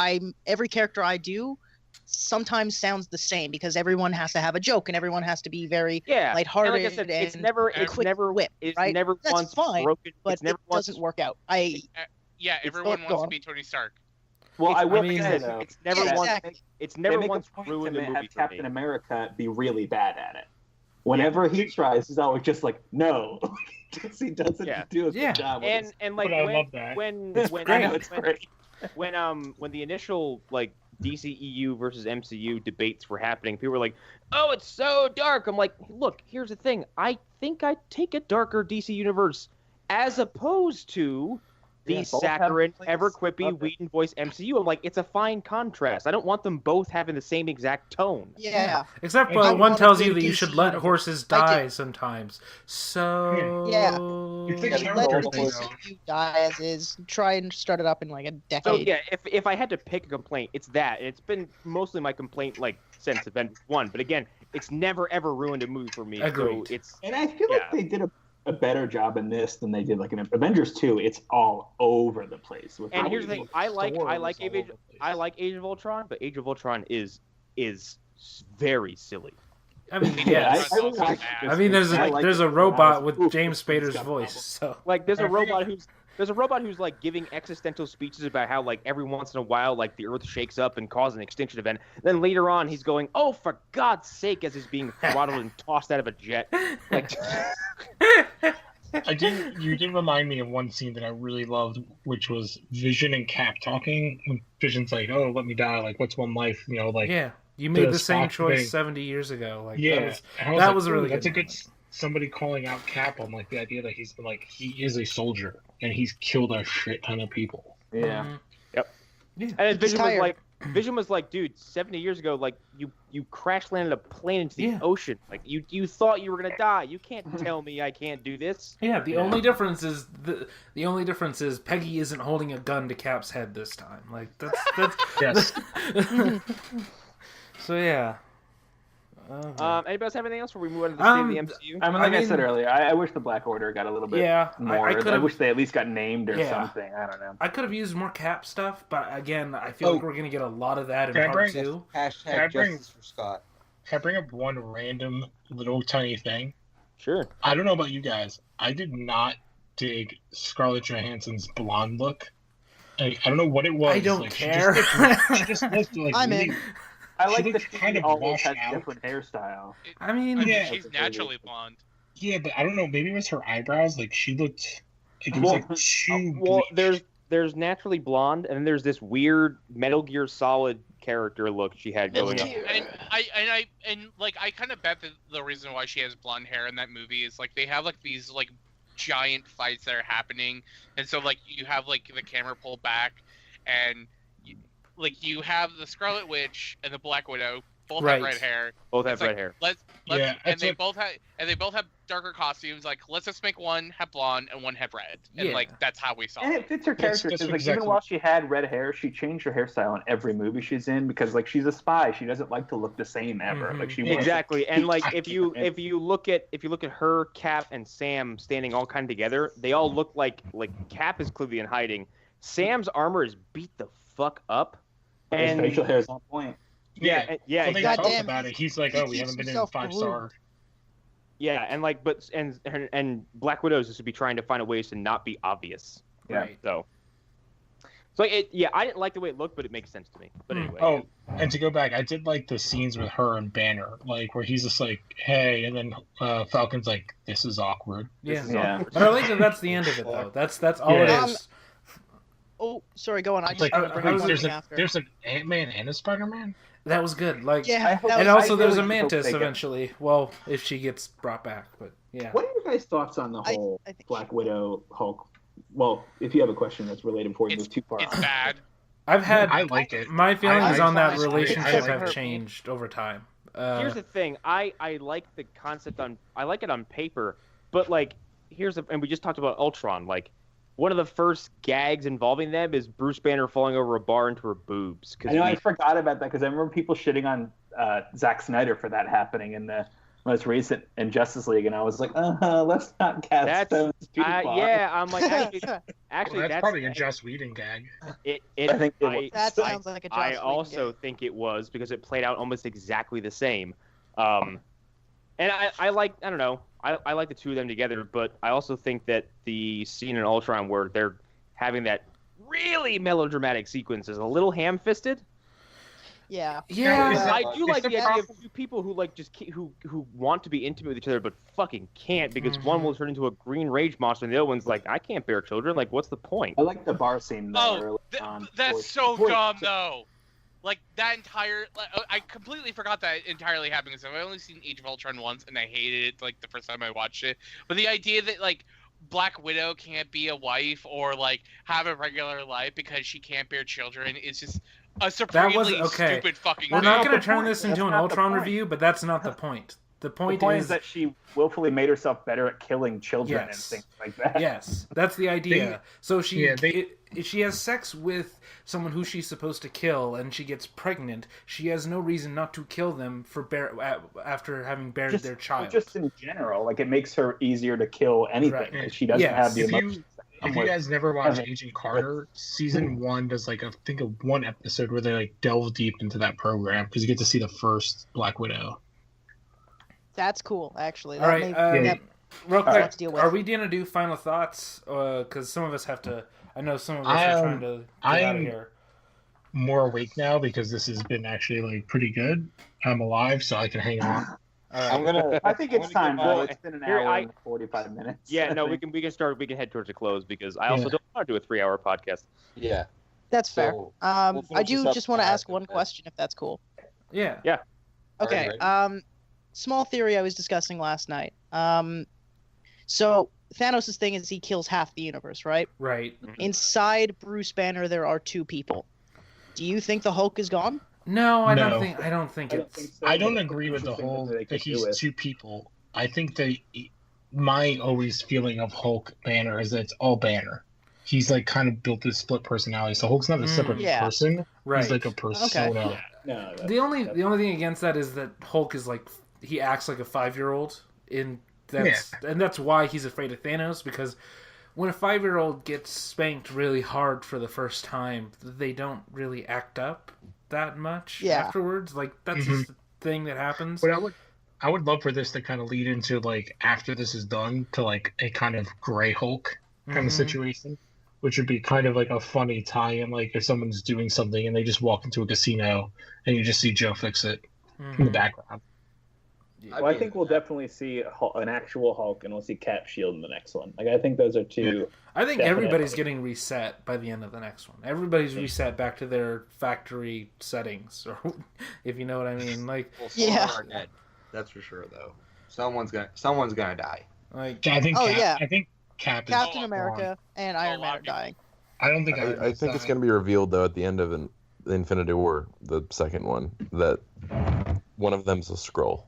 every character I do sometimes sounds the same because everyone has to have a joke and everyone has to be very Yeah, lighthearted and like I said, it's and never, a it's quick never, wit, it's right? never That's once fine, broken. but It's never it once. doesn't work out. Yeah, everyone go wants to on. be Tony Stark. Well, I will mean, say though, it's never Yeah, once. exactly. It's they never make a once point ruined to a movie have for Captain me. America be really bad at it. Whenever he tries, he's always just like, no, he doesn't Yeah. do a good Yeah. job. With And like But I when love that. when his... when I know it's great. when the initial like DCEU versus MCU debates were happening, people were like, "Oh, it's so dark." I'm like, "Look, here's the thing. I think I'd take a darker DC universe as opposed to the Yeah, both have saccharine, place. ever quippy, Love it. Whedon voice MCU. I'm like, it's a fine contrast. I don't want them both having the same exact tone. Yeah. Except I for one want a tells you good that you DC should let universe. horses I die do. sometimes. So Yeah. It's a Yeah, character Let character the thing, thing, though. DCU die as is. Try and start it up in like a So decade. yeah, if I had to pick a complaint, it's that. It's been mostly my complaint like since Avengers 1, but again, it's never ever ruined a movie for me. Agreed. So it's And I feel Yeah. like they did a better job in this than they did like in Avengers 2. It's all over the place. With and how here's the we- thing, I like Thor was all Age over the place. I like Age of Ultron, but Age of Ultron is very silly. I mean, Yeah, yes. I- really like I it. I mean, there's I a like there's it, a but I robot was- with oof, James it's Spader's got voice. problems. So Like there's a I forget- robot who's like giving existential speeches about how like every once in a while like the Earth shakes up and causes an extinction event. Then later on he's going, "Oh, for God's sake!" as he's being throttled and tossed out of a jet. Like You did remind me of one scene that I really loved, which was Vision and Cap talking. When Vision's like, "Oh, let me die. Like, what's one life?" You know, like, yeah, you made the same Spock choice thing. 70 years ago. Like yeah. that was, And I that like, was a really "Ooh, that's good a good moment." somebody calling out Cap on like the idea that he's been like he is a soldier and he's killed a shit ton of people. Yeah. Mhm. and then He's Vision was like, dude, 70 years ago, like you crash landed a plane into the Yeah. ocean. Like you thought you were gonna die. You can't tell me I can't do this. Yeah, the only difference is the only difference is Peggy isn't holding a gun to Cap's head this time. Like that's Yes. So yeah. Anybody else have anything else before we move on to the state of the MCU? I mean, like I, mean- said earlier, I wish the Black Order got a little bit Yeah, more. I I, could've- wish they at least got named or Yeah. something. I don't know. I could have used more Cap stuff, but again, I feel like we're gonna get a lot of that in Can I part bring- 2. Hashtag I bring- justice for Scott. Can I bring up one random little tiny thing? Sure. I don't know about you guys. I did not dig Scarlett Johansson's blonde look. I don't know what it was. I don't like, care. She just looked like I'm really, in. I She like looks that kind she of always washed has out. different hairstyle. I mean, Yeah. She's naturally blonde. yeah, but I don't know. Maybe it was her eyebrows. Like she looked like it was like too. Well, bleached. there's naturally blonde, and then there's this weird Metal Gear Solid character look she had going on. And I kind of bet that the reason why she has blonde hair in that movie is like they have like these like giant fights that are happening, and so like you have like the camera pulled back, and like you have the Scarlet Witch and the Black Widow both Right. have red hair. Both have It's like, red hair. Let's Yeah, and it's they like- both have darker costumes. Like let's just make one have blonde and one have red, and Yeah. like that's how we saw And it. it fits her character that's because like exactly- even while she had red hair, she changed her hairstyle in every movie she's in because like she's a spy. She doesn't like to look the same ever. Mhm. Like she wants- Exactly, and like I if you look at her, Cap, and Sam standing all kind of together, they all look like Cap is clearly in hiding. Sam's armor is beat the fuck up, His and facial hair is on point. yeah, Well, they exactly. talked Goddamn, about it. He's like, he "Oh, we keeps haven't been in himself 5-star." Yeah, and like, but and Black Widow's just to be trying to find ways to not be obvious. Yeah. Right. So I didn't like the way it looked, but it makes sense to me. But anyway, Oh, and to go back, I did like the scenes with her and Banner, like where he's just like, "Hey," and then Falcon's like, "This is awkward." Yeah. Yeah. But I like that that's the end of it though. That's all it Yeah. is. Oh, sorry, go on. I It's just like want to bring I up was- one there's thing a after. there's an Ant-Man and a Spider-Man. That was good. Like Yeah, that and was- also I there's a really hope Mantis they get- eventually. Well, if she gets brought back, but yeah. What are your guys' thoughts on the I whole think Black Widow Hulk? Well, if you have a question that's related before you move too far. It's bad. I've had I like it. my feelings I- on that I- relationship I- have her- changed over time. here's the thing. I like the concept I like it on paper, but like and we just talked about Ultron. Like one of the first gags involving them is Bruce Banner falling over a bar into her boobs. I know I forgot about that because I remember people shitting on Zack Snyder for that happening in the most recent in Justice League, and I was like, let's not cast That's those too far. yeah. I'm like actually Well, that's probably a Joss Whedon gag. I think it was. That sounds like a Joss I Whedon also game. think it was because it played out almost exactly the same. And I like I don't know I like the two of them together, but I also think that the scene in Ultron where they're having that really melodramatic sequences, a little ham-fisted. Yeah. Yeah. I do like the the idea of problem- two people who like just who want to be intimate with each other but fucking can't because one will turn into a green rage monster and the other one's like, I can't bear children. Like, what's the point? I like the bar scene though. Oh, early on. that's so Before- dumb though. Like that entire, I completely forgot that entirely happened because I've only seen Age of Ultron once and I hated it like the first time I watched it. But the idea that like Black Widow can't be a wife or like have a regular life because she can't bear children is just a supremely okay. stupid fucking. We're thing. not going the to turn point. this That's into an not the Ultron point. review, but that's not the point. The The point, point is that she willfully made herself better at killing children Yes. and things like that. yes, that's the idea. So she Yeah, they- she has sex with someone who she's supposed to kill, and she gets pregnant. She has no reason not to kill them for after having buried their child. Just in general, like it makes her easier to kill anything. Right. Like, she doesn't Yes. have the If emotions. If you guys never watched Agent Carter, season 1 does like I think of one episode where they like delve deep into that program because you get to see the first Black Widow. That's cool, actually. All right, that- real quick, let's deal with are it. we gonna do final thoughts? Because some of us have to. I know some of us are trying to get out of here. More awake now because this has been actually like pretty good. I'm alive, so I can hang on. All I'm right. gonna. I think it's time, Well, though. It's been an here, hour I- and 45 minutes. Yeah, I no, we think. can start. We can head towards a close because I also Yeah. don't want to do a 3-hour podcast. Yeah. That's fair. So, I we'll finish do this up just want to ask after one this. question, if that's cool. Yeah. Okay. ready? Small theory I was discussing last night. So Thanos' thing is he kills half the universe, right? Right. Inside Bruce Banner, there are 2 people. Do you think the Hulk is gone? No, I No. don't think. I don't think I don't it's. think so, I don't but agree with the interesting whole they that could do he's it. 2 people. I think that my always feeling of Hulk Banner is that it's all Banner. He's like kind of built this split personality, so Hulk's not a separate Yeah. person. Right. He's like a persona. No, the only thing against that is that Hulk is like he acts like a 5-year-old and that's why he's afraid of Thanos, because when a 5-year-old gets spanked really hard for the first time, they don't really act up that much afterwards. Like that's just the thing that happens. But I would love for this to kind of lead into like after this is done to like a kind of gray Hulk kind of situation, which would be kind of like a funny tie-in. Like if someone's doing something and they just walk into a casino and you just see Joe Fix-It in the background. Well, I think we'll definitely see an actual Hulk, and we'll see Cap Shield in the next one. Like I think those are 2. I think Definitely. everybody's getting reset by the end of the next one. Everybody's reset back to their factory settings, or if you know what I mean. Like, Well, some Yeah. are dead. That's for sure, though. Someone's gonna die. like I think. Oh, Cap, yeah. I think Cap. Captain is America and Iron Man are dying. I don't think. I think it's going to be revealed though at the end of the Infinity War, the second one, that one of them's a Skrull.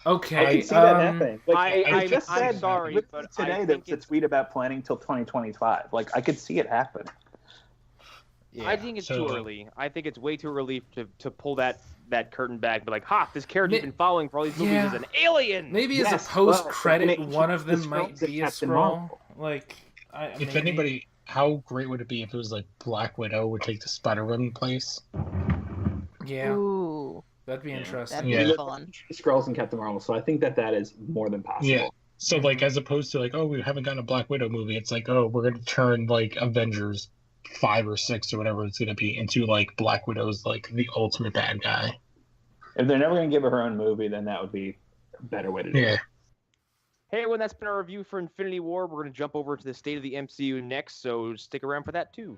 okay, I can see that happening. Like, I'm just I'm said sorry, literally but today I there think was a it's tweet about planning till 2025. Like I could see it happen. I think it's so- too early. I think it's way too early to pull that curtain back. But like, ha! This character's Ma- been following for all these movies Yeah. as an alien. maybe Yes, as a post-credit, well, one of the them might Skrulls and be a Captain Skrull. Marvel. Like, If maybe. anybody, how great would it be if it was like Black Widow would take the Spider-Woman place? Yeah, Ooh, that'd be interesting. that'd Yeah. be fun. Skrulls and Captain Marvel. So I think that is more than possible. Yeah. So like as opposed to like, oh, we haven't gotten a Black Widow movie, it's like, oh, we're gonna turn like Avengers 5 or 6 or whatever it's gonna be into like Black Widow's like the ultimate bad guy. If they're never going to give her own movie, then that would be a better way to do it. Yeah. Hey, everyone, that's been our review for Infinity War. We're going to jump over to the state of the MCU next, so stick around for that too.